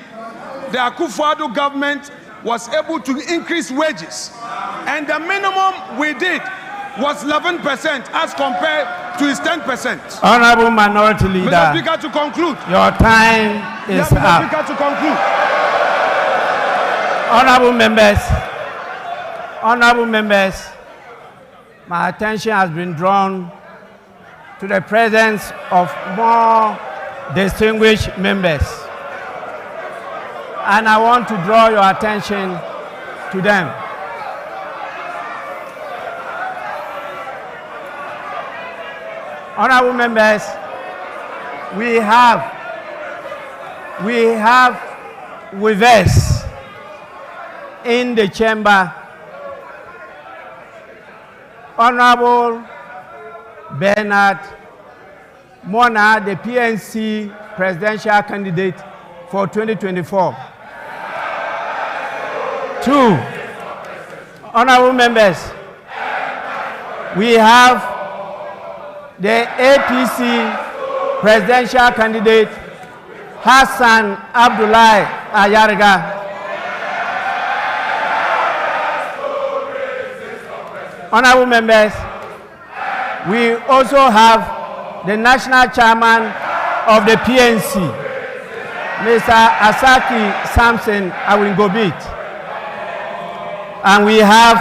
the Akufo-Addo government was able to increase wages. And the minimum we did was 11% as compared to his 10%. Honorable Minority Leader, Mr. Speaker, to conclude. Your time is up. Mr. Speaker, to conclude. Honorable members, my attention has been drawn to the presence of more distinguished members, and I want to draw your attention to them. Honorable members, we have with us in the chamber Honorable Bernard Mona, the PNC presidential candidate for 2024. Two, honorable members, we have the APC presidential candidate Hassan Abdullahi Ayarga. Honorable members, we also have the national chairman of the PNC, Mr. Asaki Samson Awingobit. And we have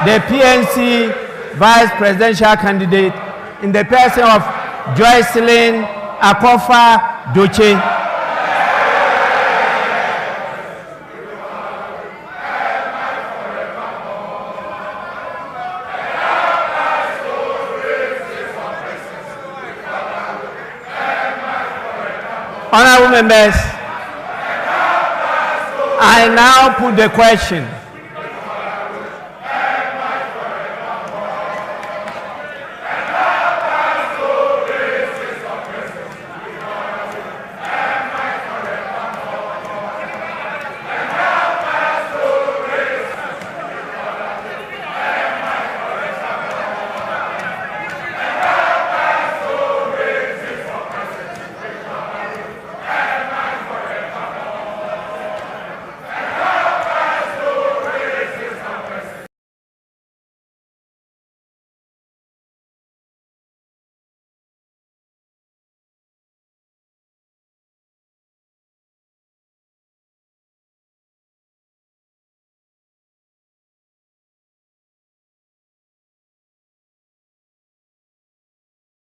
the PNC vice presidential candidate in the person of Joycelyn Akofa Doche. Honorable members, I now put the question.